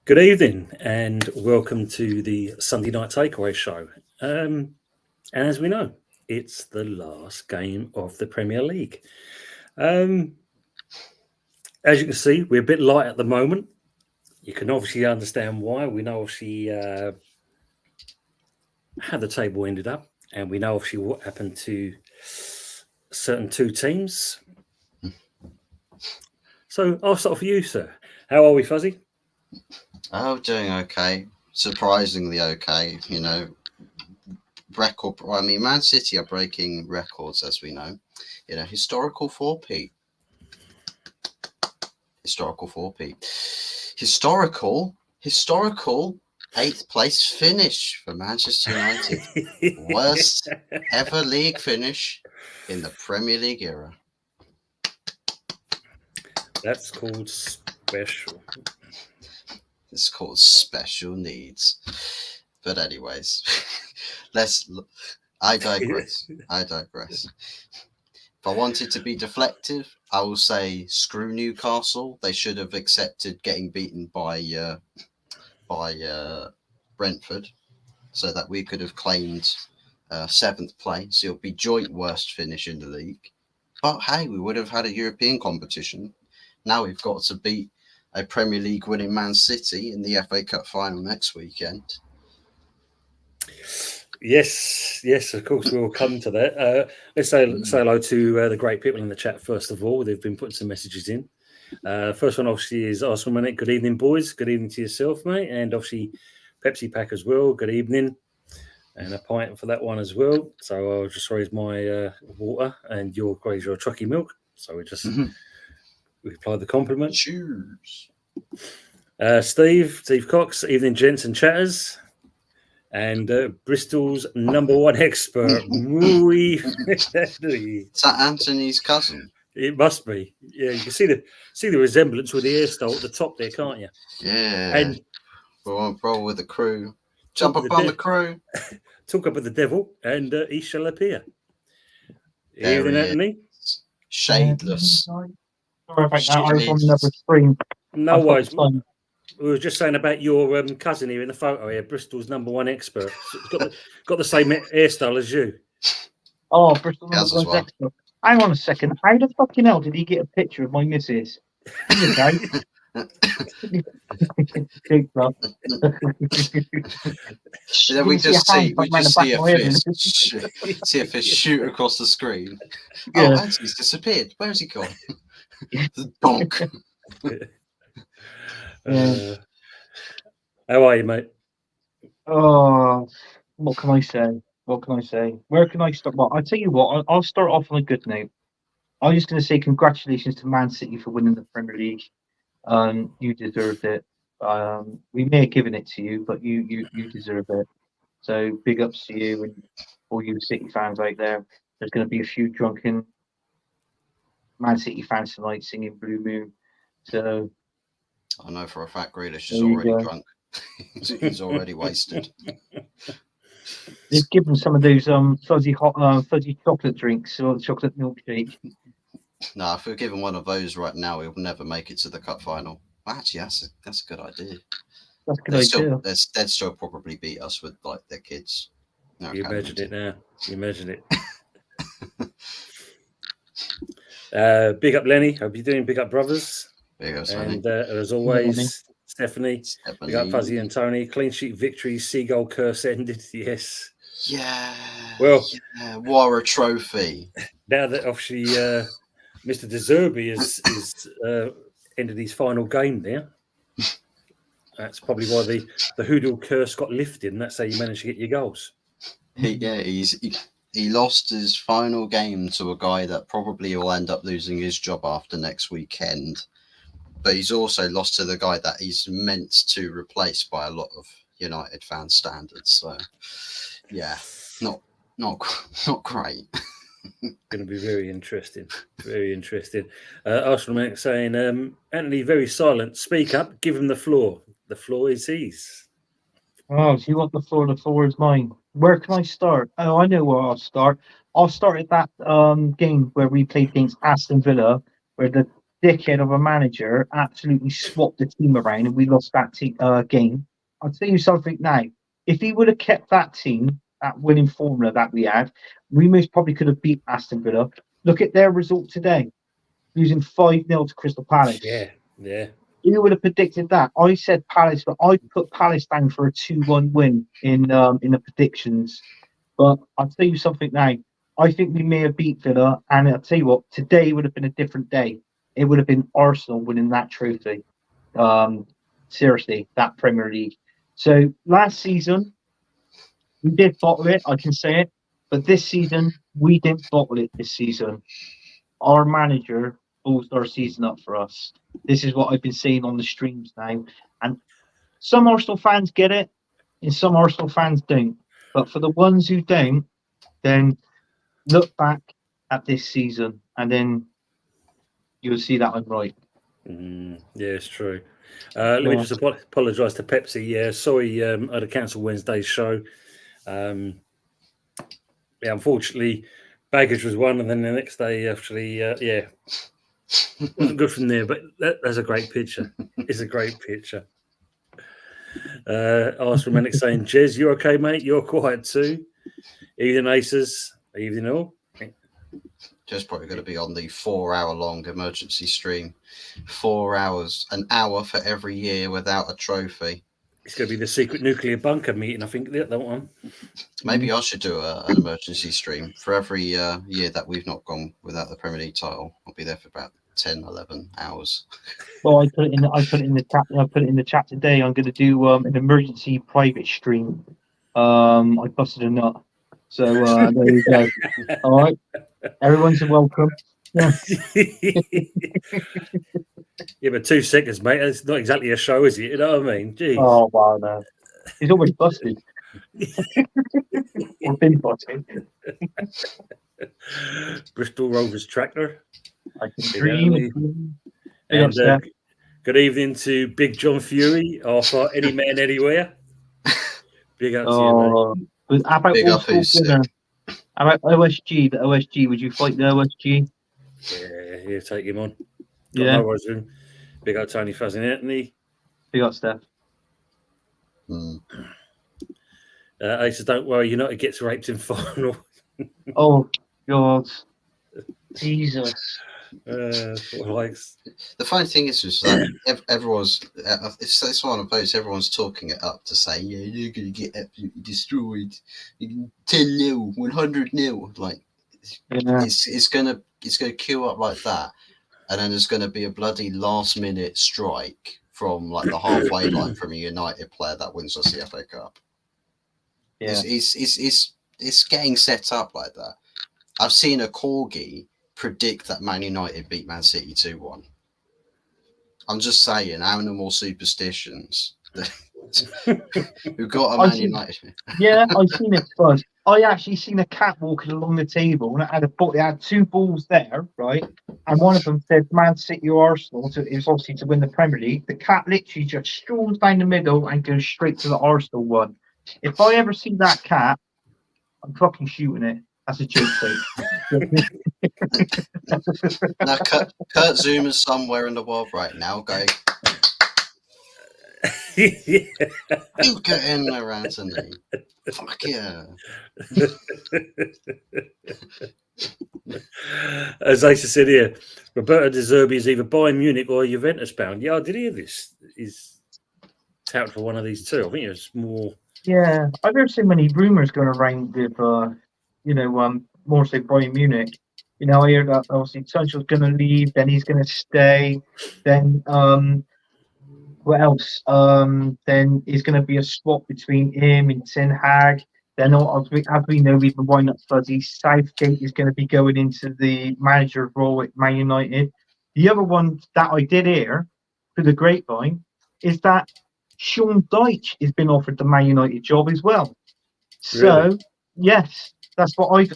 Good evening and welcome to the Sunday Night Takeaway Show. And as we know, it's the last game of the Premier League. Um, as you can see, we're a bit light at the moment. You can obviously understand why. We know obviously how the table ended up, and we know obviously what happened to certain two teams. So I'll start off with you, sir. How are we, Fuzzy? Oh, doing okay. Surprisingly okay. Record. I mean, Man City are breaking records, as we know. Historical 4P. Historical 4P. Historical eighth place finish for Manchester United. Worst ever league finish in the Premier League era. That's called special. It's called special needs. But anyways, I digress. If I wanted to be deflective, I will say screw Newcastle. They should have accepted getting beaten by Brentford, so that we could have claimed seventh place. It would be joint worst finish in the league. But hey, we would have had a European competition. Now we've got to beat a Premier League winning Man City in the FA Cup final next weekend. Yes, of course, we will come to that. Let's say hello to the great people in the chat, first of all. They've been putting some messages in. First one, obviously, is Arsenal Minute. Good evening, boys. Good evening to yourself, mate. And obviously, Pepsi Pack as well. Good evening. And a pint for that one as well. So I'll just raise my water and you'll raise your trucky milk. So we apply the compliment. Cheers. Steve Cox, evening, gents and chatters. And Bristol's number one expert, Muy. Is that Anthony's cousin? It must be. Yeah, you can see the resemblance with the hairstyle at the top there, can't you? Yeah. And roll with the crew. Jump up on the crew. Talk up with the devil, and he shall appear. There Evening, he Anthony. Shadeless. Sorry about that. I was on another screen. No worries. We were just saying about your cousin here in the photo here, Bristol's number one expert. Got the same hairstyle as you. Oh, Bristol number one expert. Hang on a second. How the fucking hell did he get a picture of my missus? Okay. Then we just see a fish shoot across the screen. Yeah. Oh, Anthony's disappeared. Where has he gone? Bonk. How are you, mate? Oh, what can I say? Where can I start? Well, I'll tell you what, I'll start off on a good note. I'm just going to say congratulations to Man City for winning the Premier League. You deserved it. We may have given it to you, but you deserve it. So big ups to you and all you City fans out there. There's going to be a few drunken Man City fans tonight singing Blue Moon. So I know for a fact Grealish is already drunk. He's already wasted. Just give him some of those fuzzy chocolate drinks or chocolate milkshake. No, if we're given one of those right now, we'll never make it to the cup final. Actually, that's a good idea. That's a good idea. They'd still probably beat us with like their kids. You imagine it now. You imagine it. Big up Lenny. Hope you're doing. Big up brothers. Big up, and as always, Stephanie. Big up Fuzzy and Tony. Clean sheet victory. Seagull curse ended. Yes. Yeah. Well, what a trophy. Now that obviously Mr. De Zerbi is ended his final game there. That's probably why the hoodoo curse got lifted, and that's how you managed to get your goals. He lost his final game to a guy that probably will end up losing his job after next weekend. But he's also lost to the guy that he's meant to replace by a lot of United fan standards. So, yeah, not great. Going to be very interesting. Very interesting. Arsenal Mac saying, Anthony, very silent. Speak up. Give him the floor. The floor is his. Oh, so you want the floor? The floor is mine. Where can I start? Oh, I know where I'll start. I'll start at that game where we played against Aston Villa, where the dickhead of a manager absolutely swapped the team around and we lost that game. I'll tell you something now. If he would have kept that team, that winning formula that we had, we most probably could have beat Aston Villa. Look at their result today, losing 5-0 to Crystal Palace. Yeah. Who would have predicted that? I said Palace, but I put Palace down for a 2-1 win in the predictions. But I'll tell you something now. I think we may have beat Villa, and I'll tell you what, today would have been a different day. It would have been Arsenal winning that trophy. Seriously, that Premier League. So last season, we did bottle it, I can say it. But this season, we didn't bottle it this season. Our manager balls our season up for us. This is what I've been saying on the streams now. And some Arsenal fans get it, and some Arsenal fans don't. But for the ones who don't, then look back at this season, and then you'll see that I'm right. Yeah, it's true. Let me just apologise to Pepsi. Yeah, sorry, I had to cancel Wednesday's show. Unfortunately, baggage was one, and then the next day, actually, wasn't good from there. But that's a great picture. It's a great picture. Arsenal Manic saying, Jez, you okay, mate? You're quiet too. Evening, Aces. Evening, all. Just probably going to be on the 4-hour-long emergency stream. 4 hours, an hour for every year without a trophy. It's going to be the secret nuclear bunker meeting, I think, that one. Maybe I should do an emergency stream for every year that we've not gone without the Premier League title. I'll be there for about 10, 11 hours. Well, I put it in the chat. I put it in the chat today. I'm going to do an emergency private stream. I busted a nut, so there you go. All right, everyone's welcome. Yeah. Yeah, but 2 seconds, mate. It's not exactly a show, is it? You know what I mean? Jeez. Oh wow, no, he's already busted. Or been busted. Bristol Rovers tractor. I can dream. And good evening to Big John Fury, our Any Man Anywhere. Big up to you, mate. How about Big up How about OSG? The OSG, would you fight the OSG? Yeah, take him on. Got Yeah. no worries with him. Big up Tony Fuzz and Anthony. Big up, Steph. Aces, don't worry, United gets raped in final. Oh God, Jesus. The funny thing is that everyone's it's one of those, everyone's talking it up to say, yeah, you're gonna get absolutely destroyed. 10-0, 100-0. Like it's gonna queue up like that, and then there's gonna be a bloody last minute strike from like the halfway line from a United player that wins us the FA Cup. Yeah. It's getting set up like that. I've seen a corgi predict that Man United beat Man City 2-1. I'm just saying, animal superstitions. We've got a Man United. Yeah, I've seen it first. I actually seen a cat walking along the table, and it had 2 balls there, right? And one of them said Man City or Arsenal. So it was obviously to win the Premier League. The cat literally just strolls down the middle and goes straight to the Arsenal one. If I ever see that cat, I'm fucking shooting it. That's a joke, Now, Kurt Zuma's somewhere in the world right now going, you get in there, Anthony. Fuck yeah. As I said here, Roberto De Zerbi is either Bayern Munich or Juventus bound. Yeah, I did hear this. He's touted for one of these two. I think it's more. Yeah, I've heard so many rumours going around with, more so Bayern Munich. I hear that obviously Tuchel's going to leave, then he's going to stay, then what else? Then it's going to be a swap between him and Ten Hag. Then, as we know, we've been winding up fuzzy. Southgate is going to be going into the manager role at Man United. The other one that I did hear through the grapevine is that Sean Dyche has been offered the Man United job as well. So, yes, that's what I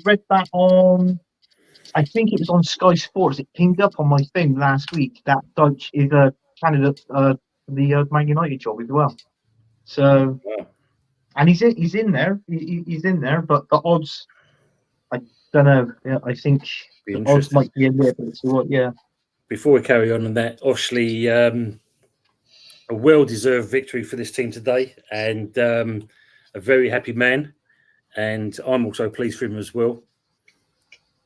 read that on. I think it was on Sky Sports. It pinged up on my thing last week that Dyche is a candidate for the Man United job as well. So, and he's in there. He's in there, but the odds, I don't know. Yeah, I think the odds might be a little bit too. Yeah. before we carry on that, obviously a well-deserved victory for this team today, and a very happy man. And I'm also pleased for him as well.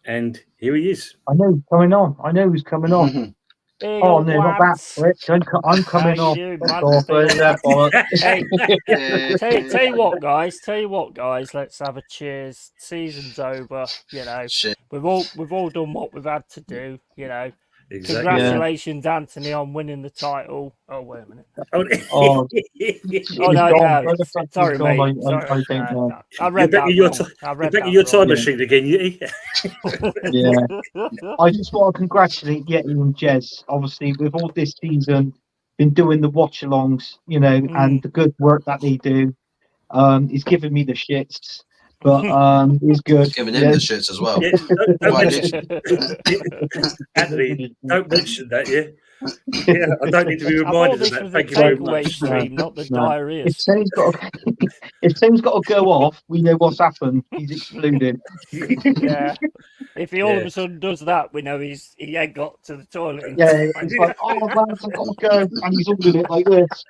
And here he is. I know who's coming on. I know who's coming on. Big Oh old no, not that lads. prick. I'm coming How you on. doing, Fuck man? off, Big that bollocks. Hey, tell you what, guys. Let's have a cheers. Season's over. You know, Shit. we've all done what we've had to do. You know, Exactly. congratulations, Anthony, on winning the title. Oh wait a minute. Oh, Oh He's no, gone. no. Where the fuck he's Sorry, gone, mate. I Sorry. don't know. No. I read back that in your wrong. I You're read back that in your time wrong. machine again, Yeti. Yeah. I just want to congratulate Yeti and Jez. Obviously, with all this season, been doing the watch-alongs, you know, and the good work that they do. He's giving me the shits, but he's good. Giving him the shits as well. Yeah, don't Why mention, Anthony, don't mention that, yeah? Yeah, I don't need to be I thought reminded of this that. was a Thank you very takeaway much. stream, not the No. diarrhea. If Sane's got to go off, we know what's happened. He's exploded. Yeah. If he all of Yeah. a sudden does that, we know he ain't got to the toilet. in Yeah, time. he's like, oh, lads, I've got to go. And he's holding it like this.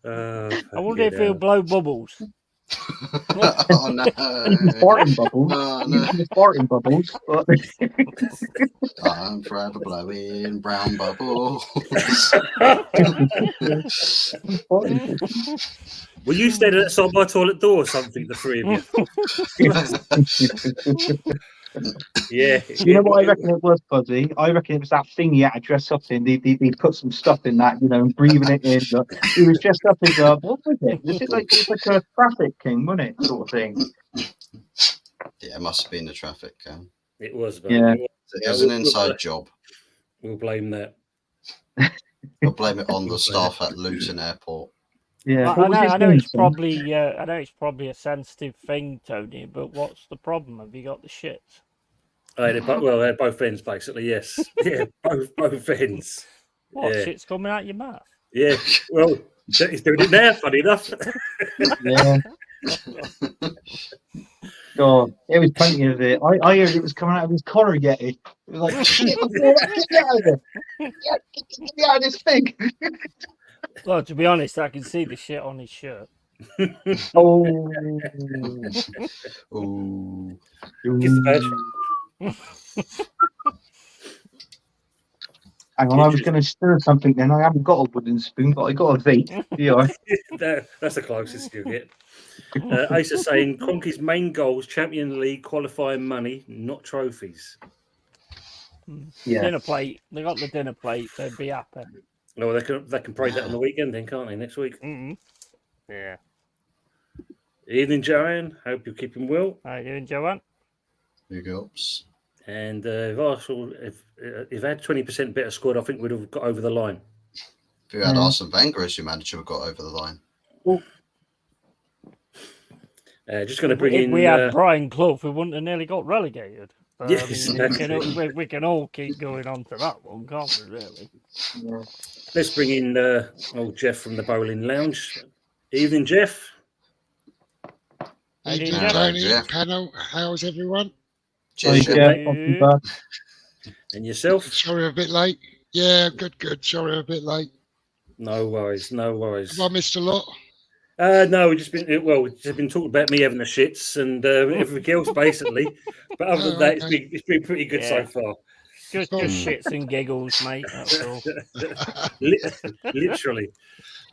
I wonder if he'll blow bubbles. Oh no. He's farting bubbles. Oh, no. He's farting bubbles. But I'm forever blowing brown bubbles. Were you standing outside my toilet door or something, the three of you? Yeah. you know what I reckon it was, Fuzzy? I reckon it was that thing he had to dress up in. They put some stuff in that, you know, and breathing it in. But he was dressed up as what was it? It was like a traffic king, wasn't it? Sort of thing. Yeah, it must have been the traffic. It was, but Yeah. It was an inside job. We'll blame that. I'll blame it on the staff at Luton Airport. Yeah. I know it's probably a sensitive thing, Tony. But what's the problem? Have you got the shits? They're both ends, basically, yes. Yeah, both ends. What Yeah. shit's coming out your mouth? Yeah, well, he's doing it now, funny enough. Yeah. God, there was plenty of it. I heard it was coming out of his collar, Yeti. It was like, shit, get me out of there. Get me out of this thing. Well, to be honest, I can see the shit on his shirt. Oh. Ooh. Kiss the badge. Hang on, I was going to stir something then. I haven't got a wooden spoon, but I got a vape. Yeah. That's the closest you get. Ace is saying Cronky's main goal is Champions League qualifying money, not trophies. Yeah. Dinner plate. They got the dinner plate. They'd be happy. Well, they can pray that on the weekend then, can't they? Next week. Mm-hmm. Yeah. Evening, Joanne. Hope you're keeping well. How you doing, Joanne? Big ups. And if Arsenal, if had 20% better squad, I think we'd have got over the line. If you had Arsene Wenger as your manager, we got over the line. Just going to bring if in. we had Brian Clough, we wouldn't have nearly got relegated. Yes, we can all keep going on to that one, can't we, really? Yeah. Let's bring in old Jeff from the Bowling Lounge. Evening, Jeff. How you doing, Evening, Jeff? Tony, Jeff. panel. How's everyone? Sorry, Cheers, Jeff. Jeff. Not too bad. And yourself? Sorry I'm a bit late. Yeah, good. Sorry I'm a bit late. No worries, no worries. Have I missed a lot? No, we've just been talking about me having the shits and everything else, basically. But other than that, okay. it's been pretty good so far. Just shits and giggles, mate. That's all. Literally.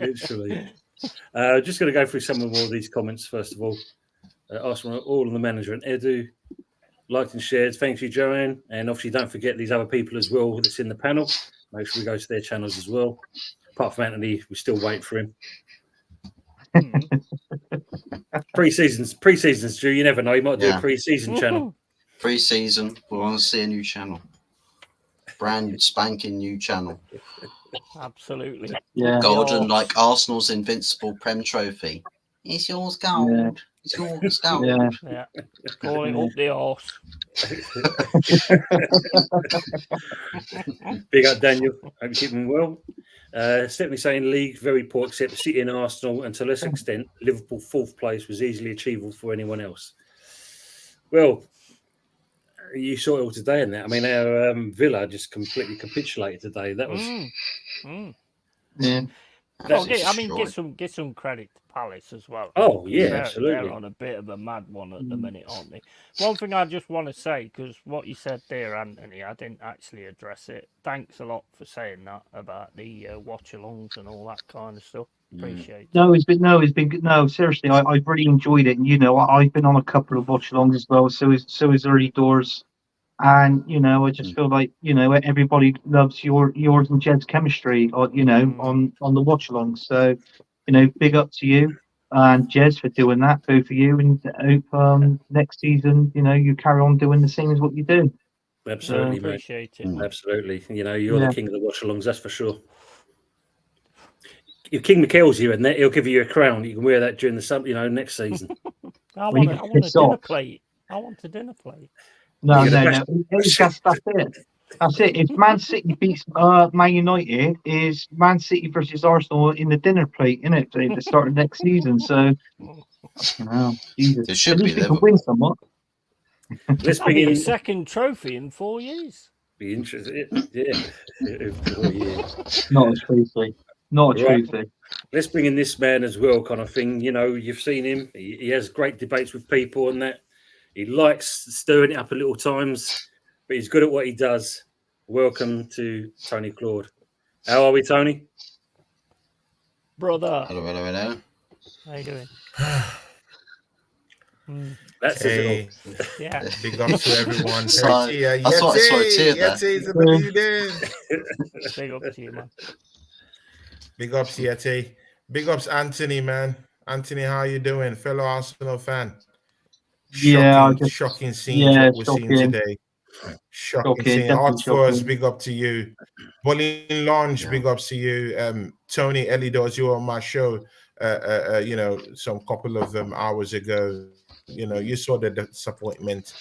Just going to go through some more of these comments first of all. Arsenal, all on the manager and Edu. Liked and shared. Thank you, Joanne. And obviously, don't forget these other people as well that's in the panel. Make sure we go to their channels as well. Apart from Anthony, we're still waiting for him. Pre-season's due. You never know. You might do a pre-season channel. Pre-season, we want to see a new channel. Brand spanking new channel. Absolutely. Yeah. Golden, like Arsenal's invincible Prem trophy. It's yours, gold. Yeah. It's yours, gold. Yeah. Yeah. Call it up the horse. Big up, Daniel. Hope you're keeping well. Stephanie saying league very poor, except City and Arsenal, and to a lesser extent, Liverpool fourth place was easily achievable for anyone else. Well, you saw it all today in that. I mean, our Villa just completely capitulated today. That was Yeah. Well, that's I mean, get some credit to Palace as well. Oh, yeah, They're absolutely. on a bit of a mad one at the minute, aren't they? One thing I just want to say, because what you said there, Anthony, I didn't actually address it. Thanks a lot for saying that about the watch-alongs and all that kind of stuff. Appreciate it. No, it's been good. No, seriously, I've really enjoyed it. And, you know, I've been on a couple of watch-alongs as well. So is Early Doors. And, you know, I just feel like, you know, everybody loves yours and Jed's chemistry, or, you know, on the watch-along. So, you know, big up to you and Jez for doing that, both of you. And hope next season, you know, you carry on doing the same as what you do. Absolutely, mate. Appreciate it. Absolutely. You know, you're the king of the watch-alongs, that's for sure. If King Mikhail's here and that, he'll give you a crown. You can wear that during the summer, you know, next season. I want a dinner plate. I want a dinner plate. No. That's it. That's it. If Man City beats Man United, is Man City versus Arsenal in the dinner plate, innit? At the start of next season. So, Jesus. It should At be least we can Liverpool. win somewhat. Let's That'll be begin. his second trophy in 4 years. Be interested. Yeah. Not a trophy. Not a Right. trophy. Let's bring in this man as well, kind of thing. You know, you've seen him. He has great debates with people and that. He likes stirring it up a little times, but he's good at what he does. Welcome to Tony Claude. How are we, Tony? Brother, Hello. how you doing? That's Hey, Yeah. big up to everyone. Sorry, Yeti, I thought I saw a tear there. Yeti's in the building. Big up to you, man. Big ups, Yeti. Big ups, Anthony, man. Anthony, how you doing? Fellow Arsenal fan. Shocking scenes what we're seeing today. Shocking scene. Art Force, big up to you. Bowling Lounge, big ups to you. Tony Elidos, you were on my show, you know, some couple of hours ago. You know, you saw the disappointment,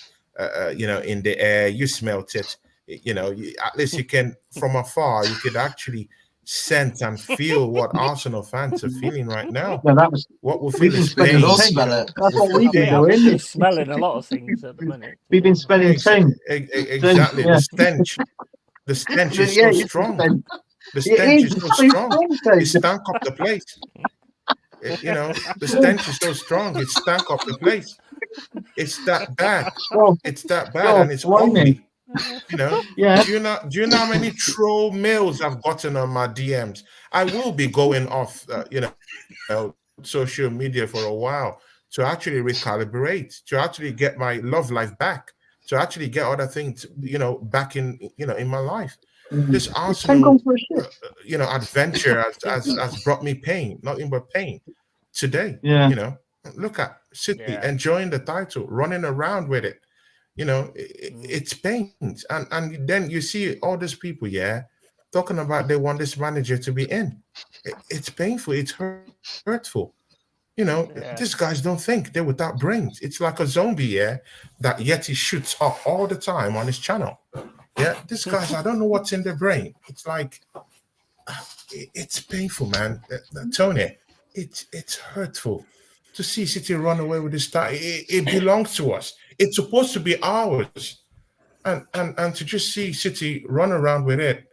you know, in the air. You smelt it. You know, at least you can, from afar, you could actually sense and feel what Arsenal fans are feeling right now. No, that was what we're feeling is We pain. can all smell it. That's what we've been Yeah, I've doing. been smelling a lot of things at the minute. We've been spending time. Exactly. Yeah. The stench is so strong. The stench is so strong. It stank up the place. You know, the stench is so strong. It stank up the place. It's that bad. It's that bad, and it's ugly. You know, Yeah. do you know how many troll mails I've gotten on my DMs? I will be going off, you know, social media for a while to actually recalibrate, to actually get my love life back, to actually get other things, you know, back in, you know, in my life. This Arsenal, you know, adventure has brought me pain, nothing but pain. Today, you know, look at City enjoying the title, running around with it. You know, it's pain. And then you see all these people, talking about they want this manager to be in. It's painful. It's hurtful. You know, these guys don't think. They're without brains. It's like a zombie, that Yeti shoots up all the time on his channel. Yeah, these guys, I don't know what's in their brain. It's like, it's painful, man. Tony, it's hurtful to see City run away with this title. It belongs to us. It's supposed to be ours, and to just see City run around with it,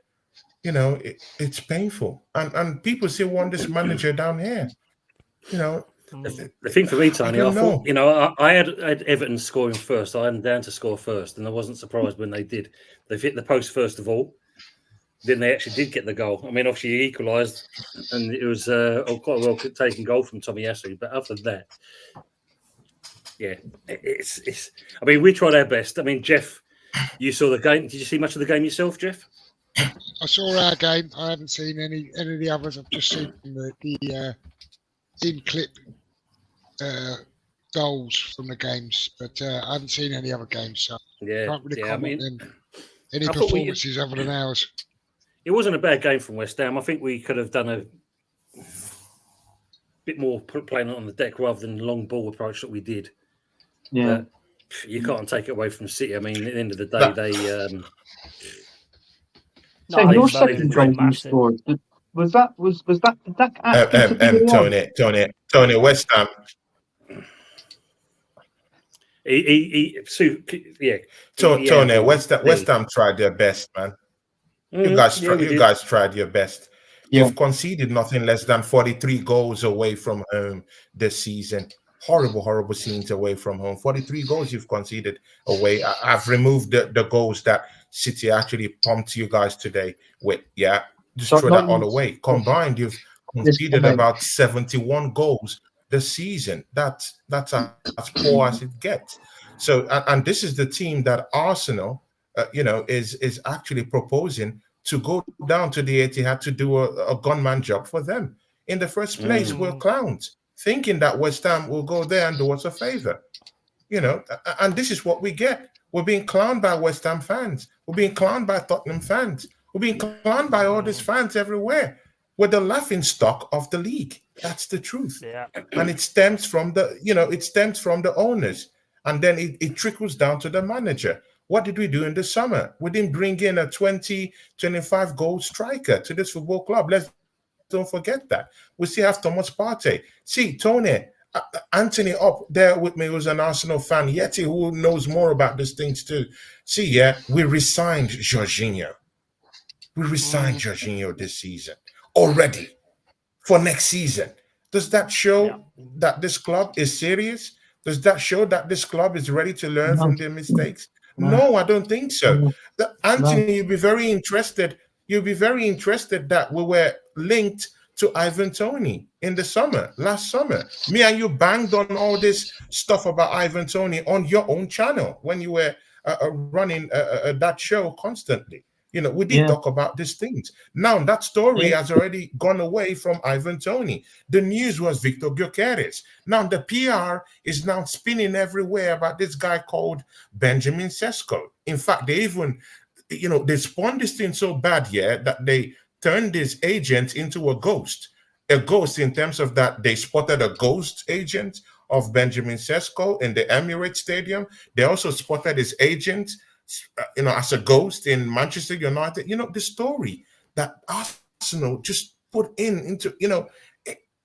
you know, it's painful. And people still want this manager down here, you know. The thing for me, Tony, I thought, you know, I had Everton scoring first. I had them down to score first, and I wasn't surprised when they did. They hit the post first of all. Then they actually did get the goal. I mean, obviously he equalised, and it was quite a well taken goal from Tommy Tomiyasu. But other than that, yeah, it's. I mean, we tried our best. I mean, Jeff, you saw the game. Did you see much of the game yourself, Jeff? I saw our game. I haven't seen any of the others. I've just seen the in-clip goals from the games, but I haven't seen any other games, so I can't really comment on any performances other than ours. It wasn't a bad game from West Ham. I think we could have done a bit more playing on the deck rather than the long ball approach that we did. Yeah. But you can't take it away from City. I mean, at the end of the day, they. So your second goal you scored, was that Tony, West Ham. Tony, West Ham tried their best, man. You guys tried your best. You've conceded nothing less than 43 goals away from home this season. Horrible scenes away from home. 43 goals you've conceded away. I've removed the goals that City actually pumped you guys today with. Yeah, just throw that all away. Combined, you've conceded about 71 goals this season. That's as poor as it gets. So, and this is the team that Arsenal, is actually proposing to go down to the Etihad to do a gunman job for them. In the first place, we're clowns, thinking that West Ham will go there and do us a favor. And this is what we get. We're being clowned by West Ham fans. We're being clowned by Tottenham fans. We're being clowned by all these fans everywhere. We're the laughing stock of the league. That's the truth. Yeah. And it stems from the owners. And then it trickles down to the manager. What did we do in the summer? We didn't bring in a 20, 25 goal striker to this football club. Let's don't forget that. We still have Thomas Partey. See, Tony, Anthony up there with me who's an Arsenal fan, Yeti who knows more about these things too. See, we resigned Jorginho. We resigned Jorginho this season already for next season. Does that show that this club is serious? Does that show that this club is ready to learn from their mistakes? No, I don't think so. Anthony, you'll be very interested. You'll be very interested that we were linked to Ivan Toney in the last summer. Me and you banged on all this stuff about Ivan Toney on your own channel when you were running that show constantly. We did talk about these things. Now that story has already gone away from Ivan Toney. The news was Victor Gyökeres. Now the PR is now spinning everywhere about this guy called Benjamin Sesko. In fact, they even, they spun this thing so bad that they turned this agent into a ghost. A ghost in terms of that they spotted a ghost agent of Benjamin Sesko in the Emirates Stadium. They also spotted his agent as a ghost in Manchester United. The story that Arsenal just put into,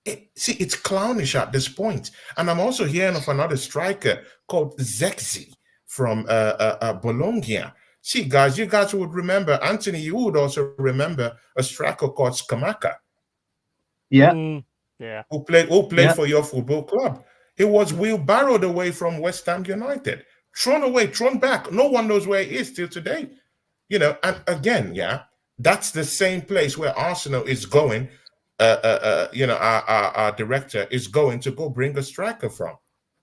it's clownish at this point. And I'm also hearing of another striker called Zexi from Bologna. See, guys, you guys would remember, Anthony, you would also remember a striker called Skamaka. Yeah. Who played for your football club. He was wheelbarrowed away from West Ham United. Thrown away, thrown back. No one knows where he is till today. And again, that's the same place where Arsenal is going. Our director is going to go bring a striker from.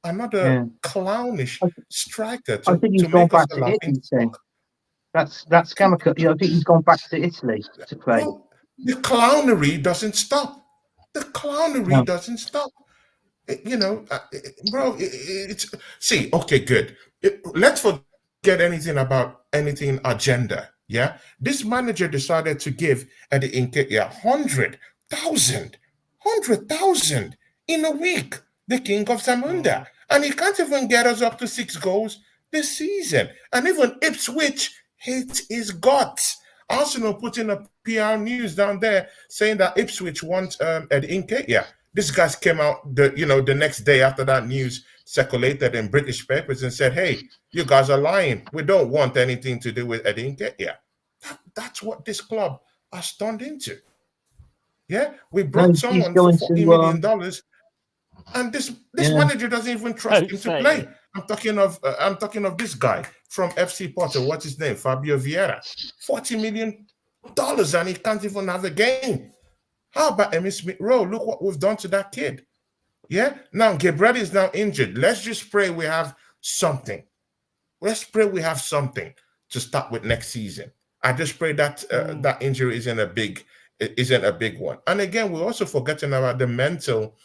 Another clownish striker to make us a laughing stock. That's Skamaka. I think he's gone back to Italy to play. Well, the clownery doesn't stop. The clownery doesn't stop. Bro, okay, good. Let's forget anything agenda. Yeah, this manager decided to give Eddie Nketiah 100,000 in a week. The king of Zamunda, and he can't even get us up to 6 goals this season. And even Ipswich hates his guts. Arsenal put in a PR news down there saying that Ipswich wants Eddie Nketiah. This guy came out the next day after that news circulated in British papers and said, "Hey, you guys are lying. We don't want anything to do with Eddie Nketiah." That's what this club has turned into. Yeah, we brought someone for $40 million, and this manager doesn't even trust him to play. I'm talking of this guy from FC Porto. What's his name? Fabio Vieira. $40 million, and he can't even have a game. How about Emile Smith Rowe? Look what we've done to that kid. Yeah. Now Gabriel is now injured. Let's just pray we have something. Let's pray we have something to start with next season. I just pray that that injury isn't a big one. And again, we're also forgetting about the mental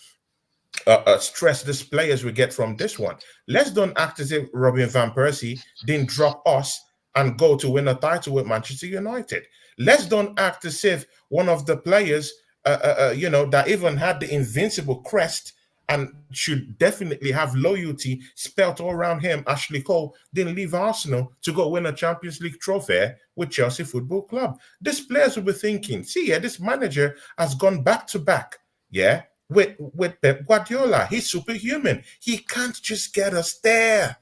stress these players will get from this one. Let's don't act as if Robin van Persie didn't drop us and go to win a title with Manchester United. Let's don't act as if one of the players, that even had the invincible crest and should definitely have loyalty spelt all around him, Ashley Cole, didn't leave Arsenal to go win a Champions League trophy with Chelsea Football Club. These players will be thinking, this manager has gone back to back, with Pep Guardiola. He's superhuman. He can't just get us there.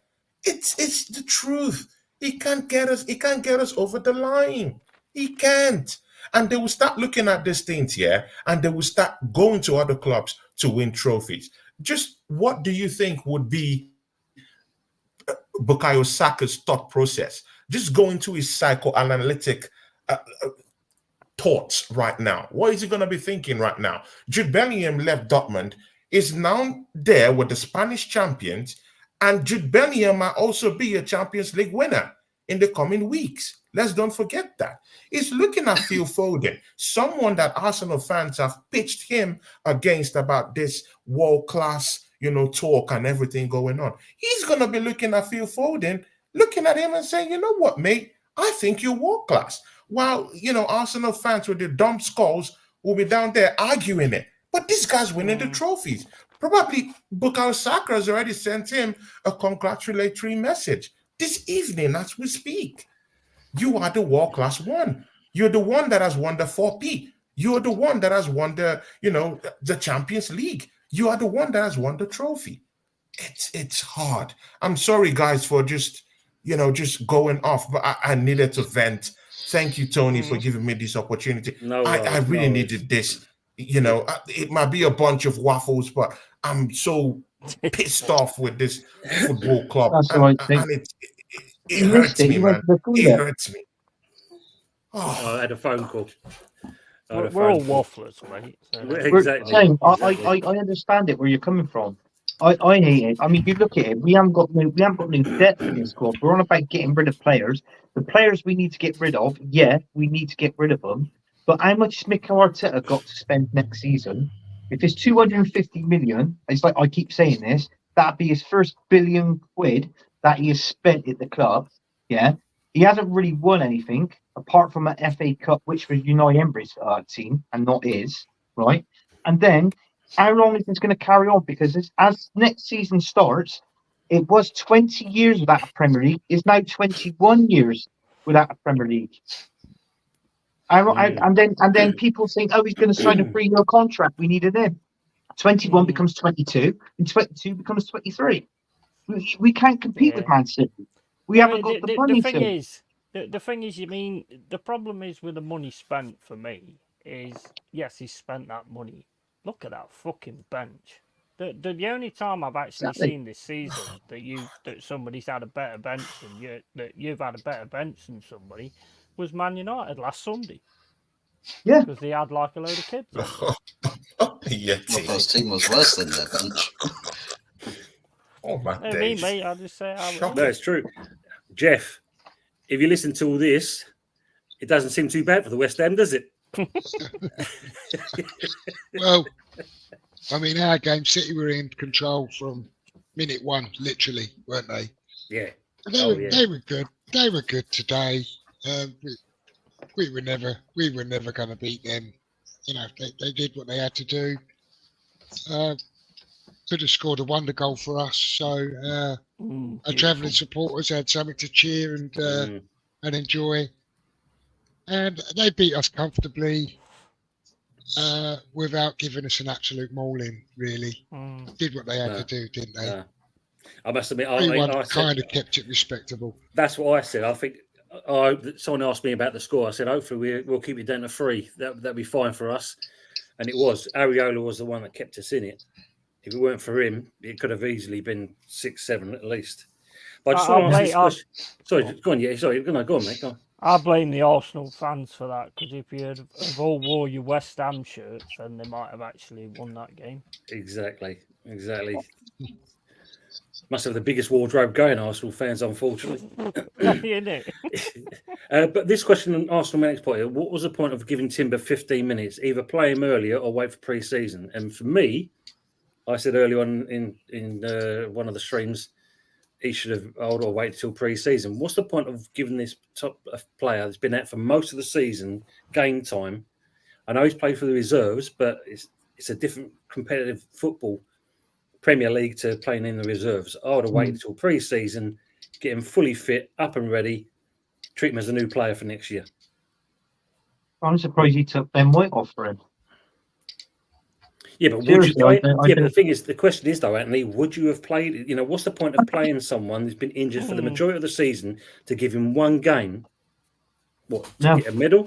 It's the truth. He can't get us. He can't get us over the line. He can't. And they will start looking at these things here, and they will start going to other clubs to win trophies. Just what do you think would be Bukayo Saka's thought process? Just go into his psychoanalytic thoughts right now. What is he going to be thinking right now? Jude Bellingham left Dortmund, is now there with the Spanish champions, and Jude Bellingham might also be a Champions League winner in the coming weeks. Let's don't forget that. He's looking at Phil Foden, someone that Arsenal fans have pitched him against about this world-class, talk and everything going on. He's going to be looking at Phil Foden, looking at him and saying, you know what, mate, I think you're world-class. While, Arsenal fans with their dumb skulls will be down there arguing it. But this guy's winning the trophies. Probably Bukayo Saka has already sent him a congratulatory message this evening as we speak. You are the world-class one. You're the one that has won the 4P. You're the one that has won the, the Champions League. You are the one that has won the trophy. It's hard. I'm sorry, guys, for just going off, but I needed to vent. Thank you, Tony, for giving me this opportunity. I really needed this. It might be a bunch of waffles, but I'm so pissed off with this football club. That's and it hurts me, man. It hurts me. I had a phone call. We're all wafflers, mate. So. Exactly. I understand it where you're coming from. I hate it. I mean, you look at it. We haven't got no depth in this squad. We're on about getting rid of players. The players we need to get rid of, we need to get rid of them. But how much has Mikel Arteta got to spend next season? If it's 250 million, it's like I keep saying this, that'd be his first £1 billion that he has spent at the club. Yeah, he hasn't really won anything apart from an FA Cup, which was Unai Emery's team and not his, right? And then, how long is this going to carry on? Because as next season starts, it was 20 years without a Premier League. It's now 21 years without a Premier League. And then people think, he's going to sign a 3-year contract. We needed him. 21 becomes 22, and 22 becomes 23. We can't compete with Man City. We haven't got the money to. The thing is, the problem is with the money spent for me is, yes, he spent that money. Look at that fucking bench. The only time I've actually seen this season that somebody's had a better bench than you've had a better bench than somebody was Man United last Sunday. Yeah. Because they had like a load of kids. Liverpool's team was worse than their bench. Oh my days. Mate, I just say no, it's true. Jeff, if you listen to all this, it doesn't seem too bad for the West Ham, does it? Well, our game, City were in control from minute one, literally, weren't they? Yeah. They were good. They were good today. We were never going to beat them. They did what they had to do. Could have scored a wonder goal for us. So our travelling supporters had something to cheer and enjoy. And they beat us comfortably without giving us an absolute mauling, really. Did what they had to do, didn't they? I must admit, I kind of kept it respectable. That's what I said. I think someone asked me about the score. I said, hopefully we'll keep it down to 3. That'd be fine for us. And it was. Areola was the one that kept us in it. If it weren't for him, it could have easily been 6-7 at least. But I just want to ask this question. Sorry, go on. Yeah, sorry. Go on, mate. Go on. I blame the Arsenal fans for that, because if you had all wore your West Ham shirts, then they might have actually won that game. Exactly. Must have the biggest wardrobe going, Arsenal fans, unfortunately. But this question on Arsenal Manic's point, what was the point of giving Timber 15 minutes? Either play him earlier or wait for pre-season? And for me, I said earlier on in one of the streams, he should have or waited till pre-season. What's the point of giving this top player that's been out for most of the season game time? I know he's played for the reserves, but it's a different competitive football, Premier League, to playing in the reserves. I would have waited till pre-season, get him fully fit, up and ready, treat him as a new player for next year. I'm surprised he took Ben White off for him. Yeah, but would Seriously, you I play? don't- I Yeah, but the don't- thing is, the question is though, Anthony, would you have played? You know, what's the point of playing someone who's been injured for the majority of the season to give him one game? What to No. get a medal?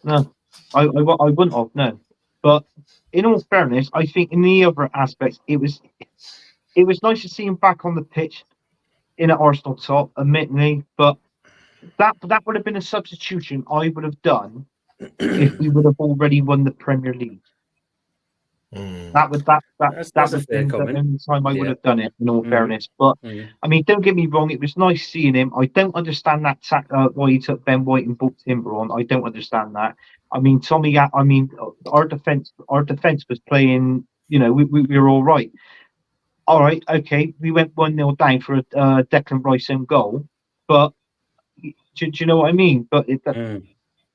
No. I wouldn't have, no. But in all fairness, I think in the other aspects, it was nice to see him back on the pitch in at Arsenal top, admittedly. But that would have been a substitution I would have done if we would have already won the Premier League. That would That's a would fair been the comment. only time I would Yeah. have done it. In all Mhm. fairness, but Mm. I mean, don't get me wrong. It was nice seeing him. I don't understand that why he took Ben White and brought Timber on. I don't understand that. I mean, Tommy. I mean, our defense was playing. You know, we were all right. All right, okay. We went 1-0 down for a Declan Rice own goal, but do you know what I mean? But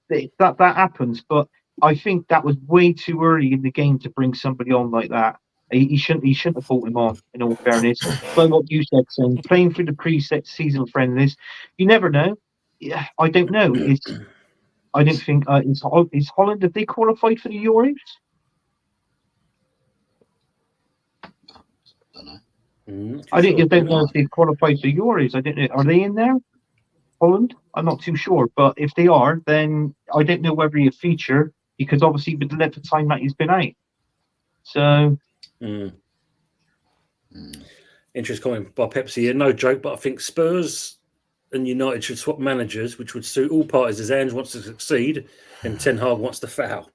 that happens. But I think that was way too early in the game to bring somebody on like that. He shouldn't have brought him on. In all fairness, like what you said, saying playing through the preset season friendlies, you never know. Yeah, I don't know. I don't think is Holland. Have they qualified for the Euros? I don't know if they've qualified for Euros. I don't know. Are they in there? Holland? I'm not too sure. But if they are, then I don't know whether he'll feature because obviously with the length of time that he's been out. So. Interest comment by Pepsi here. No joke, but I think Spurs and United should swap managers, which would suit all parties as Ange wants to succeed and Ten Hag wants to foul.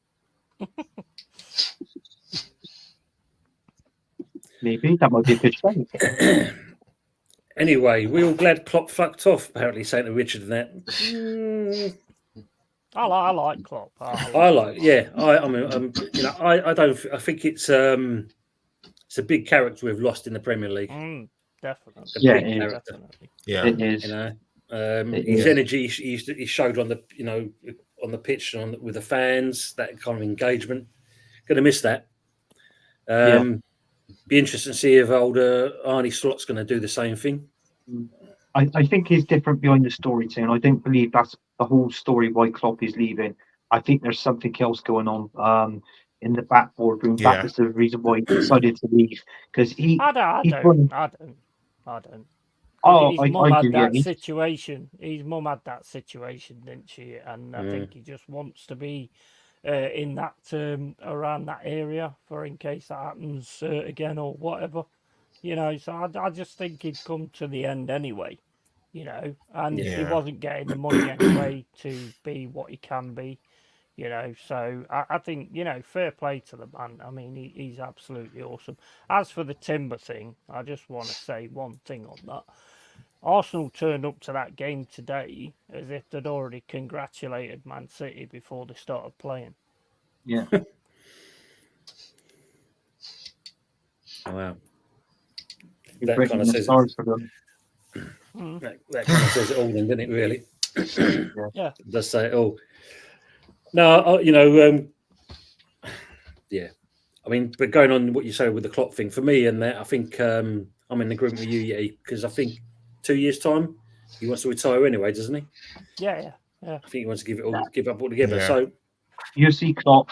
Maybe that might be a good thing. Anyway, we're all glad Klopp fucked off, apparently saying to Richard and that. I like Klopp. I mean, you know, I think it's a big character we've lost in the Premier League. Definitely. Yeah, big character. Definitely. Yeah. It is. You know, his energy he showed on the on the pitch and with the fans, that kind of engagement. Going to miss that. Be interesting to see if older Arnie Slot's going to do the same thing. I think he's different behind the story too, and I don't believe that's the whole story why Klopp is leaving. I think there's something else going on in the back boardroom. Yeah. That was the reason why he decided to leave because I don't. Oh, his mum I had do. that Yeah, situation. His mum had that situation, didn't she? And I think he just wants to be in that around that area for in case that happens again or whatever. You know, so I just think he'd come to the end anyway. You know, and he wasn't getting the money anyway to be what he can be. You know, so I think, you know, fair play to the man. I mean, he's absolutely awesome. As for the Timber thing, I just want to say one thing on that. Arsenal turned up to that game today as if they'd already congratulated Man City before they started playing. yeah. Wow. You're That breaking kind of the says stars for them. that kind of says it all, then, doesn't it? Really? Yeah. It does say it all. No, you know, yeah. I mean, but going on what you say with the Klopp thing, for me and that, I think I'm in agreement with you, because I think 2 years' time he wants to retire anyway, doesn't he? Yeah. I think he wants to give up altogether. Yeah. So You see Klopp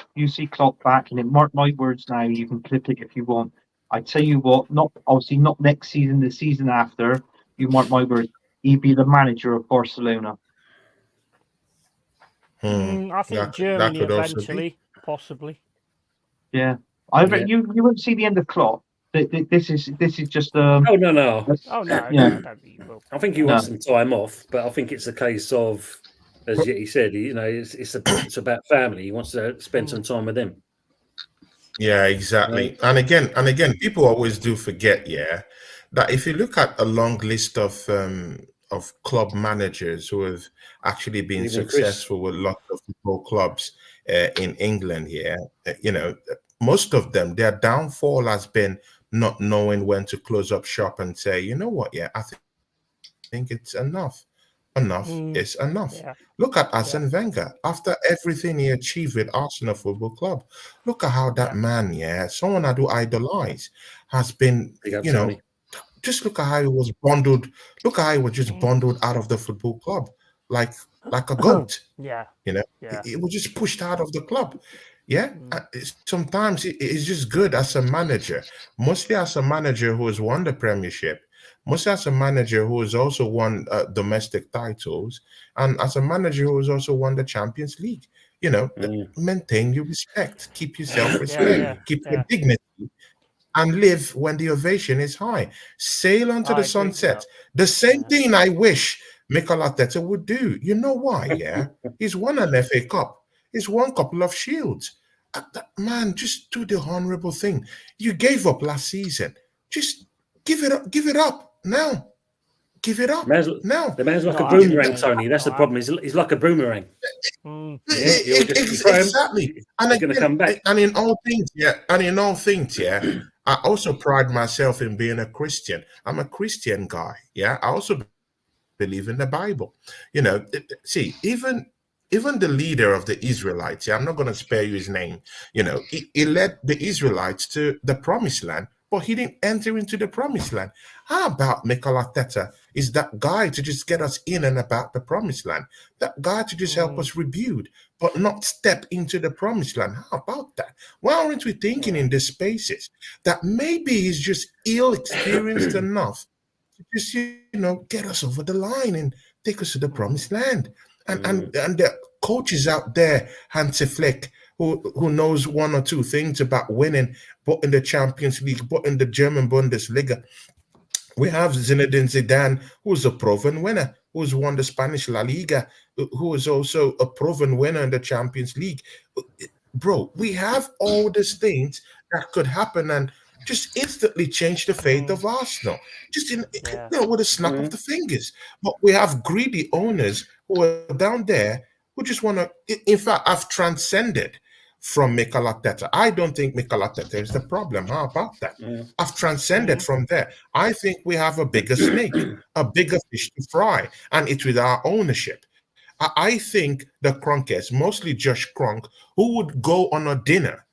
back, and mark my words now. You can clip it if you want. I tell you what, not next season, the season after. You mark my words, he'd be the manager of Barcelona. I think That Germany could also eventually, possibly. Yeah, you won't see the end of Klopp. This is just no. Oh no, Yeah. I don't think you will. I think he wants some time off, but I think it's a case of, as he said, you know, it's about family. He wants to spend some time with them. Yeah, exactly. And again, people always do forget, that if you look at a long list of club managers who have actually been Even Chris. successful with lots of football clubs in England you know, most of them, their downfall has been not knowing when to close up shop and say, you know what, I think it's enough. Enough is enough. Yeah. Look at Arsene Wenger. After everything he achieved with Arsenal Football Club, look at how that man, someone I do idolize, has been, you know, just look at how he was bundled. Look at how he was just bundled out of the football club, like a goat. Yeah. You know, Yeah. he was just pushed out of the club. Yeah, sometimes it's just good as a manager, mostly as a manager who has won the Premiership, mostly as a manager who has also won domestic titles, and as a manager who has also won the Champions League. You know, maintain your respect, keep your self-respect, keep your dignity, and live when the ovation is high. Sail onto the sunset. The same thing I wish Mikel Arteta would do. You know why? Yeah, he's won an FA Cup. He's won a couple of shields. Man, just do the honorable thing. You gave up last season. Just give it up. Give it up now. Give it up now. The man's like a boomerang, Tony. That's the problem. He's like a boomerang. Exactly. And he's going to come back. And in all things, I also pride myself in being a Christian. I'm a Christian guy. Yeah, I also believe in the Bible. You know, see, even the leader of the Israelites, I'm not going to spare you his name, you know, he led the Israelites to the promised land, but he didn't enter into the promised land. How about Mikel Arteta is that guy to just get us in and about the promised land, that guy to just help us rebuild, but not step into the promised land? How about that? Why aren't we thinking in these spaces that maybe he's just ill-experienced enough to just, get us over the line and take us to the promised land? And the coaches out there, Hansi Flick, who knows one or two things about winning, but in the Champions League, but in the German Bundesliga. We have Zinedine Zidane, who's a proven winner, who's won the Spanish La Liga, who is also a proven winner in the Champions League. Bro, we have all these things that could happen and just instantly change the fate of Arsenal, just with a snap of the fingers. But we have greedy owners who are down there who just want to. In fact, I've transcended from Mikel Arteta. I don't think Mikel Arteta is the problem. How about that? I've transcended from there. I think we have a bigger snake, a bigger fish to fry, and it's with our ownership. I think the Kroenkes, mostly Josh Kroenke, who would go on a dinner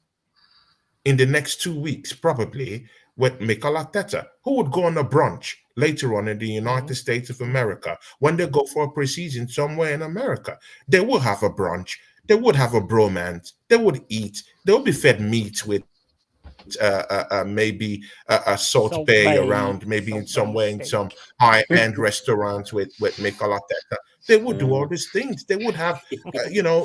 in the next 2 weeks, probably, with Mikel Arteta, who would go on a brunch later on in the United States of America, when they go for a preseason somewhere in America. They will have a brunch. They would have a bromance. They would eat. They would be fed meat with maybe a salt bay around, maybe in somewhere in some high-end restaurants with Mikel Arteta. They would do all these things. They would have,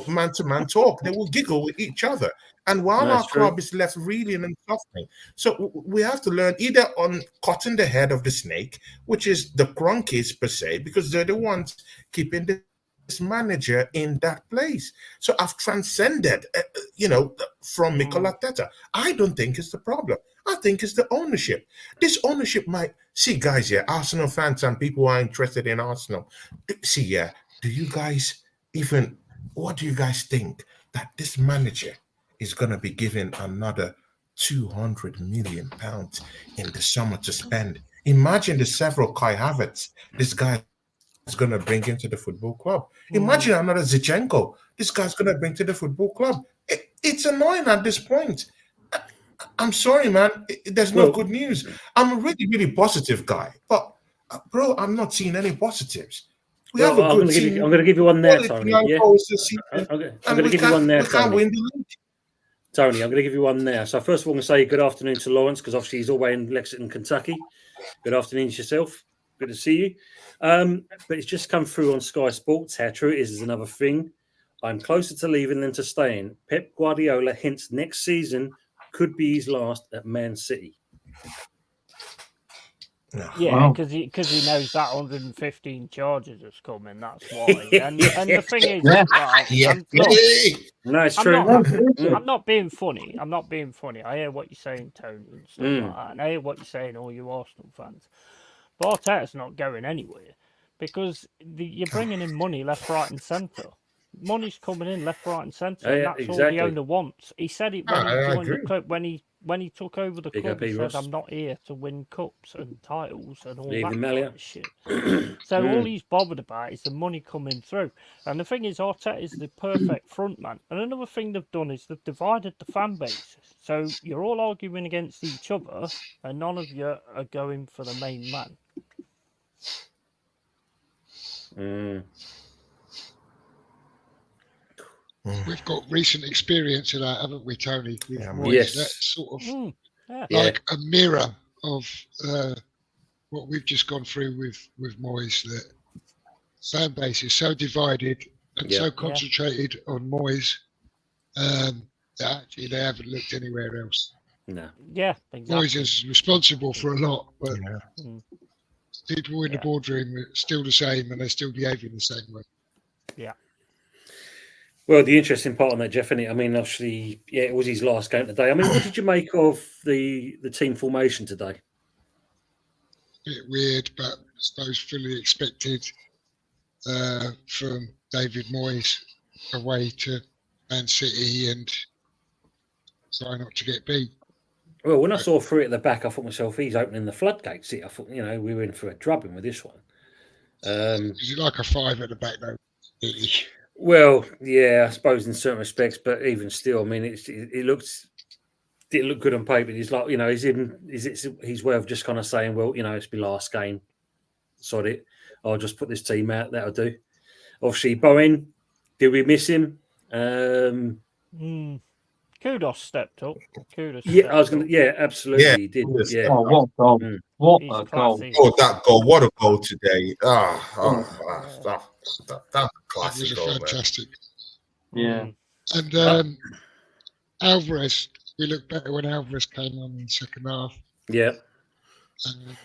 man-to-man talk. They would giggle with each other. And while our club is left reeling and suffering, so we have to learn either on cutting the head of the snake, which is the Kroenkes per se, because they're the ones keeping this manager in that place. So I've transcended, from Mikel Arteta. I don't think it's the problem. I think it's the ownership. This ownership might see, guys. Arsenal fans and people who are interested in Arsenal. See, do you guys what do you guys think that this manager is going to be given another £200 million in the summer to spend? Imagine the several Kai Havertz this guy is going to bring into the football club. Imagine another Zinchenko this guy's going to bring to the football club. It's annoying at this point. I'm sorry, man. There's no good news. I'm a really, really positive guy, but bro, I'm not seeing any positives. I'm going to give you one there, Tony. I'm going to give you one there, Tony. Tony, I'm going to give you one there. So first of all, I'm going to say good afternoon to Lawrence, because obviously he's all the way in Lexington, Kentucky. Good afternoon to yourself. Good to see you. But it's just come through on Sky Sports. How true it is another thing. I'm closer to leaving than to staying. Pep Guardiola hints next season could be his last at Man City. Yeah, because he knows that 115 charges is coming. That's why. And the thing is, no, it's true. I'm not being funny. I hear what you're saying, Tony, and stuff like that. And I hear what you're saying, all you Arsenal fans. But Arteta's not going anywhere, because you're bringing in money left, right, and centre. Money's coming in left, right, and centre. And that's all the owner wants. He said it when he joined the club, when he took over the club. He said, "I'm not here to win cups and titles and all that kind of shit." So all he's bothered about is the money coming through. And the thing is, Arteta is the perfect front man. And another thing they've done is they've divided the fan base. So you're all arguing against each other, and none of you are going for the main man. we've got recent experience of that, haven't we, Tony? With Yeah, Moyes. yes. That's sort of Yeah. like a mirror of what we've just gone through with Moyes. That fan base is so divided and Yeah. so concentrated on Moyes that actually they haven't looked anywhere else. No. Yeah, exactly. Moyes is responsible for a lot, but Mm. people in the boardroom are still the same and they're still behaving the same way. Well, the interesting part on that, Jeff, innit? I mean, obviously, yeah, it was his last game today. I mean, what did you make of the team formation today? Bit weird, but I suppose fully expected from David Moyes away to Man City and try not to get beat. Well, when I saw through it at the back, I thought myself, he's opening the floodgates. I thought, we were in for a drubbing with this one. Is it like a 5 at the back though? Really? Well, yeah, I suppose in certain respects, but even still, I mean, it looked good on paper. He's like, is it his way of just kind of saying, well, it's my last game, sod it. I'll just put this team out. That'll do. Obviously, Bowen, did we miss him? Kudos stepped up. Kudos. Yeah, I was going to. Yeah, absolutely, Yeah. he did. Yes. Yeah, Oh, what a goal! Mm. What He's a goal! classy. Oh, that goal! What a goal today! That's a That classic was a goal, man. fantastic. Yeah. And Alvarez, we looked better when Alvarez came on in the second half. yeah.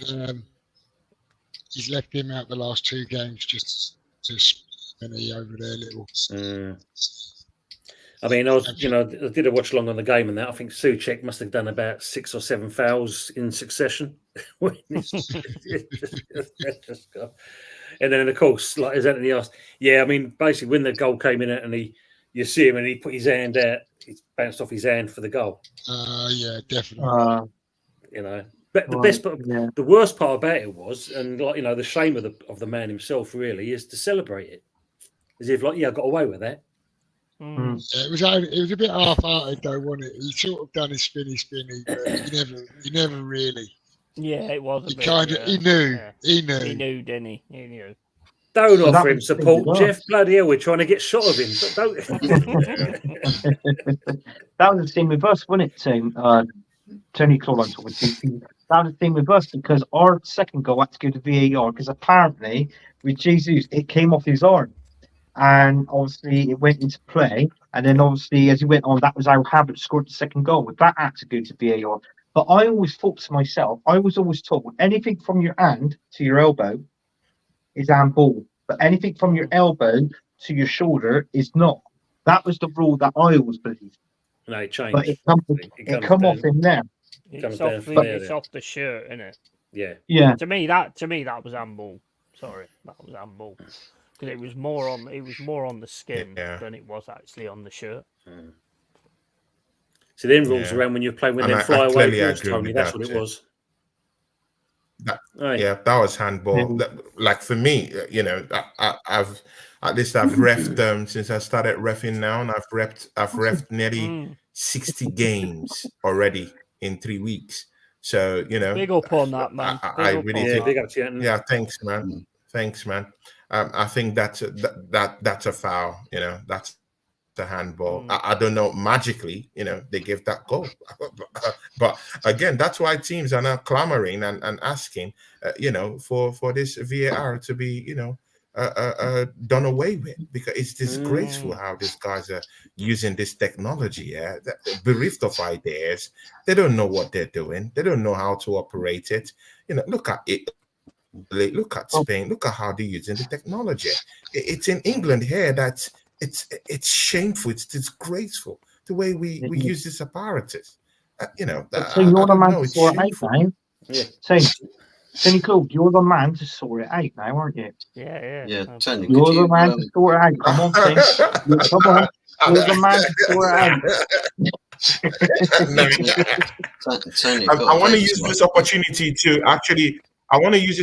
And he's left him out the last 2 games just penny over there little. I mean, I did a watch along on the game and that. I think Souček must have done about 6 or 7 fouls in succession. And then, of course, like as Anthony asked, yeah, I mean, basically when the goal came in and you see him and he put his hand out, it bounced off his hand for the goal. Yeah, definitely. But the best part, the worst part about it was, and the shame of the man himself really is to celebrate it, as if I got away with that. Yeah, it was a bit half-hearted though, wasn't it? He sort of done his spinny, but he never really. Yeah, it was. He knew, didn't he? He knew. Don't So offer that him was support, pretty Jeff. Bloody hell, we're trying to get shot of him. But don't. That was the same with us, wasn't it, Tony Claude, I'm talking to. That was the thing with us because our second goal had to go to VAR because apparently with Jesus it came off his arm. And obviously it went into play. And then obviously as he went on, that was how Havertz scored the second goal. With that had to go to VAR. But I always thought to myself, I was always told anything from your hand to your elbow is handball. But anything from your elbow to your shoulder is not. That was the rule that I always believed. No, it changed. But it come off in there. It's off the shirt, isn't it? Yeah. Yeah. To me, that was handball. Sorry, that was handball. Because it was more on the skin than it was actually on the shirt. So then rules around when you're playing with them flyaway balls, Tony. That's what it was. That was handball. Like for me, I've refed since I started refing now, and I've refed nearly 60 games already in 3 weeks. So big up on that, man. I really think. Big up to you. Yeah, thanks, man. Thanks, man. I think that's a foul. That's the handball. I don't know. Magically, they give that goal. But again, that's why teams are now clamoring and asking, for this VAR to be, done away with, because it's disgraceful how these guys are using this technology. Yeah, bereft of ideas. They don't know what they're doing. They don't know how to operate it. Look at it. Look at Spain. Look at how they're using the technology. It's in England here that it's shameful. It's disgraceful the way we use this apparatus. So you're the man to sort it out now. Yeah. So, Tony Claude, you're the man to sort it out now, aren't you? Yeah, Tony. You're the man to sort it out. Come on, Tony. Come on. You're the man to sort it out. I want to use this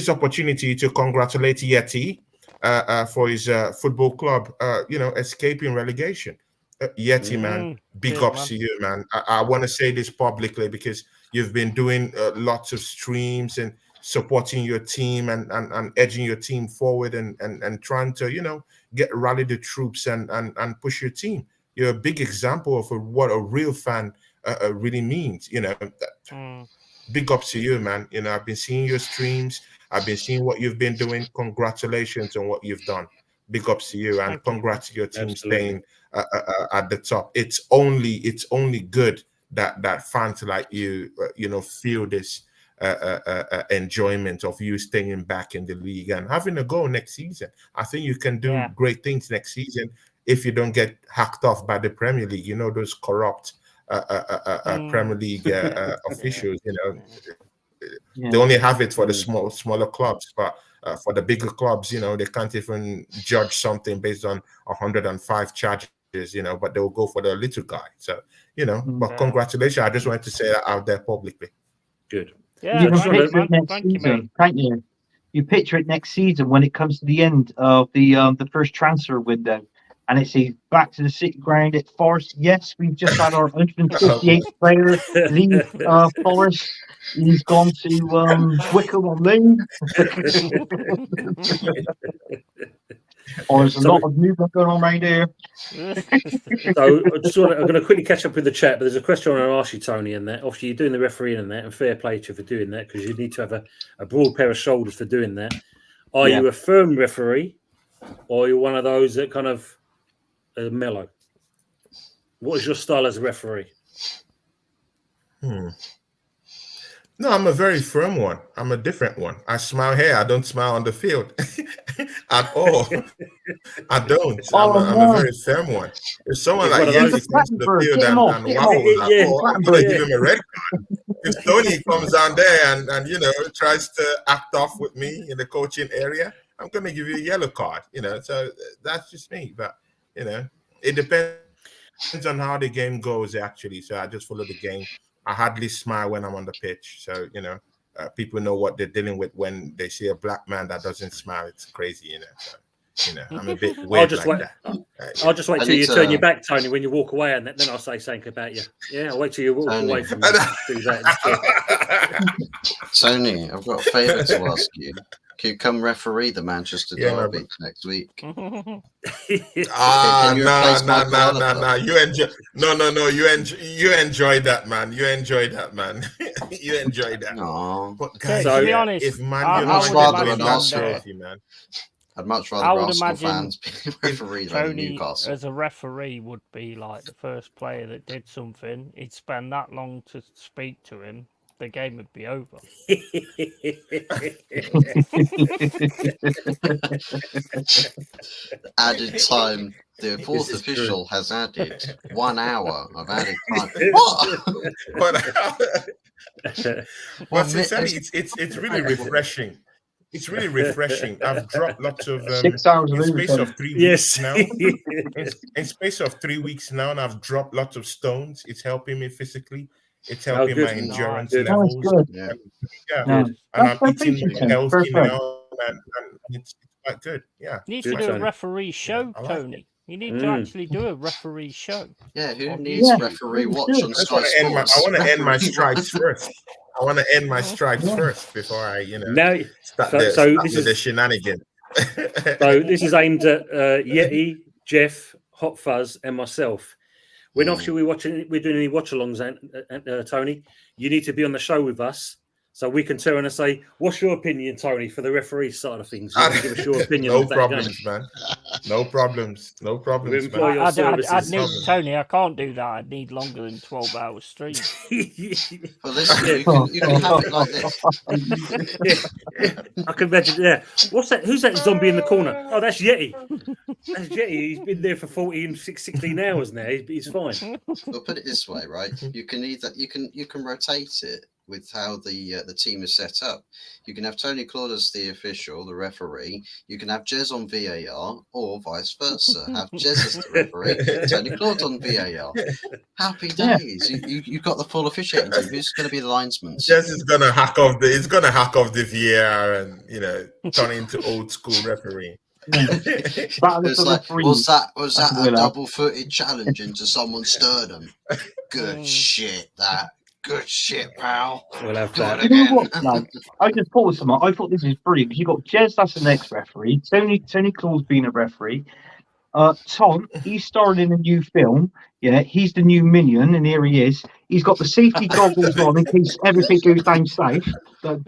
opportunity to congratulate Yeti for his football club, escaping relegation. Yeti, man, big ups to you, man. I want to say this publicly because you've been doing lots of streams and supporting your team and edging your team forward and trying to, rally the troops and push your team you're a big example of what a real fan really means. You know, big ups to you, man. You know, I've been seeing your streams. I've been seeing what you've been doing. Congratulations on what you've done. Big ups to you, and congrats to your team staying at the top. It's only good that fans like you, you know, feel this enjoyment of you staying back in the league and having a go next season. I think you can do great things next season if you don't get hacked off by the Premier League. You know, those corrupt Premier League officials. You know, they only have it for the smaller clubs, but for the bigger clubs, you know, they can't even judge something based on 105 charges. You know, but they'll go for the little guy. So, you know, but congratulations. I just wanted to say that out there publicly. Good. Yeah, You can picture it next season, can't you? You picture it next season when it comes to the end of the first transfer window, and it says back to the City ground at Forest. Yes, we've just had our 158th player leave Forest. He's gone to Wycombe on Loan. Or there's a lot of movement going on right there. So I'm going to quickly catch up with the chat, but there's a question I want to ask you, Tony, and that obviously you're doing the refereeing and that, and fair play to you for doing that, because you need to have a broad pair of shoulders for doing that. Are you a firm referee, or are you one of those that kind of mellow? What is your style as a referee? No, I'm a very firm one. I'm a different one. I smile here. I don't smile on the field at all. I don't. I'm a very firm one. If someone like Yeti comes to the field and waffles, I'm going to give him a red card. If Tony comes down there and you know, tries to act off with me in the coaching area, I'm going to give you a yellow card. You know, so that's just me. But, you know, it depends on how the game goes, actually. So I just follow the game. I hardly smile when I'm on the pitch. So, you know, people know what they're dealing with when they see a black man that doesn't smile. It's crazy, you know. So, you know, I'm a bit weird I'll just wait till you turn your back, Tony, when you walk away, and then I'll say something about you. Yeah, I'll wait till you walk away from me. Do that. Tony, I've got a favour to ask you. Can you come referee the Manchester Derby next week? No. You enjoy. No. You enjoy that, man. You enjoy that. No. But guys, to be honest, if Man I'd much rather an Arsenal man. I'd much rather I would Arsenal imagine fans be refereed than Tony, Newcastle. as a referee, would be like the first player that did something. He'd spend that long to speak to him. The game would be over. Added time. The fourth official has added 1 hour of added time. But sincerely, it's really refreshing. It's really refreshing. I've dropped lots of 6 hours in space of 3 weeks now. In space of 3 weeks now, and I've dropped lots of stones. It's helping me physically. It's helping my endurance levels. And I'm eating healthy now, and it's quite good. Yeah. You need to do a referee show, Tony. You need to actually do a referee show. Yeah, who needs referee watch on Sky Sports? I want to end my strikes first. Before I, you know, start the shenanigans. So this is aimed at Yeti, Jeff, Hot Fuzz, and myself. When obviously we're doing any watch-alongs, Tony, you need to be on the show with us, so we can turn and say, "What's your opinion, Tony, for the referee side of things?" You can give us your opinion. No problems, man. No problems. I'd need Tony. I can't do that. I'd need longer than 12 hours stream. Well, listen, you can have it like this. I can imagine. Yeah, what's that? Who's that zombie in the corner? Oh, that's Yeti. That's Yeti. He's been there for 16 hours now. He's fine. We'll put it this way, right? You can rotate it with how the team is set up. You can have Tony Claude as the official, the referee. You can have Jez on VAR, or vice versa. Have Jez as the referee, Tony Claude on VAR. Happy days. You got the full officiating team. Who's going to be the linesman? Jez is going to hack off the VAR and, you know, turn into old school referee. It's like, was that a double-footed challenge into someone's sternum? Good shit, that. Good shit, pal. We'll have that. You know what, lad? I just thought of something. I thought this is brilliant because you got Jez, that's the next referee. Tony Claude's being a referee. Tom, he's starring in a new film. Yeah, he's the new minion, and here he is. He's got the safety goggles on in case everything goes down south. Do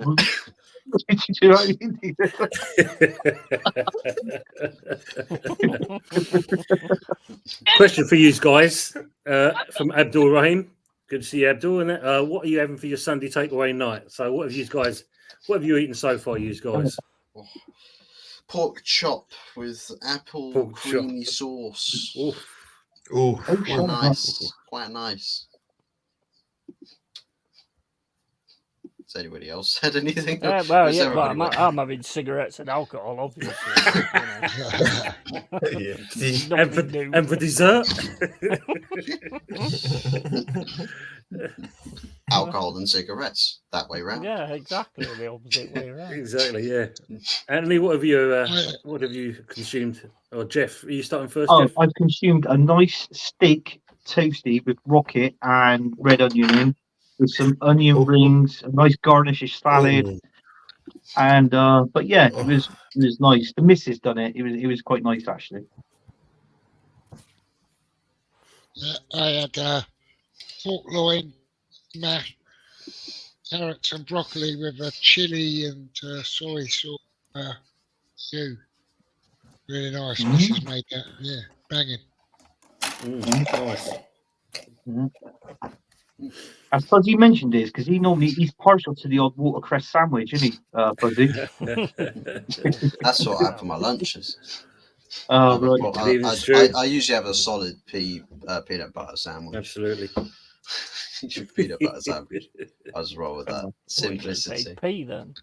you know what I mean? Question for you guys from Abdul Rahim. Good to see you, Abdul. And what are you having for your Sunday takeaway night? So, what have you eaten so far, you guys? Pork chop with apple Pork creamy chop. sauce. Oof. Oh, Quite nice. Quite nice. Has anybody else said anything? Well, Where's yeah, well, everybody I'm having cigarettes and alcohol, obviously. yeah. See, Nothing new. And for dessert? Alcohol and cigarettes. That way round. Yeah, exactly the opposite way around. Exactly, yeah. Anthony, what have you consumed? Or Jeff, are you starting first, Oh, Jeff? I've consumed a nice steak toasty with rocket and red onion in, with some onion rings, a nice garnishish salad, oh, and but yeah, it was nice. The missus done it. It was quite nice actually. I had pork loin, mashed carrots and broccoli with a chili and soy sauce stew. Really nice. Mrs. made that. Yeah, banging. Nice. As Fuzzy mentioned this, because he's partial to the odd watercress sandwich, isn't he, Fuzzy? That's what I have for my lunches. Oh, right. Well, It's true. I usually have a solid peanut butter sandwich. Absolutely. Peanut butter sandwich. I was roll with that. What, you gonna say Simplicity. pea then?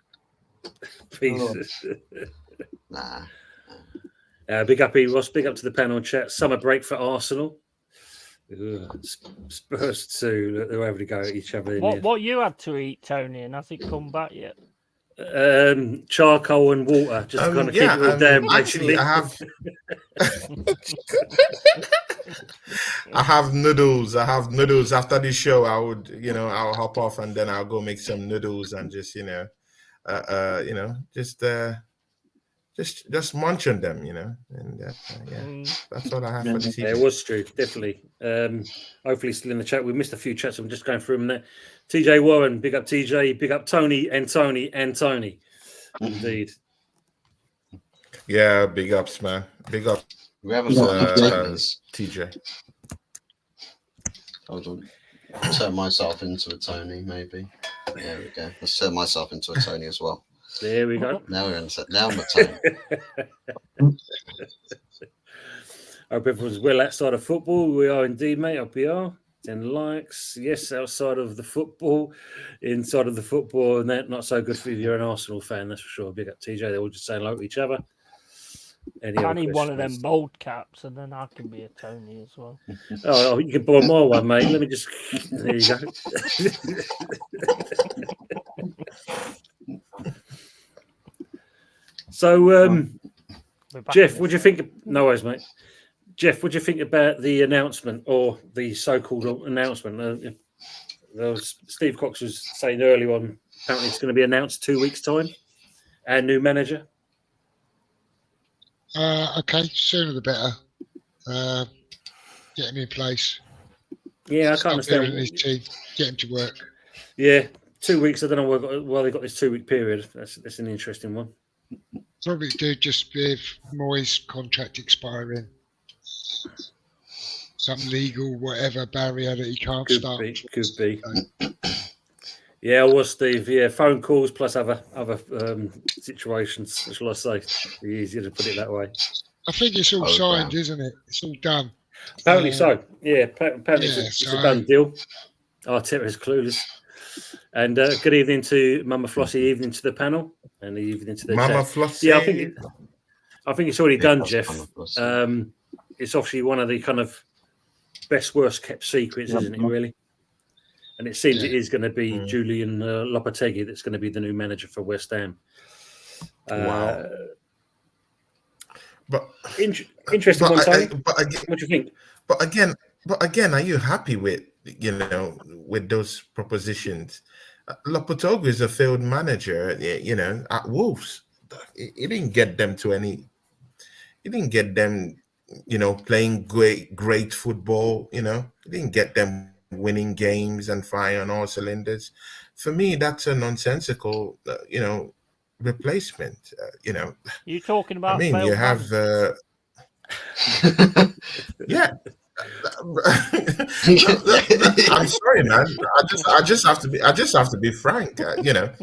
Peace. Nah. Big up, Ross. Big up to the panel chat. Summer break for Arsenal. Spurs 2. Look, they're over to go at each other. What you had to eat, Tony, and has it come back yet? Charcoal and water. Just kind of keep it all down. Actually, I have. I have noodles. After the show, I would, I'll hop off and then I'll go make some noodles and just, just munch on them, and that's all I have for the Yeah, it season. was true, definitely. Hopefully, still in the chat. We missed a few chats. I'm just going through them there. TJ Warren, big up TJ, big up Tony and Tony and Tony. Indeed. Yeah, big ups, man. Big up, We haven't got containers. TJ. Hold on. Turn myself into a Tony, maybe. There we go. Let's turn myself into a Tony as well. There we go. Now we're in. Now I'm a Tony. Hope everyone's well outside of football. We are indeed, mate. Up we are. 10 likes. Yes, outside of the football. Inside of the football, and that not so good for you if you're an Arsenal fan, that's for sure. Big up TJ. They're all just saying hello to each other. I need one of them bold caps, and then I can be a Tony as well. Oh, you can buy my one, mate. Let me just. There you go. So, We're back Jeff, in what do you this think? No worries, mate. Jeff, what do you think about the announcement or the so-called announcement? Steve Cox was saying earlier on, apparently it's going to be announced 2 weeks' time. Our new manager. Okay, sooner the better. Get him in place. Yeah, I Start can't building understand. his team. Get him to work. Yeah, 2 weeks. I don't know why they got this 2 week period. That's an interesting one. Probably do just with Moyes' contract expiring. Some legal whatever barrier that he can't start. Could be. Yeah, it was Steve. Yeah, phone calls plus other situations. What shall I say? It's easier to put it that way. I think it's all Oh, signed, wow. isn't it? It's all done. Apparently so. Yeah, apparently yeah, it's so- a done deal. Arteta is clueless. And good evening to Mama Flossie. Evening to the panel, and evening to the Mama chat. Flossie. Yeah, I think it's already done, that's Jeff. kind of plus. It's obviously one of the kind of best, worst kept secrets, Yep. isn't it? Really. And it seems Yeah. it is going to be Mm. Julian Lopetegui that's going to be the new manager for West Ham. Wow. But Interesting one, Tony. but again, What do you think? But again, are you happy with with those propositions? Lopetegui is a failed manager, at Wolves. He didn't get them to any. He didn't get them, playing great football. He didn't get them winning games and firing on all cylinders. For me, that's a nonsensical, replacement. You talking I about mean, failed you have, managers? yeah. I'm sorry, man. I just have to be frank. Yeah,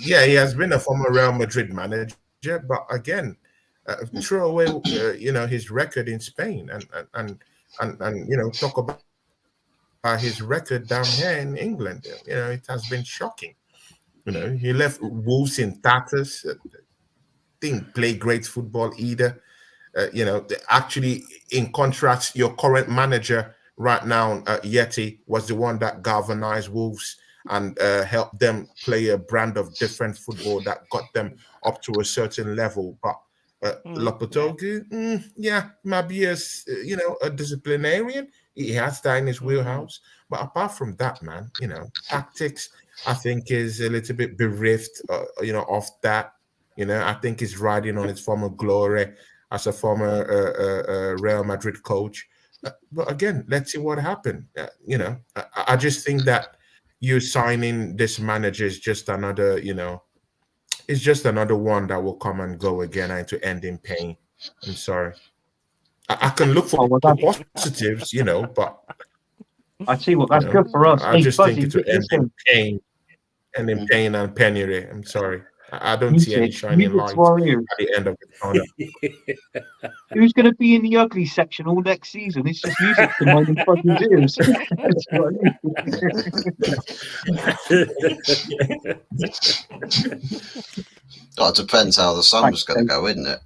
he has been a former Real Madrid manager, but again, throw away, his record in Spain and talk about his record down here in England. It has been shocking. He left Wolves in tatters. Didn't play great football either. Actually, in contrast, your current manager right now, Yeti, was the one that galvanized Wolves and helped them play a brand of different football that got them up to a certain level. But Lopetegui, might be a disciplinarian. He has that in his wheelhouse. But apart from that, man, tactics, I think, is a little bit bereft, off that. I think he's riding on his former glory as a former Real Madrid coach. But again, let's see what happened. I just think that you signing this manager is just another, it's just another one that will come and go again and to end in pain. I'm sorry. I can look for positives, but I tell you what, that's good for us. I just think it will end in listen, pain and penury. I'm sorry. I don't see any music shining light to our ears. at the end of the tunnel. Who's going to be in the ugly section all next season? It's just music to my fucking ears. That's what That depends how the summer's going to go, isn't it?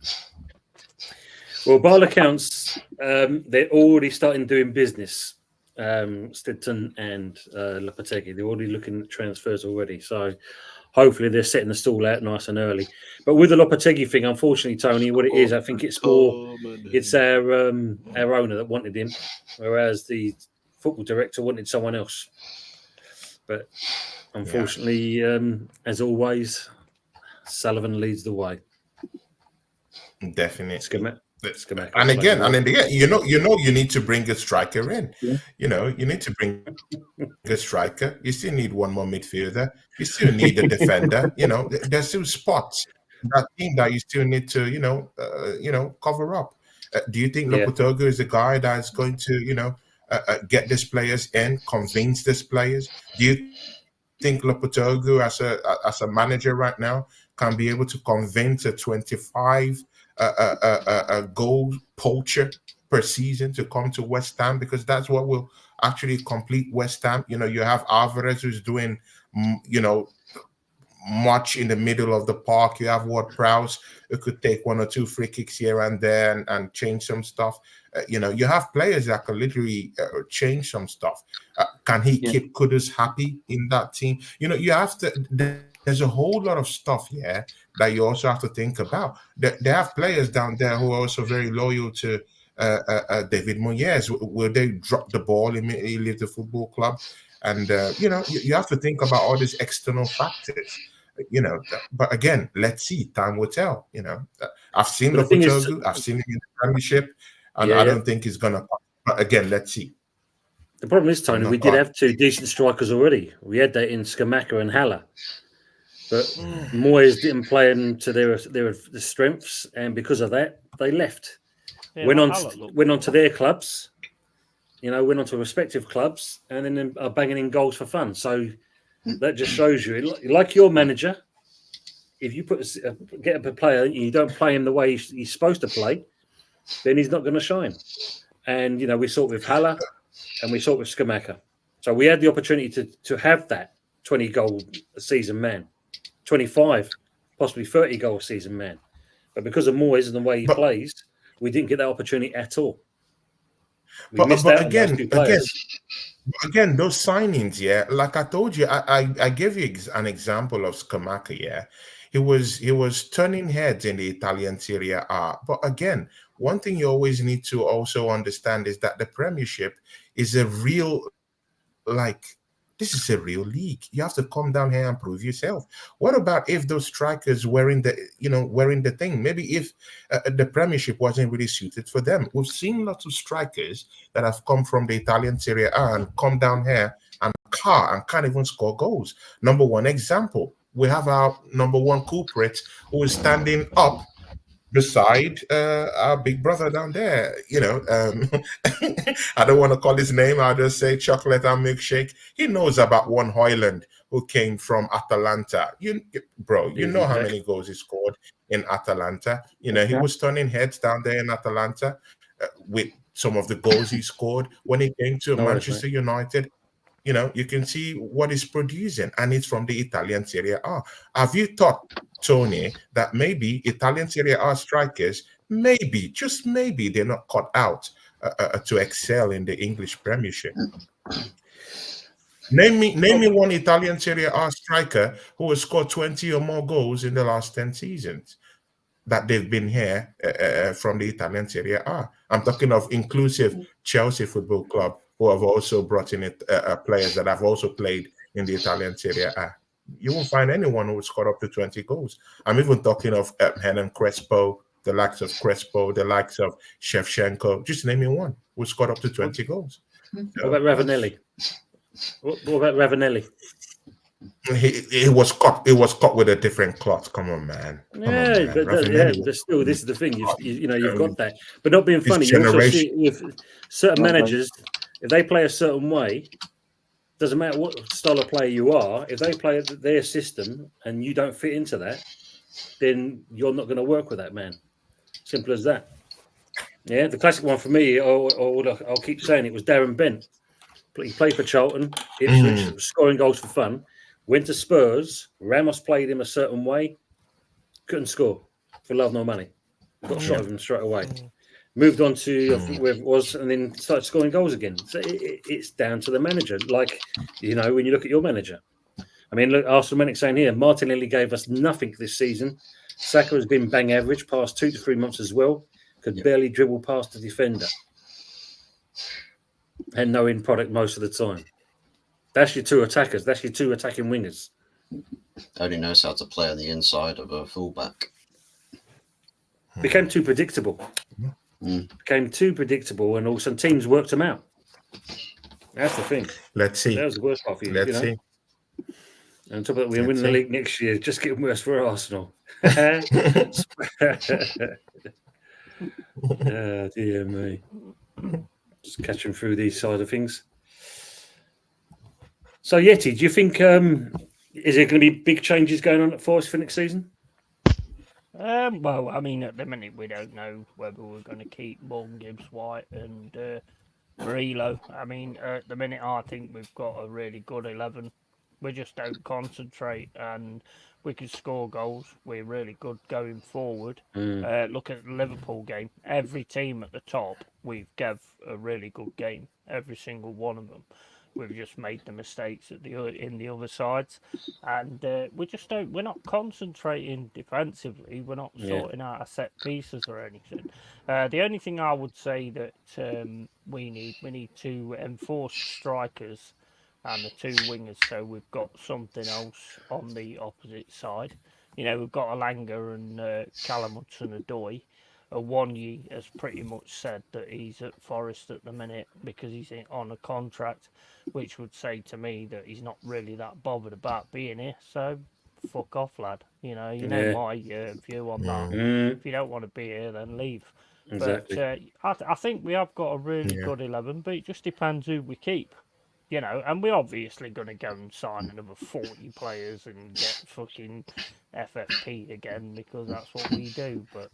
Well, by all accounts, they're already starting doing business. Stidton and Lopetegui, they're already looking at transfers already. So hopefully they're setting the stall out nice and early. But with the Lopetegui thing, unfortunately, Tony, what it is, I think it's more, it's our owner that wanted him, whereas the football director wanted someone else. But unfortunately, as always, Sullivan leads the way. Definitely. Schematic. And again, and in the end, you need to bring a striker in. Yeah. You need to bring a striker. You still need one more midfielder. You still need a defender. There's still spots in that team that you still need to, cover up. Do you think Lopetegui is the guy that's going to, get these players in, convince these players? Do you think Lopetegui, as a manager right now, can be able to convince a 25 a goal poacher per season to come to West Ham? Because that's what will actually complete West Ham. You have Alvarez, who's doing, much in the middle of the park. You have Ward-Prowse, who could take one or two free kicks here and there and change some stuff. You have players that can literally change some stuff. Can he keep Kudus happy in that team? You have to. There's a whole lot of stuff here that you also have to think about. They have players down there who are also very loyal to David Moyes. Will they drop the ball immediately, leave the football club? And, you have to think about all these external factors, But again, let's see. Time will tell, I've seen Lopetegui. I've seen him in the Premiership, and I don't think he's going to. But again, let's see. The problem is, Tony, we did have two decent strikers already. We had that in Scamacca and Haller. But Moyes didn't play them to their strengths, and because of that, they left. Went on to their clubs, went on to respective clubs, and then are banging in goals for fun. So that just shows you, like your manager, if you get a player and you don't play him the way he's supposed to play, then he's not going to shine. And we saw it with Haller, and we saw it with Scamacca. So we had the opportunity to have that 20 goal a season man. 25, possibly 30 goal season man. But because of Moyes and the way he plays, we didn't get that opportunity at all. We missed out on those two players. Again, those signings, like I told you, I gave you an example of Scamacca, He was turning heads in the Italian Serie A. But again, one thing you always need to also understand is that the Premiership is a real, This is a real league. You have to come down here and prove yourself. What about if those strikers wearing the thing? Maybe if the Premiership wasn't really suited for them. We've seen lots of strikers that have come from the Italian Serie A and come down here and can't even score goals. Number one example, we have our number one culprit who is standing up beside our big brother down there. I don't want to call his name. I'll just say chocolate and milkshake. He knows about one Hoyland who came from Atalanta. You know how many goals he scored in Atalanta. He was turning heads down there in Atalanta with some of the goals he scored when he came to Manchester United. You can see what he's producing, and it's from the Italian Serie A. Have you thought, Tony, that maybe Italian Serie A strikers, just maybe, they're not cut out to excel in the English Premiership? Name me one Italian Serie A striker who has scored 20 or more goals in the last 10 seasons that they've been here from the Italian Serie A. I'm talking of inclusive Chelsea Football Club, who have also brought in players that have also played in the Italian Serie A. You won't find anyone who would score up to 20 goals. I'm even talking of Hernan Crespo, the likes of Crespo, the likes of Shevchenko. Just name me one who scored up to 20 goals. What about Ravanelli? What about Ravanelli? It was caught with a different cloth. Come on, man. But still, this is the thing. You've got that, but not being funny. You also see with certain managers, if they play a certain way, doesn't matter what style of player you are. If they play their system and you don't fit into that, then you're not going to work with that man. Simple as that. Yeah, the classic one for me, I'll keep saying it, was Darren Bent. He played for Charlton, Ipswich, scoring goals for fun. Went to Spurs. Ramos played him a certain way. Couldn't score for love nor money. Got shot of him straight away. Moved on to, I think where it was, and then started scoring goals again. So it's down to the manager. Like, when you look at your manager. I mean, look, Arsenal Manic saying here, Martinelli gave us nothing this season. Saka has been bang average past 2 to 3 months as well. Could barely dribble past the defender. And no end product most of the time. That's your two attackers. That's your two attacking wingers. Only knows how to play on the inside of a fullback. Became too predictable. Became too predictable, and all of a sudden teams worked them out. That's the thing. Let's see. That was the worst part for you. Let's see. And on top of that, we're winning the league next year. Just getting worse for Arsenal. Dear me. Just catching through these side of things. So, Yeti, do you think is there going to be big changes going on at Forest for next season? Well, I mean, at the minute we don't know whether we're going to keep Morgan Gibbs White and Murillo. I mean, at the minute I think we've got a really good 11. We just don't concentrate, and we can score goals. We're really good going forward. Look at the Liverpool game. Every team at the top, we've gave a really good game. Every single one of them. We've just made the mistakes in the other sides, and we just don't. We're not concentrating defensively. We're not sorting out our set pieces or anything. The only thing I would say that we need to enforce strikers and the two wingers, so we've got something else on the opposite side. We've got Alanga and Callum Hudson-Odoi. Awoniyi has pretty much said that he's at Forest at the minute because he's on a contract, which would say to me that he's not really that bothered about being here. So, fuck off, lad. You know my view on that. If you don't want to be here, then leave. Exactly. But I think we have got a really good 11, but it just depends who we keep. And we're obviously going to go and sign another 40 players and get fucking FFP again because that's what we do. But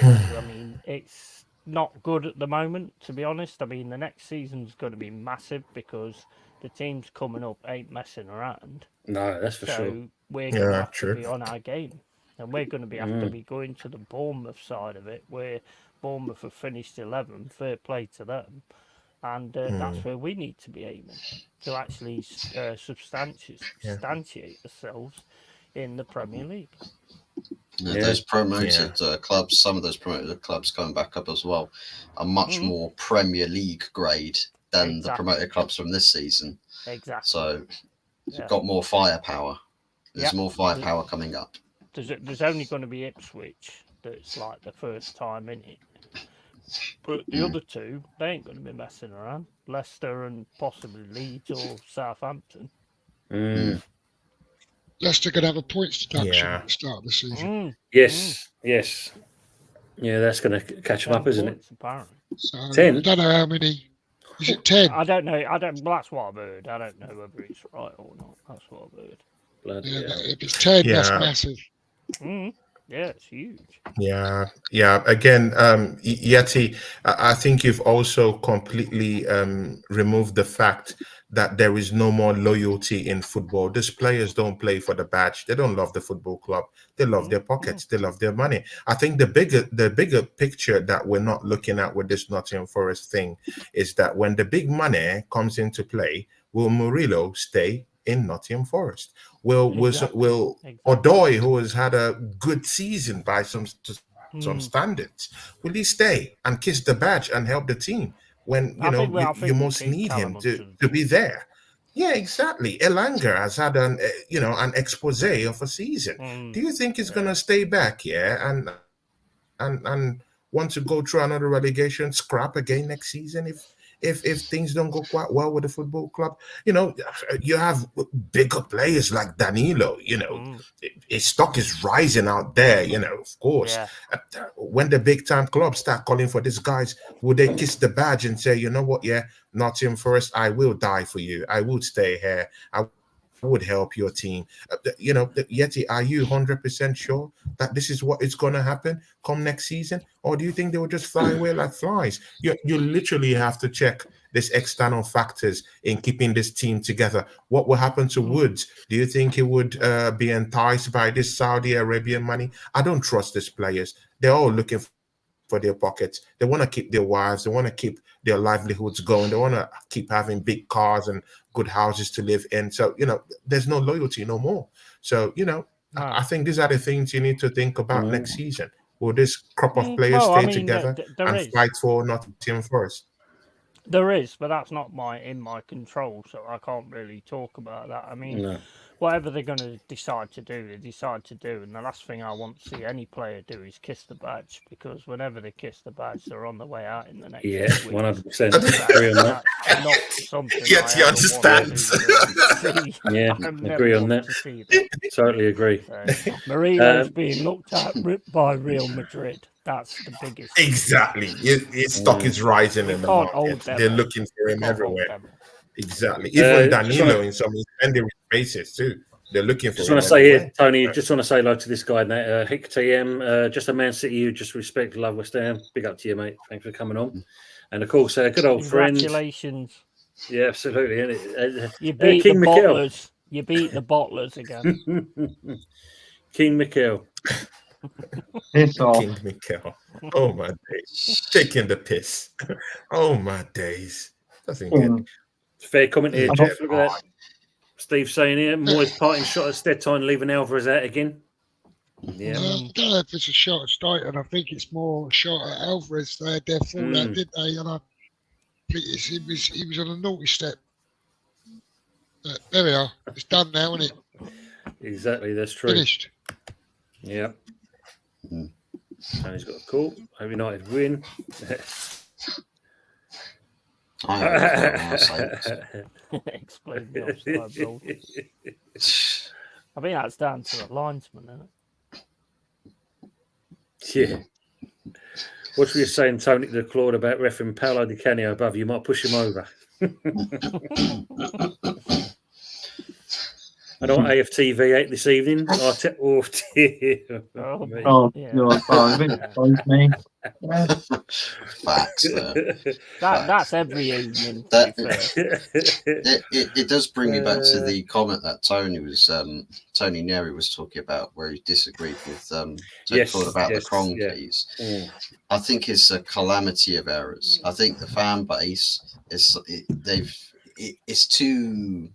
I mean, it's not good at the moment, to be honest. I mean, the next season's going to be massive because the teams coming up ain't messing around. No, that's for sure. So we're going to have to be on our game. And we're going to have to be going to the Bournemouth side of it, where Bournemouth have finished 11th. Fair play to them. And that's where we need to be aiming, to actually substantiate ourselves in the Premier League. Those promoted clubs, some of those promoted clubs coming back up as well, are much more Premier League grade than the Exactly. promoted clubs from this season. Exactly. So Yeah. you've got more firepower. There's Yeah. more firepower coming up. There's only going to be Ipswich that's like the first time in it. But the other two, they ain't going to be messing around. Leicester and possibly Leeds or Southampton. Mm. Leicester could have a points deduction Yeah. at the start of the season. Yes, yes. Yeah, that's going to catch them 10 up, isn't it? points, apparently. So 10? I don't know how many. Is it 10? I don't know. Well, that's what I've heard. I don't know whether it's right or not. That's what I've heard. Bloody Yeah, hell. if it's 10, that's Yeah. massive. Yeah, it's huge. Yeah. Again, Yeti, I think you've also completely removed the fact that there is no more loyalty in football. These players don't play for the badge. They don't love the football club. They love their pockets. They love their money. I think the bigger picture that we're not looking at with this Nottingham Forest thing is that when the big money comes into play, will Murillo stay in Nottingham Forest? Will Odoi, who has had a good season by some standards, will he stay and kiss the badge and help the team when I think you we most keep need him Callum to be there? Yeah, exactly. Elanga has had an expose of a season. Do you think he's going to stay back here and want to go through another relegation scrap again next season if things don't go quite well with the football club? You have bigger players like Danilo, his stock is rising out there, of course. Yeah. When the big time clubs start calling for these guys, would they kiss the badge and say, you know what, Nottingham Forest, I will die for you. I would stay here. I would help your team. Yeti, are you 100% sure that this is what is going to happen come next season? Or do you think they will just fly away like flies? You literally have to check these external factors in keeping this team together. What will happen to Woods? Do you think he would be enticed by this Saudi Arabian money? I don't trust these players. They're all looking for their pockets. They want to keep their wives. They want to keep their livelihoods going. They want to keep having big cars and good houses to live in. So, there's no loyalty no more. So, I think these are the things you need to think about next season. Will this crop of players stay together and fight for Nottingham Forest? There is, but that's not in my control, so I can't really talk about that. I mean, whatever they're going to decide to do, they decide to do. And the last thing I want to see any player do is kiss the badge, because whenever they kiss the badge, they're on the way out in the next 100%. Agree on that. That's not something Yes, he understands. Yeah, agree on that. Totally agree. Mourinho's being looked at by Real Madrid. That's the biggest. Exactly. His stock is rising in the market. They're looking for him everywhere. Exactly. Even Danilo in some independent spaces too. They're looking for. Just want to say here, Tony. Just want to say hello to this guy, Hick TM. Just a Man City who just respect, love West Ham. Big up to you, mate. Thanks for coming on. And of course, good old friend. Congratulations. Yeah, absolutely. You beat King the Mikel. bottlers. You beat the bottlers again. King Mikel. Piss off. King Mikel. Oh my days. Taking the piss. Oh my days. Doesn't get. Fair comment here, Jeff. Look at that. Steve saying here, Moyes parting shot at Steadtine, leaving Alvarez out again. Yeah. I don't know if it's a shot at Steidten. I think it's more a shot at Alvarez. They had their fallout, didn't they? And I think he was on a naughty step. But there we are. It's done now, isn't it? Exactly, that's true. Finished. Yeah. Tony's got a call. Hope United win. Explain the offside rule. I think that's down to the linesman, isn't it? Yeah. What were you saying, Tony, to Claude about refereeing Paolo Di Canio above you? Might push him over. And on AFTV8 this evening. Me. Facts. That's every evening. It does bring me back to the comment that Tony Neri was talking about, where he disagreed with Claude about the Kroenkes. Yeah. I think it's a calamity of errors. I think the fan base it's too.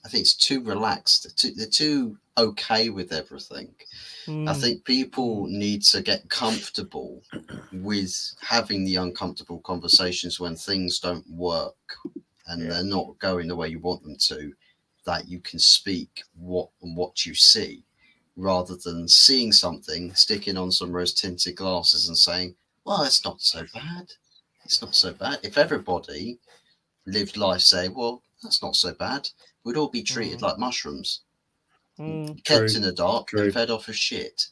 I think it's too relaxed. They're too okay with everything. I think people need to get comfortable with having the uncomfortable conversations when things don't work and they're not going the way you want them to, that you can speak what you see, rather than seeing something, sticking on some rose-tinted glasses and saying, well, it's not so bad. It's not so bad. If everybody lived life saying, well, that's not so bad, we'd all be treated like mushrooms, kept in the dark and fed off of shit.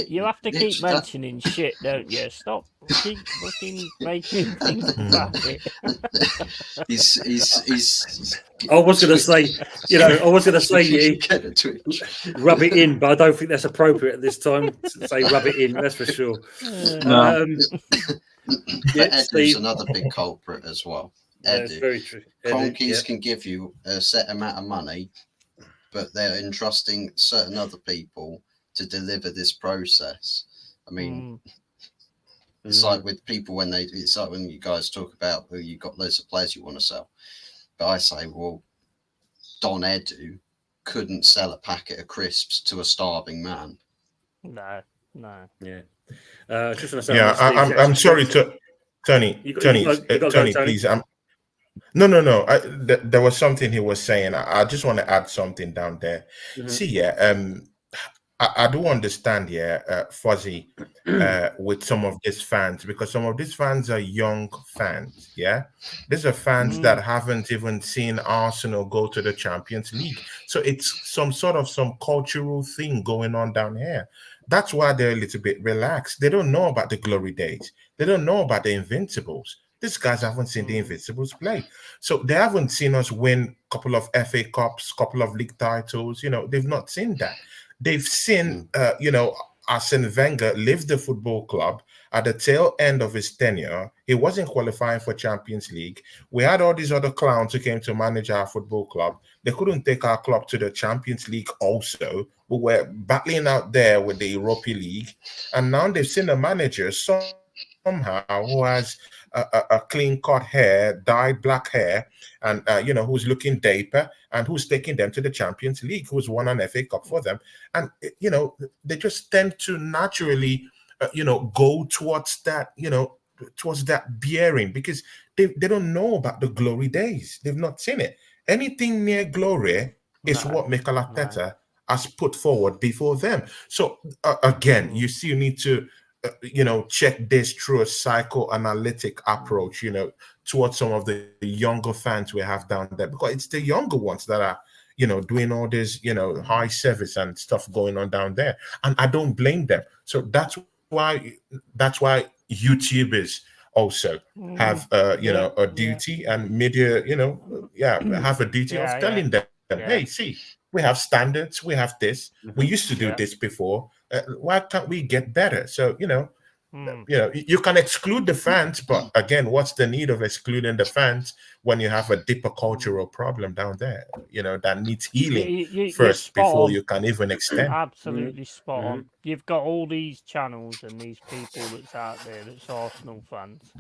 You have to keep mentioning shit, don't you? Stop. Keep fucking making things about it. He's I was going to say, you get a twitch. rub it in, but I don't think that's appropriate at this time to say rub it in. That's for sure. No. But Edu's Steve. another big culprit as well. That's Edu. very true. Conkeys can give you a set amount of money, but they're entrusting certain other people to deliver this process. I mean, it's like with people it's like when you guys talk about you've got loads of players you want to sell. But I say, well, Don Edu couldn't sell a packet of crisps to a starving man. No. Yeah. Just want to say, I'm sorry to Tony. Tony, please. No. There was something he was saying. I just want to add something down there. See, I do understand, Fuzzy, with some of these fans, because some of these fans are young fans. Yeah, these are fans that haven't even seen Arsenal go to the Champions League. So it's some cultural thing going on down here. That's why they're a little bit relaxed. They don't know about the glory days. They don't know about the Invincibles. These guys haven't seen the Invincibles play. So they haven't seen us win a couple of FA Cups, couple of league titles. They've not seen that. They've seen, Arsene Wenger leave the football club at the tail end of his tenure. He wasn't qualifying for Champions League. We had all these other clowns who came to manage our football club. They couldn't take our club to the Champions League also. We were battling out there with the Europa League. And now they've seen a manager somehow who has a clean-cut hair, dyed black hair, and who's looking dapper, and who's taking them to the Champions League, who's won an FA Cup for them. And they just tend to naturally go towards that bearing, because they don't know about the glory days. They've not seen it. Anything near glory is what Mikel Arteta has put forward before them. So again, you still need to check this through a psychoanalytic approach, towards some of the younger fans we have down there, because it's the younger ones that are, doing all this, high service and stuff going on down there. And I don't blame them. So that's why YouTubers also have, a duty, and media, have a duty of telling them, hey, see, we have standards, we have this, we used to do this before. Why can't we get better? So, you can exclude the fans, but again, what's the need of excluding the fans when you have a deeper cultural problem down there, that needs healing first before you can even extend? Absolutely spot on. You've got all these channels and these people that's out there that's Arsenal fans.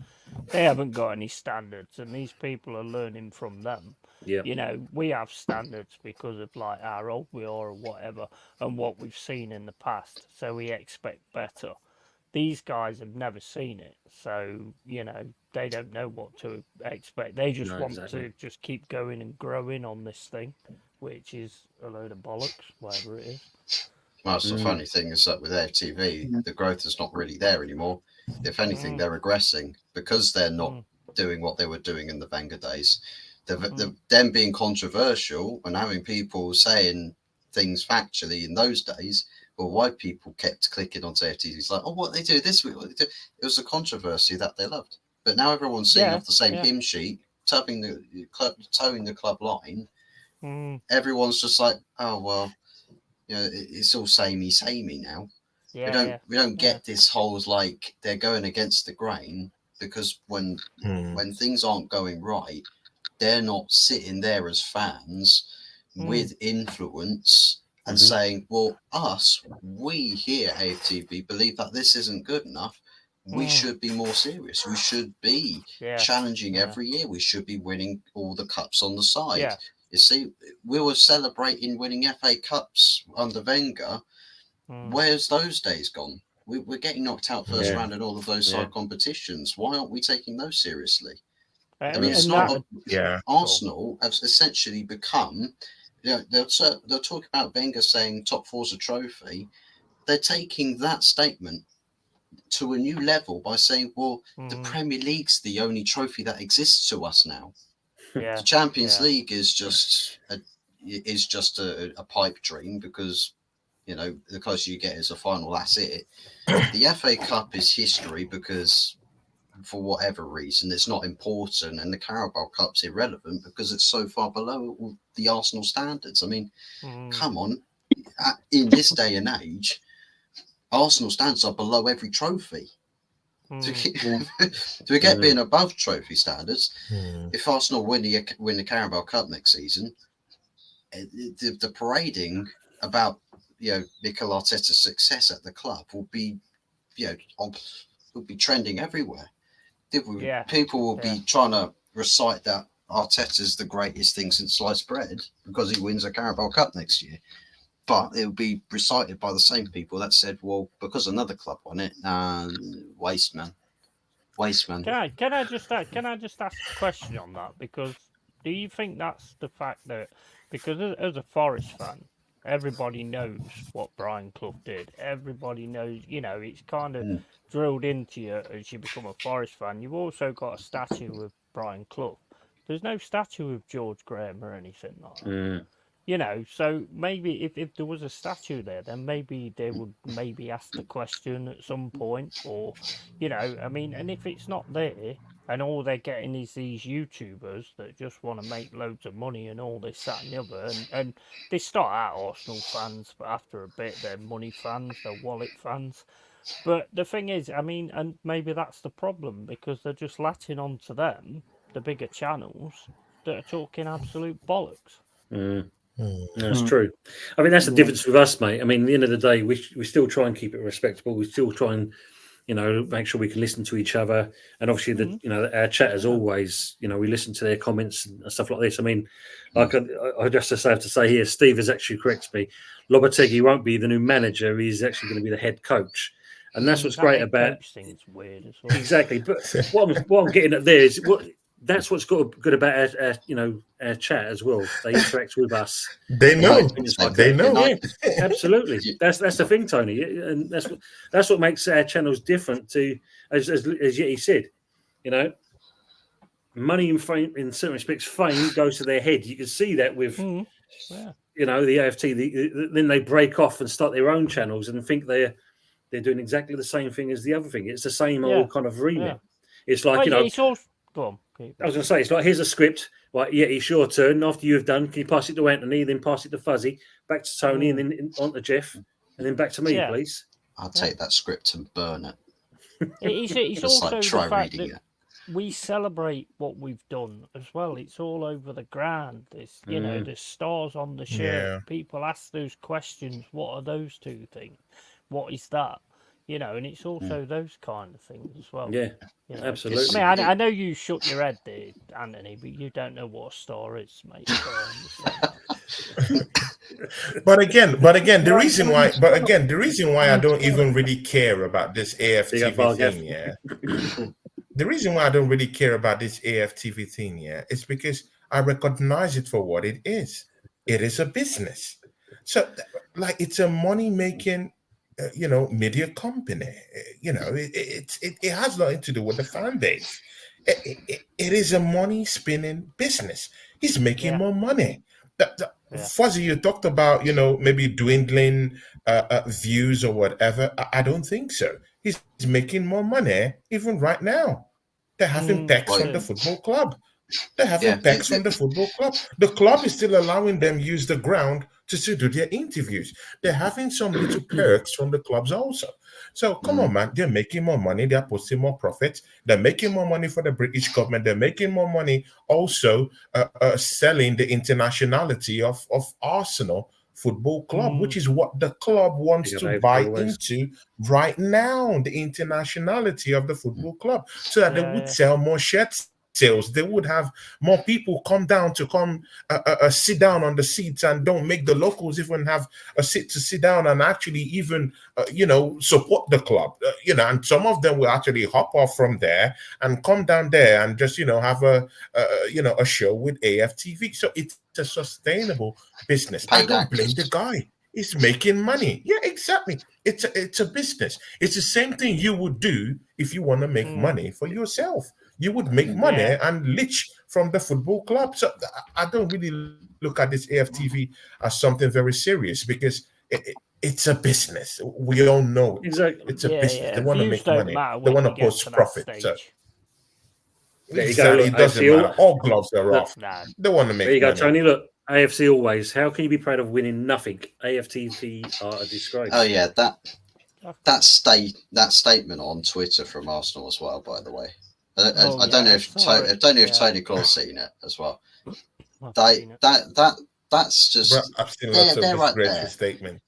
They haven't got any standards, and these people are learning from them. Yeah. We have standards because of like how old we are or whatever, and what we've seen in the past. So we expect better. These guys have never seen it, so they don't know what to expect. They just want to just keep going and growing on this thing, which is a load of bollocks, whatever it is. Well, that's the funny thing is that with AFTV, the growth is not really there anymore. If anything, they're regressing because they're not doing what they were doing in the Wenger days. Them being controversial and having people saying things factually in those days, well, why people kept clicking onto AFTV. It's like, oh, what they do this week, what they do. It was a controversy that they loved. But now everyone's singing off the same hymn sheet, towing the club line. Everyone's just like, oh, well, it's all samey now. We don't get this whole like they're going against the grain, because when things aren't going right, they're not sitting there as fans with influence and saying, well, we here AFTV believe that this isn't good enough. We should be more serious. We should be challenging every year. We should be winning all the cups on the side. Yeah. You see, we were celebrating winning FA Cups under Wenger. Where's those days gone? We're getting knocked out first round in all of those side competitions. Why aren't we taking those seriously? I mean, it's and not. Yeah. Arsenal have essentially become. They'll talk about Wenger saying top four's a trophy. They're taking that statement to a new level by saying, well, the Premier League's the only trophy that exists to us now. Yeah, The Champions yeah. League is just a pipe dream because, you know, the closer you get as a final, that's it. The FA Cup is history because for whatever reason it's not important, and the Carabao Cup's irrelevant because it's so far below the Arsenal standards. I mean, come on, in this day and age, Arsenal standards are below every trophy. To get being above trophy standards, if Arsenal win the Carabao Cup next season, the parading about, you know, Mikel Arteta's success at the club will be, you know, will be trending everywhere. People will be trying to recite that Arteta's the greatest thing since sliced bread because he wins a Carabao Cup next year. But it will be recited by the same people that said, well, because another club won it, waste man. Can I just ask a question on that? Because do you think that's the fact that, because as a Forest fan, everybody knows what Brian Clough did. Everybody knows, you know, it's kind of drilled into you as you become a Forest fan. You've also got a statue of Brian Clough. There's no statue of George Graham or anything like that. You know, so maybe if there was a statue there, then maybe they would maybe ask the question at some point, or, you know, I mean, and if it's not there, and all they're getting is these YouTubers that just want to make loads of money and all this, that, and the other, and they start out Arsenal fans, but after a bit they're money fans, they're wallet fans. But the thing is, I mean, and maybe that's the problem, because they're just latching on to them, the bigger channels, that are talking absolute bollocks. That's true. I mean, that's the difference with us, mate. I mean, at the end of the day, we still try and keep it respectable. We still try and, you know, make sure we can listen to each other. And obviously, you know, our chat as always, you know, we listen to their comments and stuff like this. I mean, I just have to say here, Steve has actually corrected me. Lopetegui won't be the new manager. He's actually going to be the head coach. And that's what's great about. Coach thing's weird as well. Exactly. But what I'm getting at there is that's what's good about our chat as well. They interact with us. They know. They know. Yeah, absolutely. That's the thing, Tony, and that's what makes our channels different to, as Yeti said. You know, money and fame, in certain respects, fame goes to their head. You can see that with, you know, the AFT. Then they break off and start their own channels and think they're doing exactly the same thing as the other thing. It's the same old kind of remit. Yeah. It's like, you know. It's all, go on. I was going to say, it's like, here's a script. Right, yeah, it's your turn. After you've done, can you pass it to Anthony, then pass it to Fuzzy, back to Tony, and then on to Jeff, and then back to me, please. I'll take that script and burn it. It's Just also like try the fact reading that it. we celebrate what we've done as well. It's all over the ground. There's, you know, there's stars on the shirt. Yeah. People ask those questions. What are those two things? What is that? You know, and it's also those kind of things as well. Yeah, you know, absolutely. I mean, I know you shook your head there, Anthony, but you don't know what a star is, mate. But again, the reason why I don't even really care about this AFTV thing, the reason why I don't really care about this AFTV thing, is because I recognize it for what it is. It is a business. So, like, it's a money-making, media company. It has nothing to do with the fan base. It is a money-spinning business. He's making more money. Fuzzy, you talked about, maybe dwindling views or whatever. I don't think so. He's making more money even right now. They're having packs from the football club. They're having packs from the football club. The club is still allowing them use the ground to still do their interviews. They're having some little perks from the clubs also. So come on, man. They're making more money. They're posting more profits. They're making more money for the British government. They're making more money also selling the internationality of Arsenal Football Club, which is what the club wants to buy into right now, the internationality of the football club, so that they would sell more shirts details, they would have more people come down to sit down on the seats and don't make the locals even have a seat to sit down and actually even support the club. And some of them will actually hop off from there and come down there and just have a show with AFTV. So it's a sustainable business. I don't blame the guy. He's making money. Yeah, exactly. It's a business. It's the same thing you would do if you want to make money for yourself. You would make money and leech from the football club. So I don't really look at this AFTV as something very serious, because it's a business. We all know it. Exactly. It's a business. Yeah. They want to make money. They want to post profit. So There you go. exactly, it doesn't matter. All gloves are off. No. They want to make There you go, money. Tony. Look, AFC always. How can you be proud of winning nothing? AFTV are a disgrace. Oh yeah, that statement on Twitter from Arsenal as well. By the way, I don't know if Tony Claw's seen it as well. That's just I've seen lots of they're right disgraceful there. statements.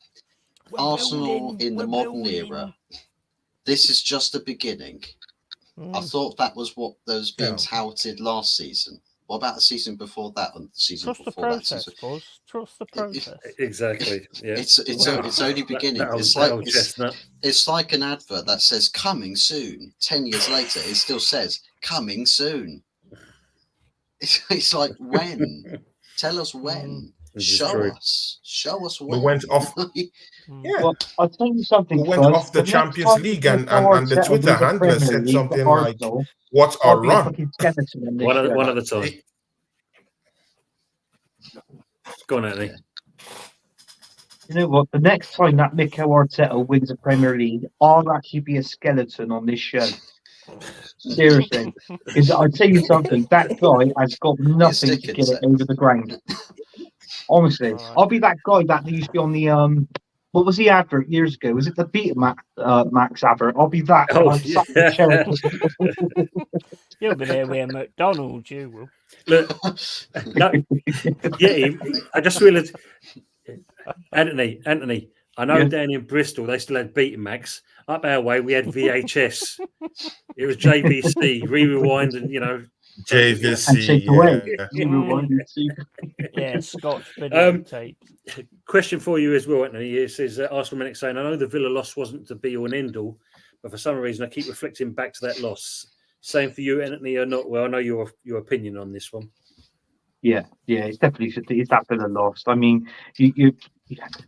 Arsenal in the modern era. This is just the beginning. I thought that was what was being touted last season. What about the season before that and the season Trust the before that process, season? Buzz. Trust the process. Exactly. Yeah. It's only beginning. That old chestnut. It's like an advert that says coming soon. 10 years later, it still says coming soon. It's like, when? Tell us when. Show us when. We went off. Well, I'll tell you something. We went Buzz. off the next Champions time League, you and go the Arsenal Twitter with the handler Premier said League something for like, Arsenal, "What's I'll our be a run?" fucking skeleton in this One show. at a time. Go on, Anthony. You know what? The next time that Mikel Arteta wins a Premier League, I'll actually be a skeleton on this show. Seriously. Because I'll tell you something, that guy has got nothing to sticking get it to- over the ground. Honestly. Alright. I'll be that guy that used to be on the what was the advert years ago? Was it the Betamax advert? I'll be that. Oh, I'm sat in the chair. You'll be there with McDonald's, you will. Look, no, yeah, I just realised, Anthony, I know Yeah. down in Bristol they still had Betamax. Up our way we had VHS. It was JVC, rewind, and And JVC. take away. Yeah. You rewind and see. Yeah, Scotch video Um, tape. Question for you as well, Anthony. It says Arsenal Medic saying, I know the Villa loss wasn't to be or an end all, but for some reason I keep reflecting back to that loss. Same for you, Anthony, or not? Well, I know your opinion on this one. Yeah, it's definitely it's that Villa lost. I mean, you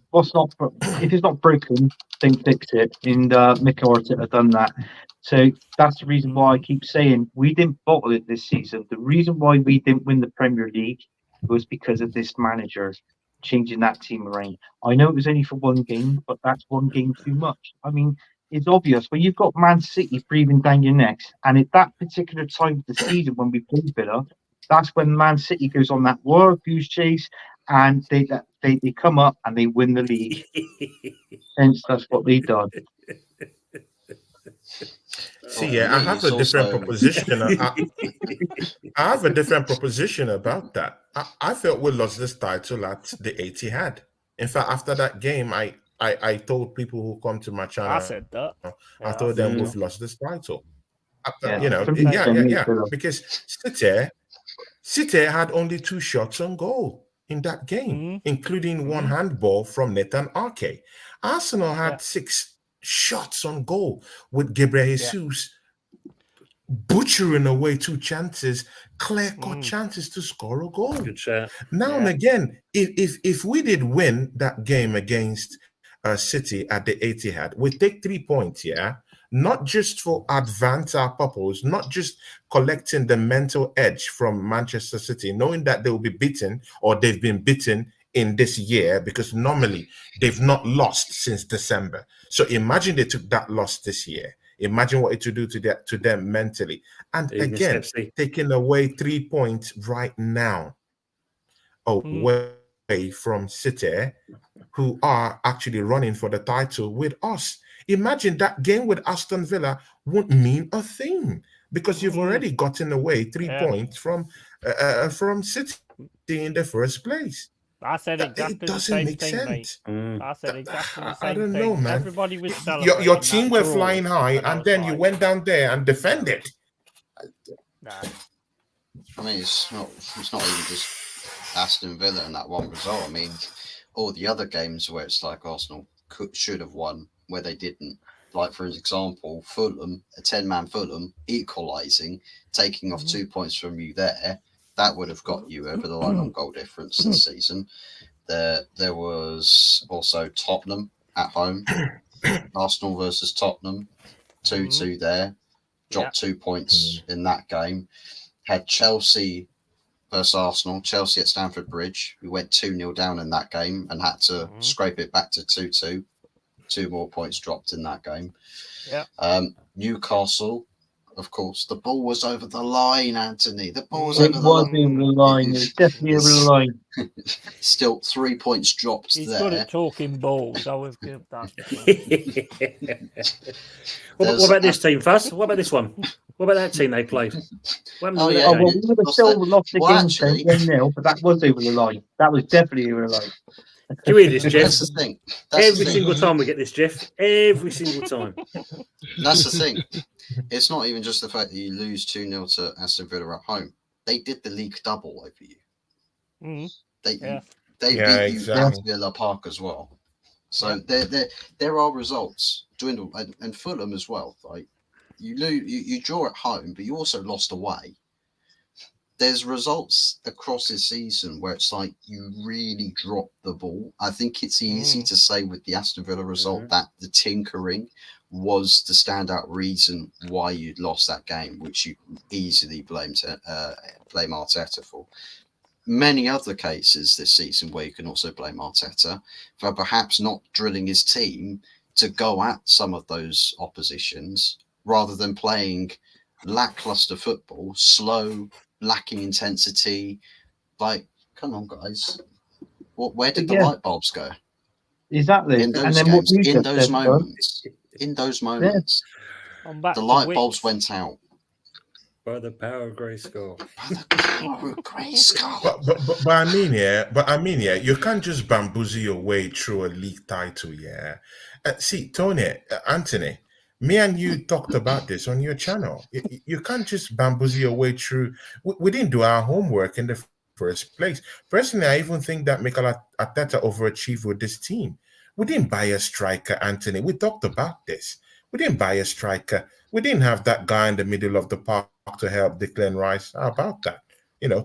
what's not if it's not broken, don't fix it. And Mikel Arteta done that. So that's the reason why I keep saying we didn't bottle it this season. The reason why we didn't win the Premier League was because of this manager changing that team around. I know it was only for one game, but that's one game too much. I mean, it's obvious when you've got Man City breathing down your necks, and at that particular time of the season when we played Villa, that's when Man City goes on that wild goose chase, and they come up and they win the league. Hence, that's what they've done. See, yeah, I have a different proposition. I have a different proposition about that. I felt we lost this title at the Etihad. In fact, after that game, I told people who come to my channel, I said that. I told them we've lost this title. Yeah. Yeah. Because City had only 2 shots on goal in that game, including one handball from Nathan Ake. Arsenal had 6 shots on goal with Gabriel Jesus butchering away 2 chances, clear-cut chances to score a goal. Good shout. Now and again, if we did win that game against City at the Etihad, we take 3 points, not just for advantage purpose, not just collecting the mental edge from Manchester City, knowing that they will be beaten or they've been beaten in this year, because normally they've not lost since December. So imagine they took that loss this year. Imagine what it would do to them mentally. And again, taking away 3 points right now away from City, who are actually running for the title with us. Imagine that game with Aston Villa won't mean a thing, because you've already gotten away 3 points from City in the first place. I said exactly the same thing, mate. I said exactly the same thing. I don't know, man. Everybody was celebrating. Your team were draw, flying high, and then you went down there and defended. Nah. I mean, it's not even just Aston Villa and that one result. I mean, all the other games where it's like Arsenal should have won, where they didn't. Like, for example, Fulham, a 10-man Fulham, equalising, taking off 2 points from you there, that would have got you over the line on goal difference this season. There was also Tottenham at home, Arsenal versus Tottenham, 2-2 there, dropped 2 points in that game. Had Chelsea versus Arsenal, Chelsea at Stamford Bridge. We went 2-0 down in that game and had to scrape it back to 2-2. 2 more points dropped in that game. Yeah. Newcastle, of course, the ball was over the line, Anthony. The ball was It over was the line. over the line. It was definitely over the line. Still 3 points dropped He's there. good at talking balls. I will give that. What about this team, Fuzz? What about this one? What about that team they played? What happened with that Oh, game? well, we would have still lost the Well, game actually- 1-0, but that was over the line. That was definitely over the line. Do you hear this, Jeff? That's the thing. That's Every the thing. single time we get this, Jeff. Every single time. That's the thing. It's not even just the fact that you lose 2-0 to Aston Villa at home. They did the league double over you. Mhm. They Yeah. beat Yeah, you exactly. at Villa Park as well. So there are results dwindle, and Fulham as well. Like you draw at home, but you also lost away. There's results across this season where it's like you really drop the ball. I think it's easy to say with the Aston Villa result that the tinkering was the standout reason why you'd lost that game, which you easily blame Arteta for. Many other cases this season where you can also blame Arteta for perhaps not drilling his team to go at some of those oppositions rather than playing lackluster football, slow, lacking intensity. Like, come on, guys. Where did the light bulbs go? Exactly. In And those then what games, you in just those said, Bud, moments, I'm back the to light Wicks. bulbs went out. By the power of Grayskull. But I mean, you can't just bamboozle your way through a league title, yeah. See, Tony, Anthony, me and you talked about this on your channel. You can't just bamboozle your way through. We didn't do our homework in the first place. Personally, I even think that Mikel Arteta overachieved with this team. We didn't buy a striker, Anthony. We talked about this. We didn't buy a striker. We didn't have that guy in the middle of the park to help Declan Rice. How about that?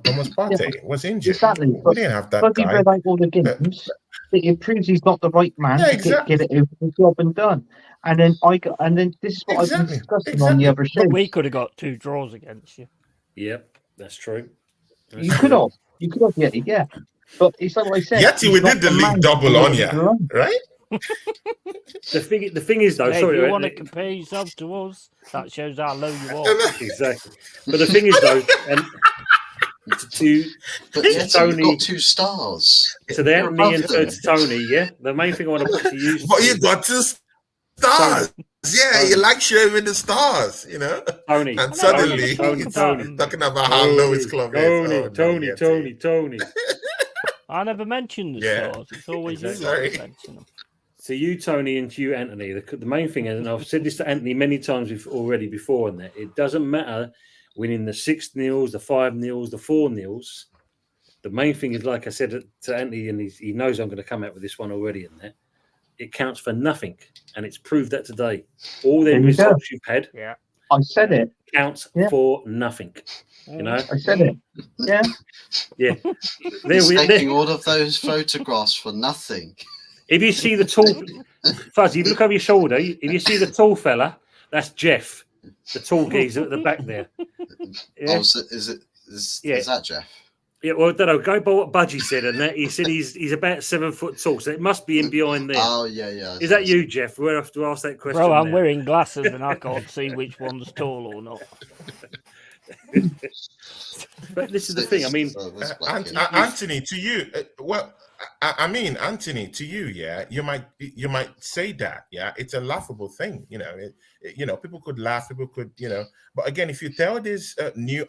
Thomas Partey was injured. Exactly. We didn't have that But he guy. read out all the games. It proves he's not the right man to get it over the job and done. And then this is what I've been discussing on the other show. But we could have got 2 draws against you. Yep, that's true. You could have, yeah. But it's like what I said. Yeti, we did the league double on you, right? The thing is, though, Hey, sorry, if you want to compare yourself to us, that shows how low you are. Exactly. But the thing is, though, and But yet Tony, you've got 2 stars. to the Anthony and above them. to Tony, yeah. The main thing I want to put to you, But you got 2 stars. Yeah, you like showing the stars, Tony. And suddenly, Tony, it's Tony. talking about how low his club is. Oh, no, Tony. I never mentioned the stars. It's always you Sorry. that mention them. To you, Tony, and to you, Anthony, the main thing is, and I've said this to Anthony many times already before, and that it doesn't matter winning the 6-0s, the 5-0s, the 4-0s. The main thing is, like I said to Anthony, and he knows I'm going to come out with this one already in there. It counts for nothing, and it's proved that today. All the results you've had, I said it, counts for nothing. I said it. Yeah. Yeah. He's taking all of those photographs for nothing. If you see the tall Fuzzy, if you look over your shoulder, if you see the tall fella, that's Jeff, the tall geezer at the back there. Yeah. Oh, is that Jeff? Yeah, well, I don't know. Go by what Budgie said, and that he said he's about 7 foot tall, so it must be in behind there. Oh yeah. Is that you, Jeff? We'll have to ask that question. Bro, I'm now. wearing glasses and I can't see which one's tall or not. But this is the thing. I mean, Anthony, to you, Anthony, to you, yeah, you might say that, yeah, it's a laughable thing, people could laugh, people could, but again, if you tell these new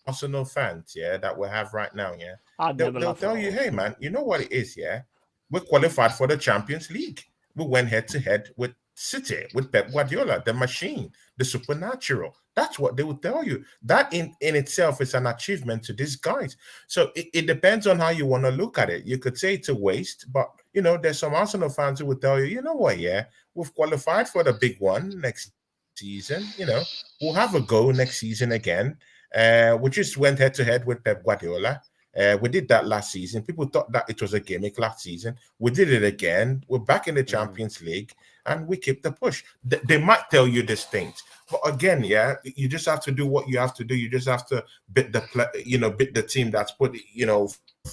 Arsenal fans, yeah, that we have right now, yeah, they'll tell you, hey, man, you know what it is, yeah, we're qualified for the Champions League. We went head to head with City, with Pep Guardiola, the machine, the supernatural. That's what they will tell you. That in itself is an achievement to these guys. So it depends on how you want to look at it. You could say it's a waste, but there's some Arsenal fans who will tell you, you know what, yeah, we've qualified for the big one next season. We'll have a go next season again. We just went head to head with Pep Guardiola. We did that last season. People thought that it was a gimmick last season. We did it again. We're back in the Champions League, and we keep the push. They might tell you these things, but again, yeah, you just have to do what you have to do. You just have to bit the team that's put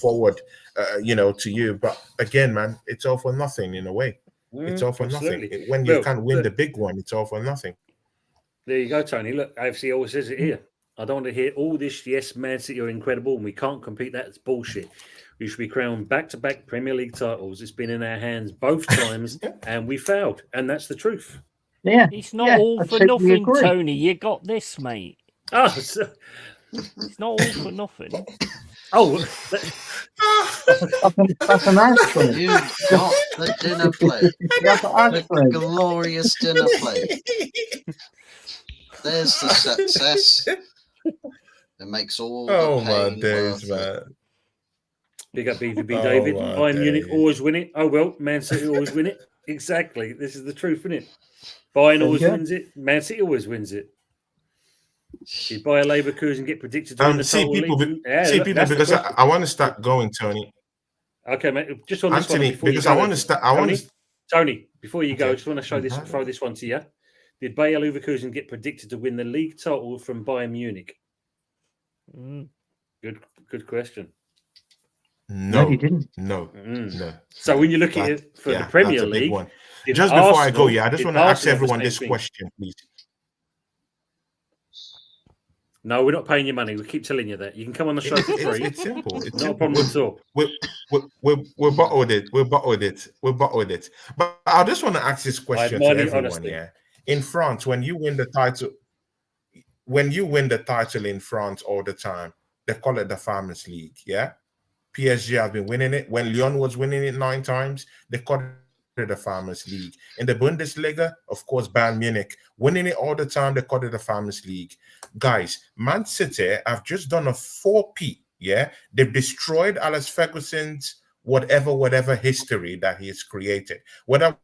forward, to you. But again, man, it's all for nothing in a way. It's all for Absolutely. nothing. When you can't win the big one, it's all for nothing. There you go, Tony. Look, AFC always says it here. I don't want to hear all this, yes, Man City are incredible and we can't compete. That's bullshit. We should be crowned back-to-back Premier League titles. It's been in our hands both times and we failed. And that's the truth. Yeah. It's not all I for totally nothing, agree. Tony. You got this, mate. Oh, It's not all for nothing. That's an ash plate. You got the dinner plate. That's an ash The plate. glorious dinner plate. There's the success. It makes all Oh the my pain days, worth it. man. big up BVB, Oh, David. my Bayern Munich days. always win it. Oh, well, Man City always win it. Exactly. This is the truth, isn't it? Bayern always Yeah. wins it. Man City always wins it. Did Bayer Leverkusen get predicted to win the See title people, league? Yeah, look, people, that's the because question. I want to start going, Tony. Okay, mate. Just on this Anthony, one before because you go, I want to start. I want to. Tony, before you go, I Okay. just want to show this, throw this one to you. Did Bayer Leverkusen get predicted to win the league title from Bayern Munich? Mm. Good question. No, No, he didn't. no, Mm. no. So when you look at That- it for yeah, the Premier that's a big League, one. did Just before I go, Arsenal- I just did want to ask Arsenal have the everyone same this thing? question, please. No, we're not paying you money. We keep telling you that. You can come on the show for free. It's simple. It's Not a simple. problem at all. We're bottled it. We're bottled it. But I just want to ask this question to admire the everyone. honesty. Yeah, in France, when you win the title in France all the time, they call it the Farmers League. Yeah, PSG have been winning it. When Lyon was winning it 9 times, they called it the Farmers League. In the Bundesliga, of course, Bayern Munich winning it all the time. They called it the Farmers League. Guys, Man City have just done a 4P. Yeah, they've destroyed Alex Ferguson's whatever history that he has created, whether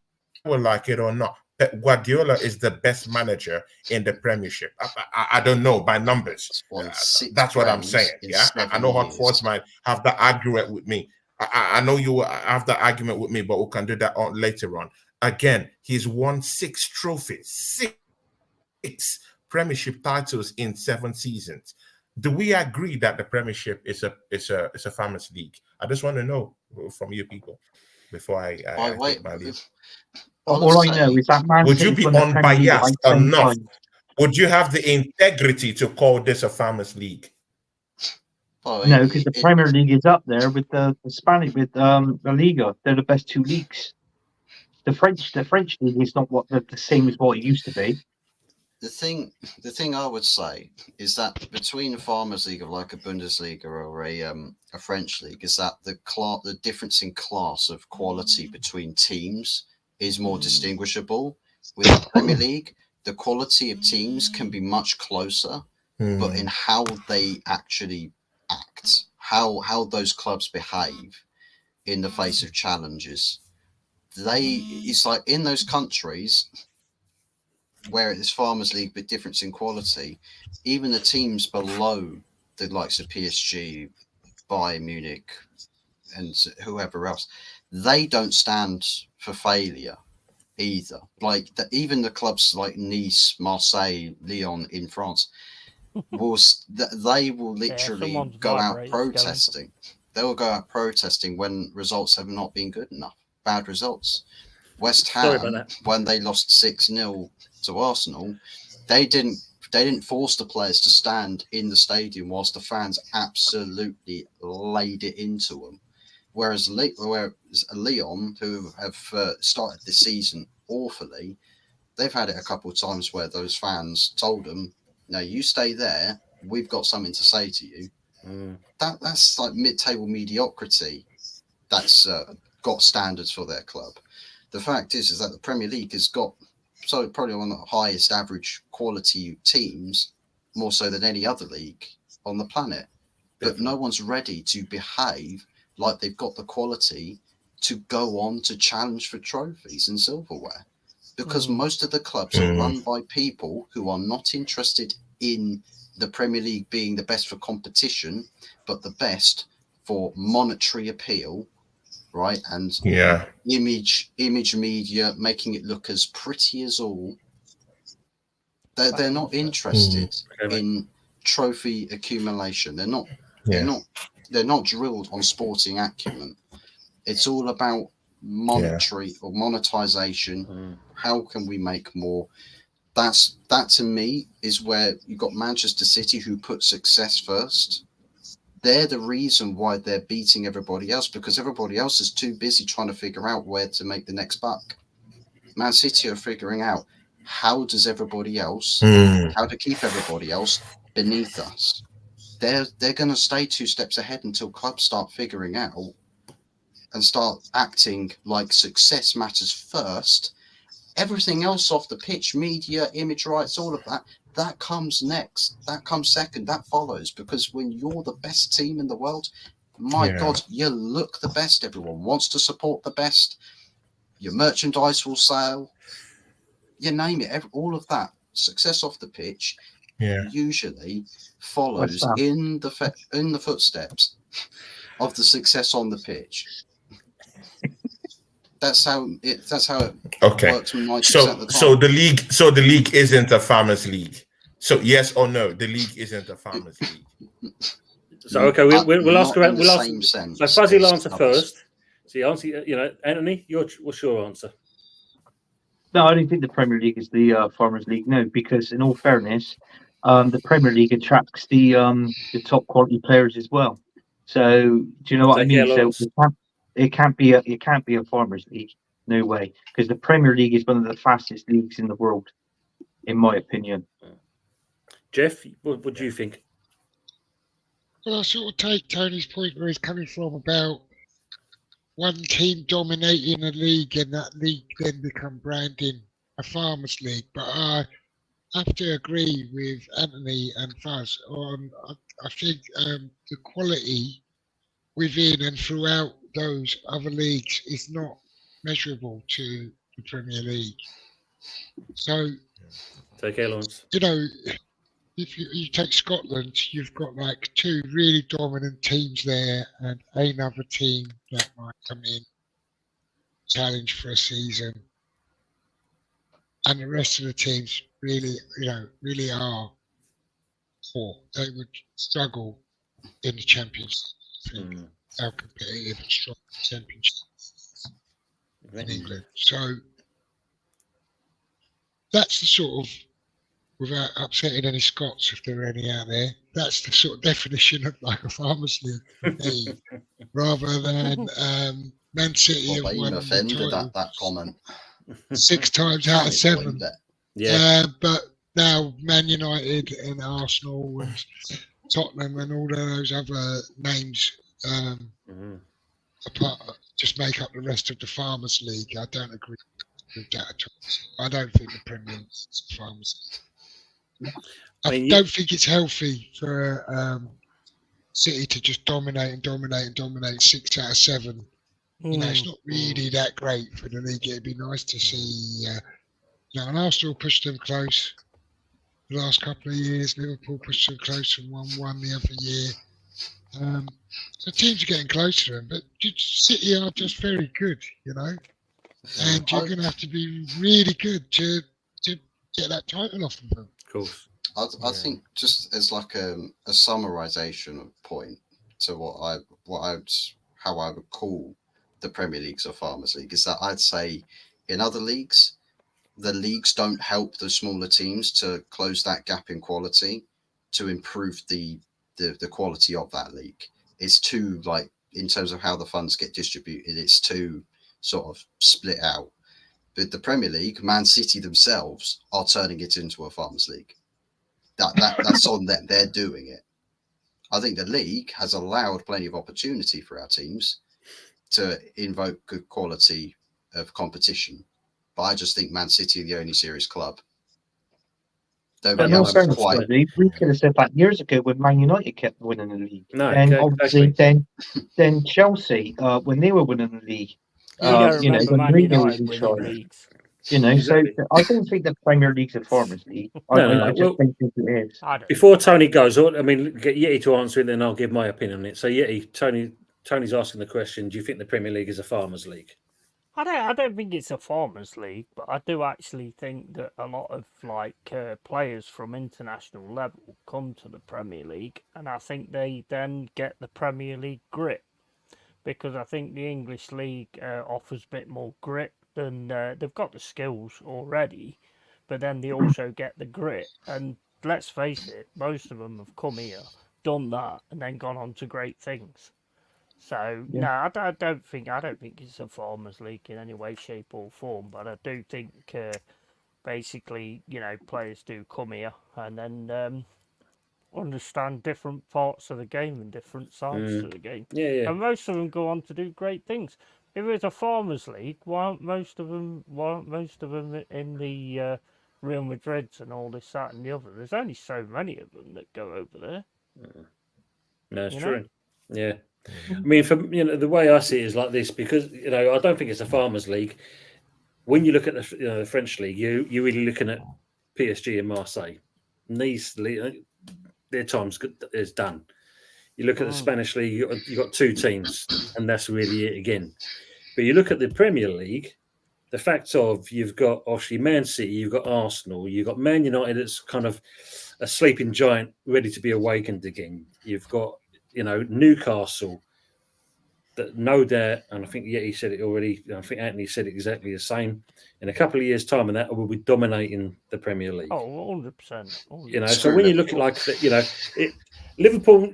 we like it or not. Pep Guardiola is the best manager in the Premiership. I don't know by numbers. It's won 6 That's what I'm Prem saying. in Yeah, I 7 know Hot years. Force might have the argument with me. I know you have the argument with me, but we can do that later on. Again, he's won 6 trophies, 6 Premiership titles in 7 seasons. Do we agree that the Premiership is a Farmers League? I just want to know from you people before I take my leave. All I know is that Man Would you City's be won the Premier League unbiased like 10 enough? times. Would you have the integrity to call this a Farmers League? Oh, No, because the Premier League is up there with the Spanish, with La Liga. They're the best 2 leagues. The French league is not the same as what it used to be. The thing I would say is that between a Farmers League of like a Bundesliga or a French league is that the difference in class of quality between teams is more distinguishable. With the Premier League, the quality of teams can be much closer, but in how they actually act, how those clubs behave in the face of challenges, it's like in those countries where it's Farmers League but difference in quality, even the teams below the likes of PSG, Bayern Munich, and whoever else, they don't stand for failure either. Like even the clubs like Nice, Marseille, Lyon in France, they will literally someone's go out vibrator's going. protesting. They will go out protesting when results have not been good enough, bad results. West Sorry about Ham, that. when they lost 6-0 to Arsenal, they didn't force the players to stand in the stadium whilst the fans absolutely laid it into them. Whereas Lyon, who have started the season awfully, they've had it a couple of times where those fans told them, "No, you stay there. We've got something to say to you." That's like mid-table mediocrity. That's got standards for their club. The fact is that the Premier League has got so probably one of the highest average quality teams, more so than any other league on the planet. But no one's ready to behave like they've got the quality to go on to challenge for trophies and silverware. Because most of the clubs are run by people who are not interested in the Premier League being the best for competition, but the best for monetary appeal, right? And image media, making it look as pretty as all. They're not interested in trophy accumulation. They're not. They're not drilled on sporting acumen. It's all about monetary or monetization. How can we make more? That to me is where you've got Manchester City, who put success first. They're the reason why they're beating everybody else, because everybody else is too busy trying to figure out where to make the next buck. Man City are figuring out how does everybody else, how to keep everybody else beneath us. They're going to stay 2 steps ahead until clubs start figuring out and start acting like success matters first. Everything else off the pitch, media, image rights, all of that, that comes next. That comes second. That follows. Because when you're the best team in the world, my God, you look the best. Everyone wants to support the best. Your merchandise will sell. You name it. All of that. Success off the pitch usually follows in the footsteps of the success on the pitch. That's how it works. 90% of the time. So the league isn't a farmers' league. So yes or no, the league isn't a farmers' league. So okay, we'll ask around. We'll ask. Same sense So Fuzzy will answer first. So you answer. Anthony, what's your answer? No, I don't think the Premier League is the Farmers League. No, because in all fairness, the Premier League attracts the top quality players as well. So do you know what I mean? So it can't be a Farmers League. No way, because the Premier League is one of the fastest leagues in the world, in my opinion. Jeff, what do you think? Well, I sort of take Tony's point where he's coming from about one team dominating a league and that league then become branding a Farmers League. But I have to agree with Anthony and Fuzz on, I think the quality within and throughout those other leagues is not measurable to the Premier League. So, take care, Lawrence. If you take Scotland, you've got like 2 really dominant teams there and another team that might come in, challenge for a season. And the rest of the teams really are poor. They would struggle in the Championship. How competitive and strong the Championship in England. So that's the sort of, without upsetting any Scots, if there are any out there, that's the sort of definition of like a Farmers League for me, rather than Man City have won offended at that comment 6 times out of 7. But now Man United and Arsenal and Tottenham and all of those other names apart just make up the rest of the Farmers League. I don't agree with that at all. I don't think the Premier League is a Farmers League. I don't think it's healthy for City to just dominate 6 out of 7. It's not really that great for the league. It'd be nice to see. And Arsenal pushed them close the last couple of years. Liverpool pushed them close and won the other year. So teams are getting close to them, but City are just very good, and you're going to have to be really good to get that title off of them. Of course. I think just as like a summarization of point to how I would call the Premier League's a Farmers League is that I'd say in other leagues, the leagues don't help the smaller teams to close that gap in quality to improve the quality of that league. It's too, like, in terms of how the funds get distributed, it's too sort of split out. But the Premier League, Man City themselves are turning it into a Farmers League. That's on them. They're doing it. I think the league has allowed plenty of opportunity for our teams to invoke good quality of competition but I just think Man City are the only serious club. They'll But be in all able to fairness, quite. Lee, we could have said that years ago when Man United kept winning the league. No, And exactly. obviously, then Chelsea, when they were winning the league, You don't you know, remember when Man Mourinho was United in winning charge. leagues. You know, Exactly. so I don't think the Premier League's a farmers' league. No, I just well, don't think it is. I don't. Before Tony goes, I mean, get Yeti to answer it, then I'll give my opinion on it. So, Yeti, Tony's asking the question: do you think the Premier League is a farmers' league? I don't think it's a farmers' league, but I do actually think that a lot of players from international level come to the Premier League, and I think they then get the Premier League grit, because I think the English league offers a bit more grit than they've got the skills already, but then they also get the grit. And let's face it, most of them have come here, done that, and then gone on to great things. So Yeah. no, I don't think it's a farmers' league in any way, shape, or form. But I do think basically, players do come here and then understand different parts of the game and different sides of the game. Yeah. And most of them go on to do great things. If it's a farmers' league, why aren't most of them in the Real Madrids and all this, that, and the other? There's only so many of them that go over there. No, it's You true. know? Yeah. I mean, the way I see it is like this, because I don't think it's a farmers' league. When you look at the French league, you're really looking at PSG and Marseille. Nice, their time's is done. You look at the Spanish league, you got two teams, and that's really it again. But you look at the Premier League, the fact of you've got obviously Man City, you've got Arsenal, you've got Man United that's kind of a sleeping giant ready to be awakened again. You've got Newcastle, that no doubt, and I think he said it already. I think Anthony said exactly the same. In a couple of years' time, and that will be dominating the Premier League. Oh, 100%. So when you look at Liverpool,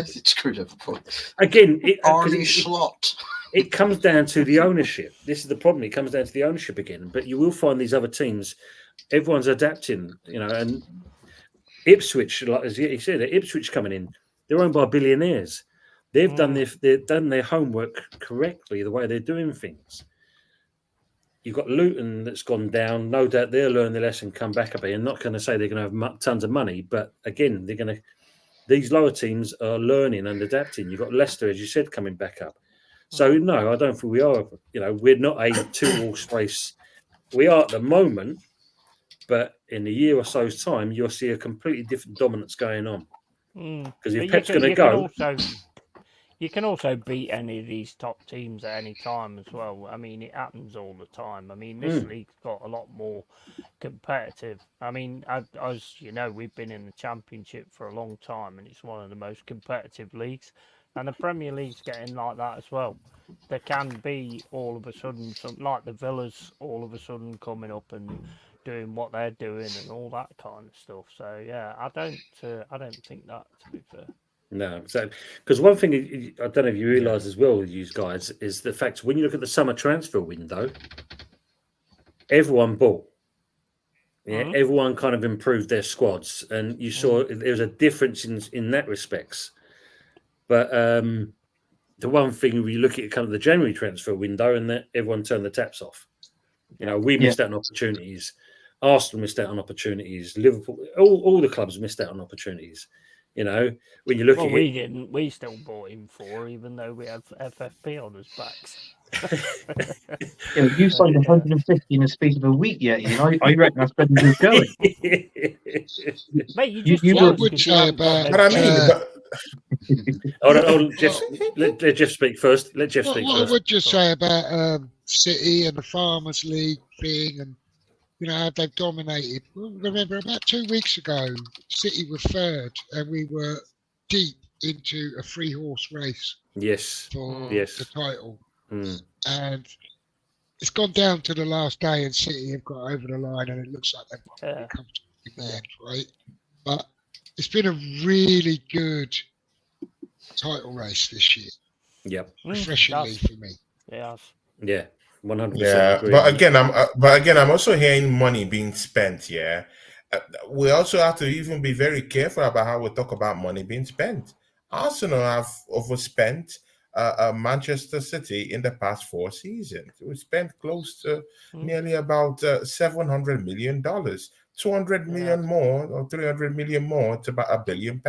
Screw Liverpool. Again, Arnie Slot. it comes down to the ownership. This is the problem. It comes down to the ownership again. But you will find these other teams, everyone's adapting. And Ipswich, like as he said, Ipswich coming in, they're owned by billionaires. They've done their homework correctly, the way they're doing things. You've got Luton that's gone down. No doubt they'll learn their lesson, come back up here. I'm not going to say they're going to have tons of money, but again, these lower teams are learning and adapting. You've got Leicester, as you said, coming back up. So no, I don't think we are. We're not a two-horse race. We are at the moment, but in a year or so's time, you'll see a completely different dominance going on. Because if Pep's going to go. You can also beat any of these top teams at any time as well. I mean, it happens all the time. I mean, this league's got a lot more competitive. I mean, as you know, we've been in the Championship for a long time, and it's one of the most competitive leagues. And the Premier League's getting like that as well. There can be all of a sudden, like the Villas, all of a sudden coming up and doing what they're doing and all that kind of stuff. So yeah, I don't think that, to be fair. No, exactly. Because one thing I don't know if you realise as well, you guys, is the fact when you look at the summer transfer window, everyone bought. Yeah, everyone kind of improved their squads, and you saw there was a difference in that respects. But the one thing we look at kind of the January transfer window, and that everyone turned the taps off. We missed out on opportunities. Arsenal missed out on opportunities. Liverpool, all the clubs missed out on opportunities. When you look at we didn't. We still bought him even though we had FFP on his backs. You signed 150 in the space of a week yet. I reckon that's better than going. Mate, I would say about. Hold on, Jeff. Let Jeff speak first. Let Jeff speak What first. I would just say about City and the Farmers League thing, and how they've dominated. Remember, about 2 weeks ago, City were third, and we were deep into a 3-horse race. Yes. For the title. And it's gone down to the last day, and City have got over the line, and it looks like they've got really comfortable in the end, right? But it's been a really good title race this year. Yep. Refreshingly for me. Yes. Yeah. 100%. Yeah, but again, I'm also hearing money being spent. Yeah, we also have to even be very careful about how we talk about money being spent. Arsenal have overspent. Manchester City in the past 4 seasons. We spent close to nearly about $700 million. 200 million more or 300 million more to about £1 billion.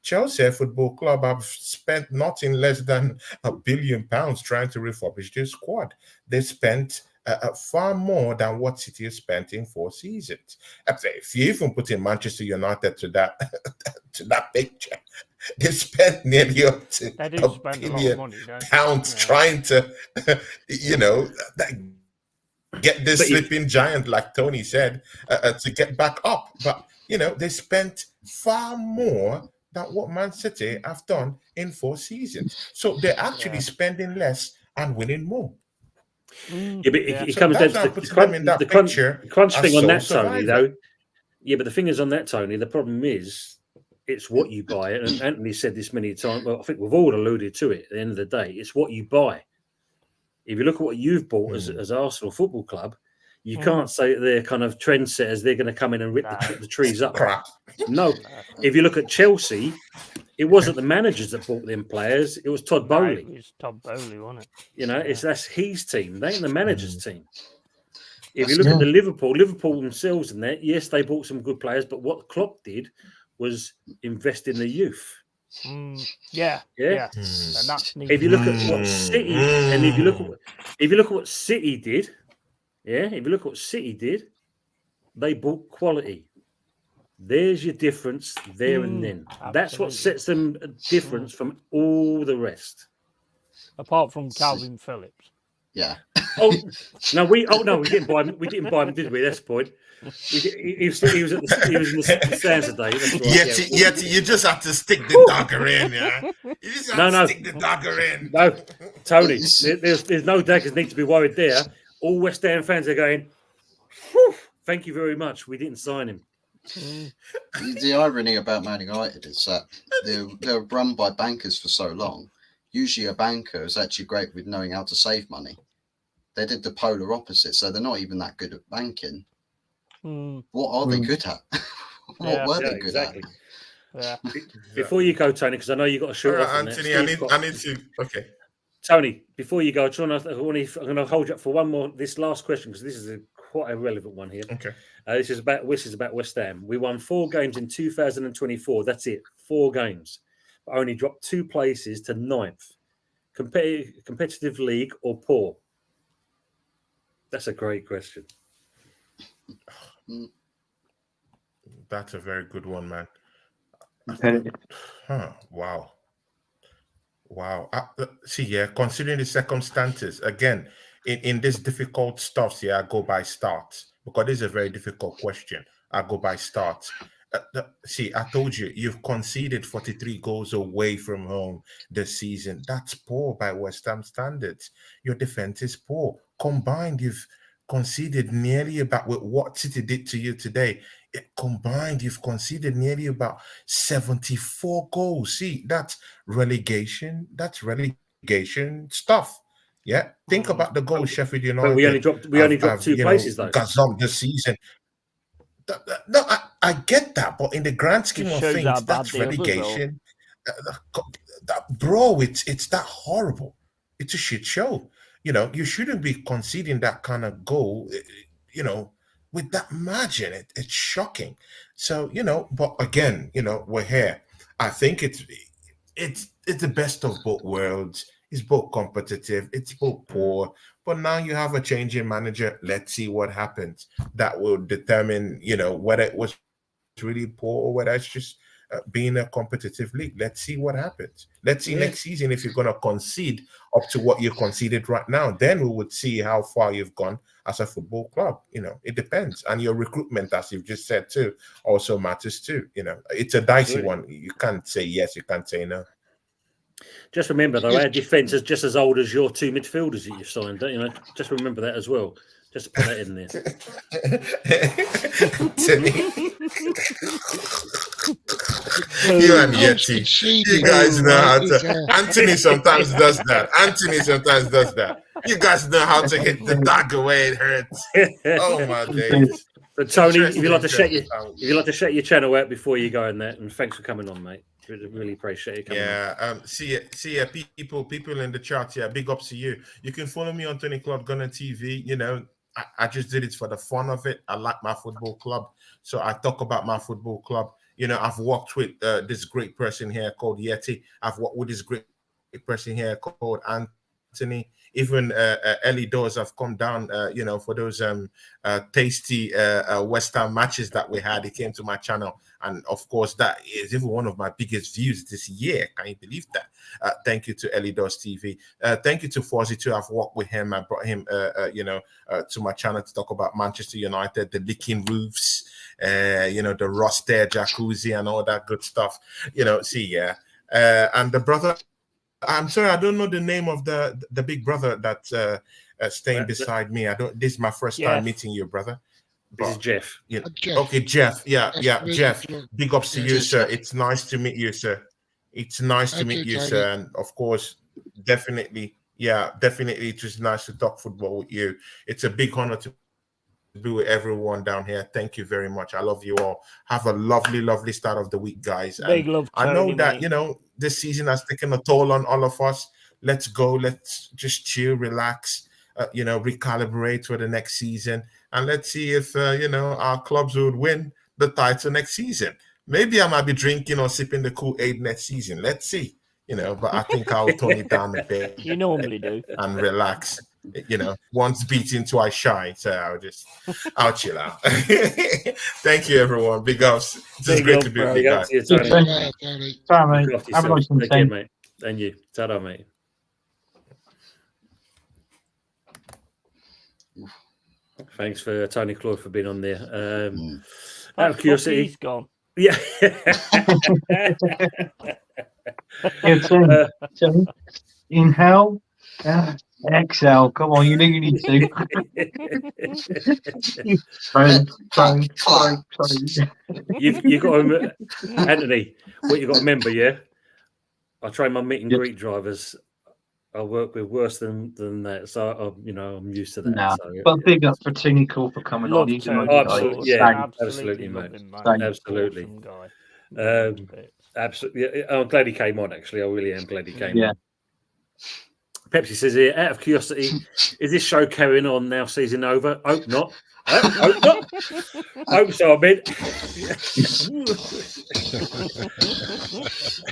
Chelsea Football Club have spent nothing less than £1 billion trying to refurbish their squad. They spent far more than what City has spent in 4 seasons. If you even put in Manchester United to that picture, they spent nearly up to £1 billion trying to, get this sleeping giant, like Tony said, to get back up. But, they spent far more than what Man City have done in 4 seasons. So they're actually spending less and winning more. Yeah, but it comes down to the crunch thing on that, Tony, though. Yeah, but the thing is on that, Tony, the problem is it's what you buy. And Anthony said this many times. Well, I think we've all alluded to it at the end of the day. It's what you buy. If you look at what you've bought as Arsenal Football Club, you can't say that they're kind of trendsetters. They're going to come in and rip the trees up. No. If you look at Chelsea, it wasn't the managers that bought them players. It was Todd Bowley. It was Todd Bowley, wasn't it? That's his team. They ain't the manager's team. If you look at the Liverpool themselves in that, yes, they bought some good players, but what Klopp did was invest in the youth. Yeah. And that's neat. If you look at what City and if you look at what City did, they bought quality. There's your difference there and then. Absolutely. That's what sets them a difference from all the rest. Apart from Calvin Phillips. Yeah. We didn't buy him. We didn't buy him, did we? That's the point. He was in the stands today. Yet you just have to stick the dagger in, yeah. You just have to stick the dagger in. No, Tony, there's no daggers need to be worried there. All West Ham fans are going, whew, thank you very much. We didn't sign him. The irony about Man United is that they're run by bankers for so long. Usually a banker is actually great with knowing how to save money. They did the polar opposite, so they're not even that good at banking. What are they good at? What were they good at? Yeah. Before you go, Tony, because I know you got a short off. Anthony, I need to. Okay. Tony, before you go, I'm going to hold you up for one more. This last question, because this is quite a relevant one here. Okay. This is about West Ham. We won 4 games in 2024. That's it, 4 games. But only dropped 2 places to 9th. Competitive league or poor? That's a great question. That's a very good one, man. Wow. Considering the circumstances, again, in this difficult stuff, I go by starts, because this is a very difficult question. I go by starts. I told you, you've conceded 43 goals away from home this season. That's poor by West Ham standards. Your defense is poor. Combined, you've conceded nearly about with what City did to you today. Combined, you've conceded nearly about 74 goals. See, that's relegation. That's relegation stuff. Yeah, think about the goals Sheffield United. But we only dropped 2 places though. Gazom this season. No, I get that, but in the grand scheme of things, that's relegation. Bro, it's that horrible. It's a shit show. You shouldn't be conceding that kind of goal. With that margin, it's shocking. So but again, we're here. I think it's the best of both worlds. It's both competitive. It's both poor. But now you have a change in manager. Let's see what happens. That will determine, whether it was really poor or whether it's just being a competitive league. Let's see what happens. Let's see next season if you're going to concede up to what you conceded right now. Then we would see how far you've gone as a football club. It depends. And your recruitment, as you've just said too, also matters too. It's a dicey one. You can't say yes, you can't say no. Just remember, though, our defence is just as old as your 2 midfielders that you've signed. Just remember that as well. Just to put that in there. You and Yeti. You guys know how to. Anthony sometimes does that. You guys know how to hit the dagger where it hurts. Oh my days. So Tony, if you'd like to Interesting, shut your channel out before you go in there, and thanks for coming on, mate. Really appreciate you coming on. Yeah, see ya, people in the chat. Yeah, big ups to you. You can follow me on Tony Claude Gunner TV. You know, I just did it for the fun of it. I like my football club, so I talk about my football club. You know, I've worked with this great person here called Yeti. I've worked with this great person here called Anthony. Even Ellie Dawes have come down, you know, for those tasty West Ham matches that we had. He came to my channel, and of course, that is even one of my biggest views this year. Can you believe that? Thank you to Ellie Dawes TV. Thank you to Fozzy too. I've worked with him. I brought him, you know, to my channel to talk about Manchester United, the leaking roofs, you know, the rusted jacuzzi and all that good stuff. You know, and the brother. I'm sorry, I don't know the name of the big brother that's staying beside me. This is my first time meeting you, brother. This is Jeff. Yeah. Jeff. Okay, Jeff. Yeah, Really Jeff. good. Big ups to you, sir. It's nice to meet you, sir. It's nice to meet you, Tony. sir. And of course, definitely, it was nice to talk football with you. It's a big honor to be with everyone down here. Thank you very much. I love you all. Have a lovely, lovely start of the week, guys. Big love, I know Tony, that, mate. you know, this season has taken a toll on all of us. Let's go. Let's just chill, relax, you know, recalibrate for the next season. And let's see if, you know, our clubs would win the title next season. Maybe I might be drinking or sipping the Kool-Aid next season. Let's see, you know, but I think I'll tone it down a bit You normally do. and relax. You know, once beaten, twice shy. So I'll chill out. Thank you, everyone. Big ups. It's just Big great up, to be bro. with you Big up guys. to you, Tony. Tony. Yeah, Tony. Sorry, Look mate. after Have a yourself. nice one, Take care, Tony. mate. And you. Ta-da, mate. Thanks for Tony Claude for being on there. Out of That curiosity, fucky's gone. yeah. Yeah, Tony. Inhale. Exhale. Come on, you know you need to. Tony. You've got to, Anthony, what you got to remember, yeah? I train my meet and Yes. greet drivers. I work with worse than that, so I'm used to that. Nah, so, but big up for Tony Cool for coming Love on. He's a Tony. nice Absolutely, guy. yeah. Thanks. absolutely, love mate. him, man. Thank you. Absolutely. Awesome guy. Bits. Absolutely. I'm glad he came on, actually. I really am glad he came Yeah. on. Pepsi says here, out of curiosity, is this show carrying on now, season over? Hope not. Hope not. Hope so, I mean.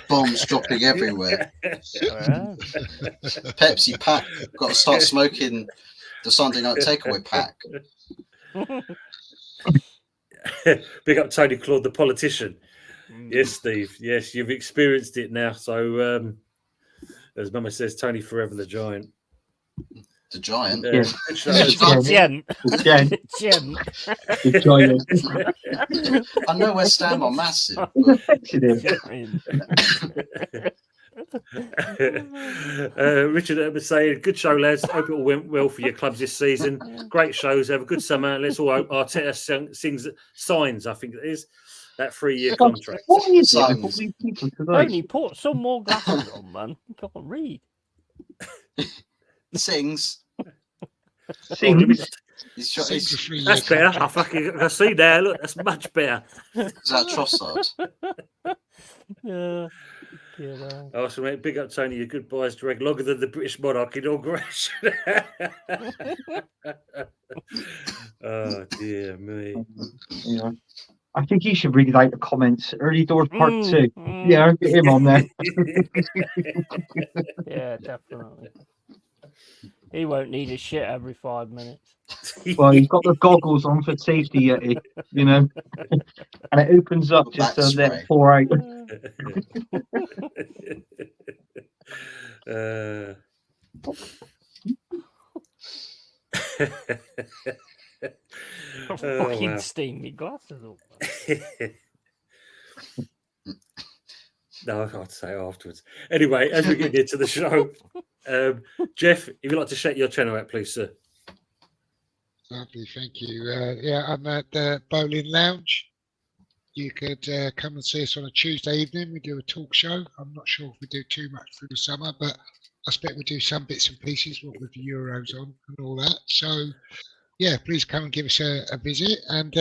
Bombs dropping everywhere. Yeah. Pepsi pack. Got to start smoking the Sunday night takeaway pack. Big up Tony Claude, the politician. Mm. Yes, Steve. Yes, you've experienced it now. So, as Mama says, Tony forever the giant. The giant. Yeah. Good show. Yeah. Gent. Jen, Gent. enjoy I know West Ham are massive, but Richard was saying, good show, lads. Hope it all went well for your clubs this season. Great shows. Have a good summer. Let's all hope Arteta signs, I think it is, that 3-year contract. What is it? Sons. What these people tonight? Tony, put some more glasses on, man. You can't read. sings. Sings. He's Sings a 3-year That's better. contract. I see there. Look, that's much better. Is that Trossard? Yeah. Yeah. Awesome, mate. Big up, Tony. Your goodbyes direct longer than the British monarch inauguration. Oh, dear me. Yeah. I think he should read out the comments. Early Doors Part 2. Mm. Yeah, get him on there. Yeah, definitely. He won't need his shit every 5 minutes. Well, he's got the goggles on for safety, Yeti, you know. And it opens up just to Back let spray. it pour out. Fucking wow. steamy glasses up. No, I can't say afterwards. Anyway, as we get into the show, Jeff, if you'd like to shout your channel out, please, sir. Lovely, thank you. Yeah, I'm at the Bowling Lounge. You could come and see us on a Tuesday evening. We do a talk show. I'm not sure if we do too much through the summer, but I expect we do some bits and pieces, what with the Euros on and all that. So yeah, please come and give us a visit. And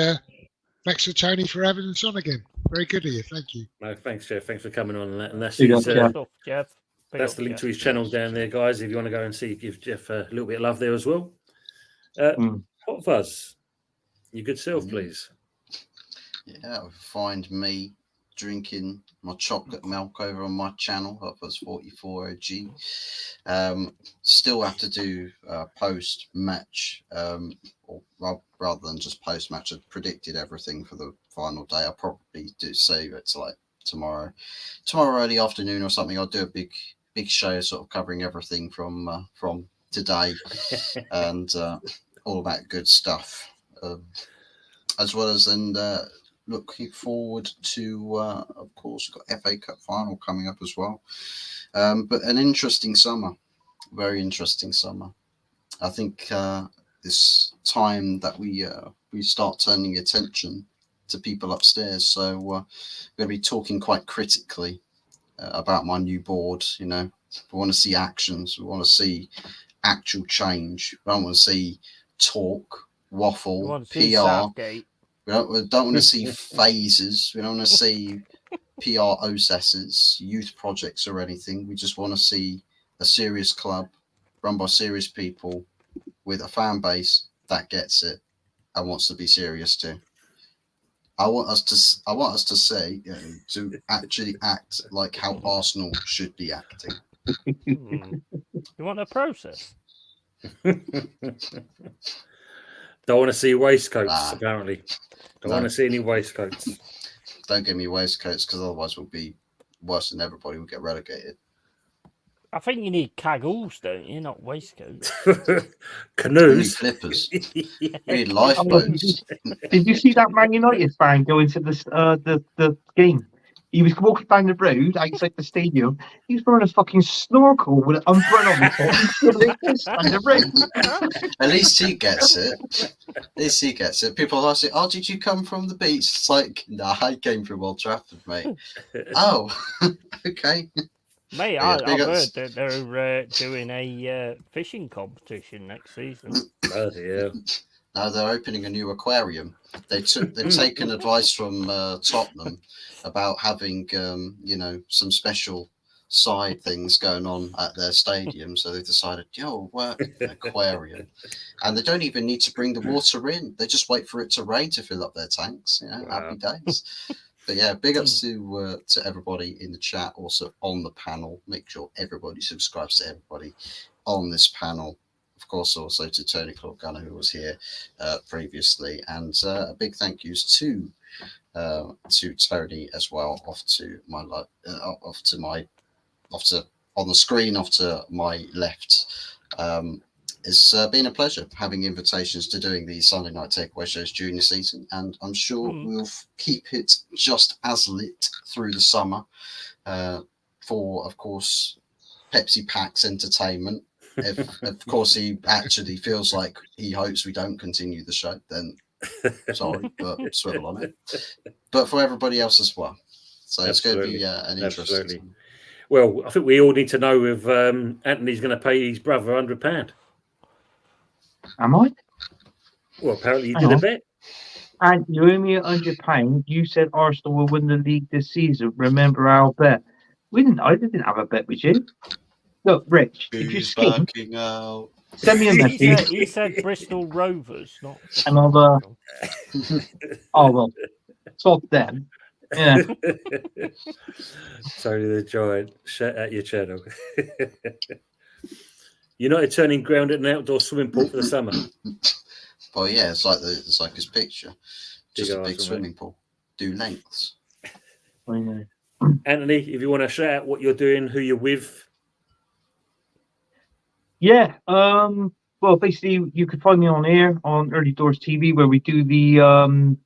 thanks to Tony for having us on again. Very good of you. Thank you. No, thanks, Jeff. Thanks for coming on. And that's Big his, up, Good Jeff. stuff, Jeff. Big that's up, the link Jeff. to his channel down there, guys. If you want to go and see, give Jeff a little bit of love there as well. Hot Fuzz, your good self, please. Yeah, find me drinking my chocolate milk over on my channel, Hot Fuzz 44 OG. Still have to do post match, or rather than just post match. I predicted everything for the final day. I'll probably do save it to like tomorrow early afternoon or something. I'll do a big show sort of covering everything from today and all that good stuff, as well as looking forward to of course got FA Cup final coming up as well, but an interesting summer, very interesting summer. I think this time that we start turning attention to people upstairs, so we're going to be talking quite critically about my new board. You know, we want to see actions, we want to see actual change. We don't want to see talk, waffle, You want to see PR. Southgate? We don't want to see phases. We don't want to see PR processes, youth projects or anything. We just want to see a serious club run by serious people with a fan base that gets it and wants to be serious too. I want us to say, you know, to actually act like how Arsenal should be acting. You want a process? Don't want to see waistcoats, Nah. apparently. Don't No. want to see any waistcoats. Don't give me waistcoats, because otherwise we'll be worse than everybody. We'll get relegated. I think you need cagoles, don't you? Not waistcoats. We need Canoes. flippers. We need Oh, lifeboats. did you see that Man United fan go into the game? He was walking down the road outside the stadium. He was wearing a fucking snorkel with an umbrella on the top. Down the road. At least he gets it. At least he gets it. People ask, "Oh, did you come from the beach?" It's like, nah, I came from Old Trafford, mate. Oh, okay. Mate, Yeah, I've big heard ups. that they're doing a fishing competition next season. Bloody hell. Now they're opening a new aquarium. They've taken advice from Tottenham about having, you know, some special side things going on at their stadium. So they decided, yo, work an aquarium, and they don't even need to bring the water in. They just wait for it to rain to fill up their tanks. You know, Wow. happy days. But yeah, big ups to everybody in the chat, also on the panel. Make sure everybody subscribes to everybody on this panel. Of course, also to Tony Clark Gunner, who was here previously, and a big thank yous to Tony as well. Off on the screen, off to my left. It's been a pleasure having invitations to doing these Sunday night takeaway shows during the season, and I'm sure we'll keep it just as lit through the summer for, of course, Pepsi Pac's entertainment. If, of course, he actually feels like he hopes we don't continue the show, then sorry, but swivel on it. But for everybody else as well. So it's going to be an interesting Absolutely. time. Well, I think we all need to know if Anthony's going to pay his brother £100. Am I? Well, apparently you Hang did a on. bet. And you owe me £100. You said Arsenal will win the league this season. Remember our bet? We didn't. I didn't have a bet with you. Look, Rich, if you Who's scheme, backing out? send me a message, He said Bristol Rovers, not. and I'll. Oh well, sod them. Yeah. Tony the Giant, shout out your channel. United turning ground at an outdoor swimming pool for the summer. Well, yeah, it's like his picture, just Big a big Arsenal, swimming pool. Do lengths. I know. Anthony, if you want to shout out what you're doing, who you're with. Yeah. Well, basically, you could find me on air on Early Doors TV, where we do the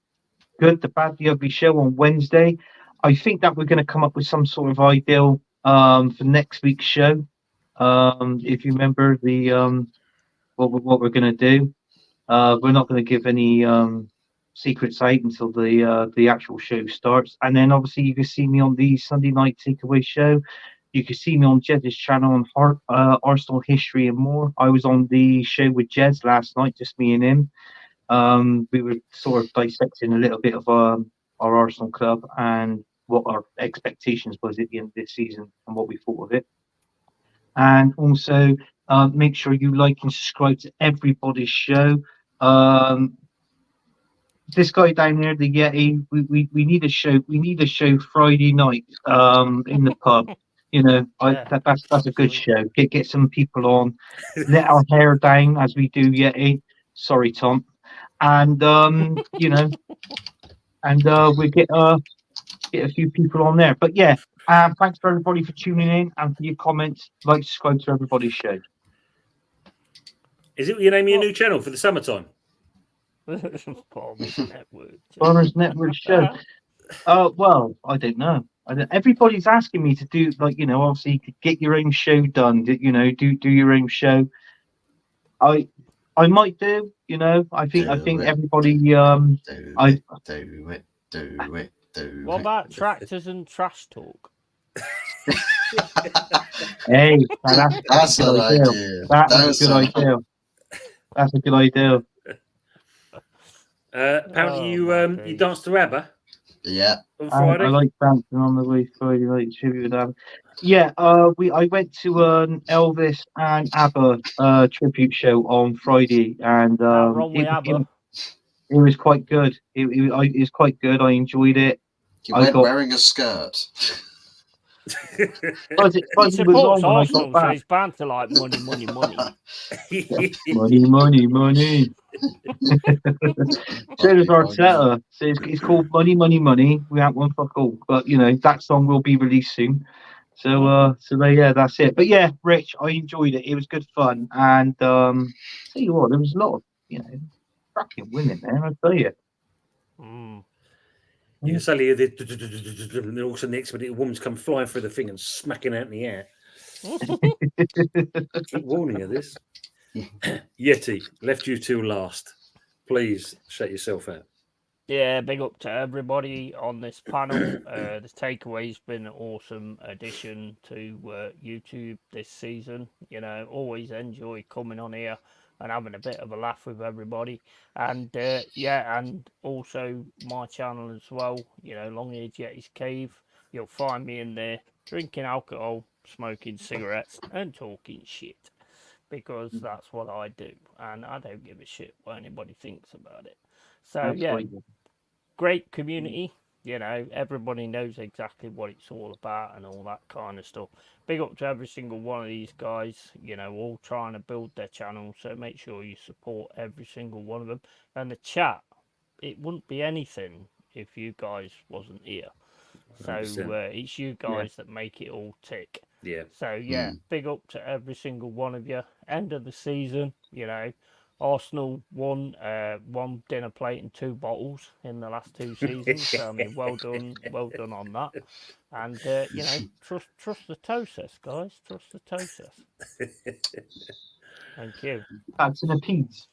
Good, the Bad, the Ugly show on Wednesday. I think that we're going to come up with some sort of ideal for next week's show. If you remember the what we're going to do, we're not going to give any secrets out until the actual show starts. And then obviously you can see me on the Sunday night takeaway show You can see me on Jed's channel on Arsenal history and more. I was on the show with Jez last night, just me and him. We were sort of dissecting a little bit of our Arsenal club and what our expectations was at the end of this season and what we thought of it. And also, make sure you like and subscribe to everybody's show. This guy down here, the Yeti, we need a show. We need a show Friday night in the pub. You know, that's a good show. Get some people on. Let our hair down as we do, Yeti. Sorry, Tom. And you know, and we get a few people on there. But yeah, thanks for everybody for tuning in and for your comments. Like, subscribe to everybody's show. Is it your name of your new channel for the summertime? Farmers Network. Farmers Network show. Well, I don't know. Everybody's asking me to do, like, you know, obviously you could get your own show done. You know, do your own show. I might do. You know, I think everybody. Do it. What about tractors and trash talk? Hey, That's a good idea. idea. That's a good idea. That's a good idea. Apparently, Oh, you danced to ABBA Yeah. on I Friday. like dancing on the way Friday night tribute with ABBA. Yeah, I went to an Elvis and ABBA tribute show on Friday, and Wrong with ABBA. it was quite good. It was quite good. I enjoyed it. You I went got- wearing a skirt. Fuzzy He was supports on when I Arsenal, got so back. he's bound to like money. Money. So does Arteta. So it's called Money. We haven't won fuck all, but you know that song will be released soon. So yeah, that's it. But yeah, Rich, I enjoyed it. It was good fun, and tell you what, there was a lot of fucking women there. I tell you. Mm. You can suddenly hear the, and then also next minute, a woman's come flying through the thing and smacking out in the air. Keep warning you this. Yeti, left you till last. Please shut yourself out. Yeah, big up to everybody on this panel. This takeaway's been an awesome addition to YouTube this season. You know, always enjoy coming on here and having a bit of a laugh with everybody. And and also my channel as well, you know, Long-Eared Yeti's Cave. You'll find me in there drinking alcohol, smoking cigarettes and talking shit, because that's what I do, and I don't give a shit what anybody thinks about it. So That's yeah, right. great community. You know, everybody knows exactly what it's all about and all that kind of stuff. Big up to every single one of these guys, you know, all trying to build their channel. So make sure you support every single one of them. And the chat, it wouldn't be anything if you guys wasn't here. So 100%. it's you guys that make it all tick. Yeah. So yeah, big up to every single one of you. End of the season, you know, Arsenal won one dinner plate and 2 bottles in the last 2 seasons. So I mean, well done on that. And you know, trust the process, guys. Trust the process. Thank you. That's an appease.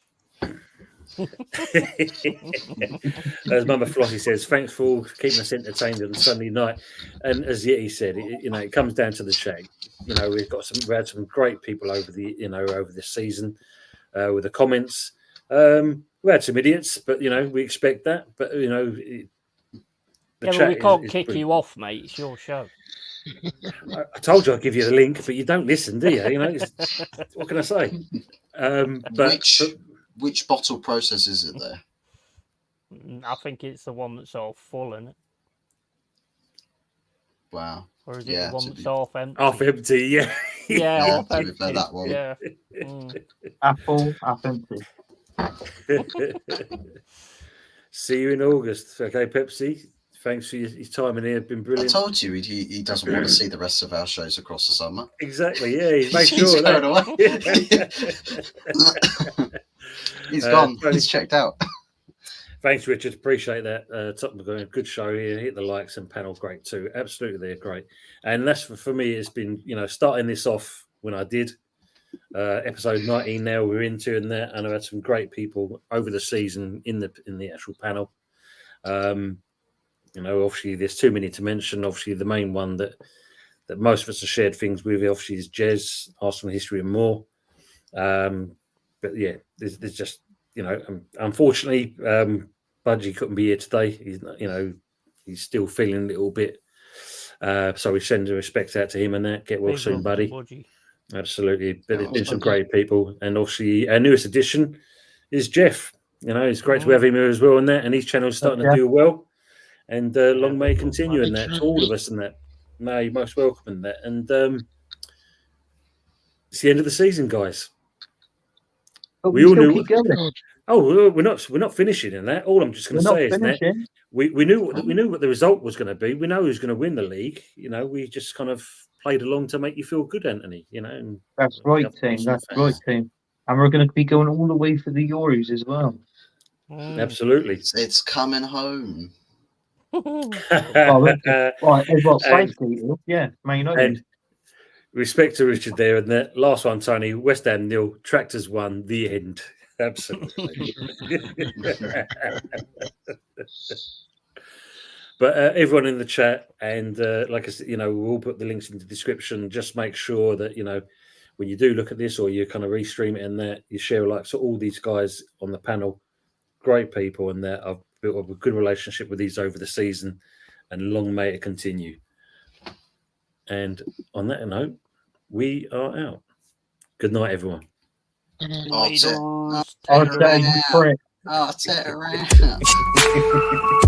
As Mama Flossie says, thanks for keeping us entertained on Sunday night. And as Yeti said, it comes down to the chat. You know, we had some great people over this season with the comments. We had some idiots, but we expect that. But the chat we can't is kick brilliant. you off, mate. It's your show. I told you I'd give you the link, but you don't listen, do you? What can I say? Which bottle process is it there? I think it's the one that's all full, isn't it? Wow. Or is it Yeah, the one to that's be- half empty? Half empty, yeah. Yeah, Yeah, half to be empty. fair, that one. Yeah. Mm. Apple, empty. See you in August. Okay, Pepsi. Thanks for your time in here. Been I brilliant. told you he doesn't want to see the rest of our shows across the summer. Exactly. Yeah, he's made He's sure going that. away. He's gone. Tony- He's checked out. Thanks, Richard. Appreciate that. Top good show here. Hit the likes and panel great too. Absolutely, they're great. And that's for me. It's been starting this off when I did episode 19. Now we're into and that, and I've had some great people over the season in the actual panel. Obviously there's too many to mention. Obviously the main one that that most of us have shared things with. Obviously, is Jez, Arsenal history, and more. But yeah, there's just unfortunately, Budgie couldn't be here today. He's still feeling a little bit. So we send the respect out to him and that. Get well Big soon, up to buddy. Budgie. Absolutely. But there's been some Budgie. great people, and obviously our newest addition is Jeff. It's great to have him here as well, and that, and his channel's starting to do well. And long may it continue in that to all of us, and that. No, you're most welcome in that. And it's the end of the season, guys. But We we all still knew- keep going. God, Oh, we're not finishing in that. All I'm just going We're to not say is that finishing. we knew what the result was going to be. We know who's going to win the league. We just kind of played along to make you feel good, Anthony. And That's right, Yeah, team. That's Arsenal right, fans. team. And we're going to be going all the way for the Euros as well. Absolutely. It's coming home. Right, they've got And- Southgate. Yeah, Man United. And respect to Richard there. And the last one, Tony, West Ham 0, Tractors 1, the end. Absolutely. But everyone in the chat, and like I said, we'll put the links in the description. Just make sure that, when you do look at this or you kind of restream it and that, you share like so all these guys on the panel, great people, and that I've built up a good relationship with these over the season, and long may it continue. And on that note, we are out. Good night, everyone. and I- Oh, Leaders, I'll take tell you, around. prick. Oh, take it around.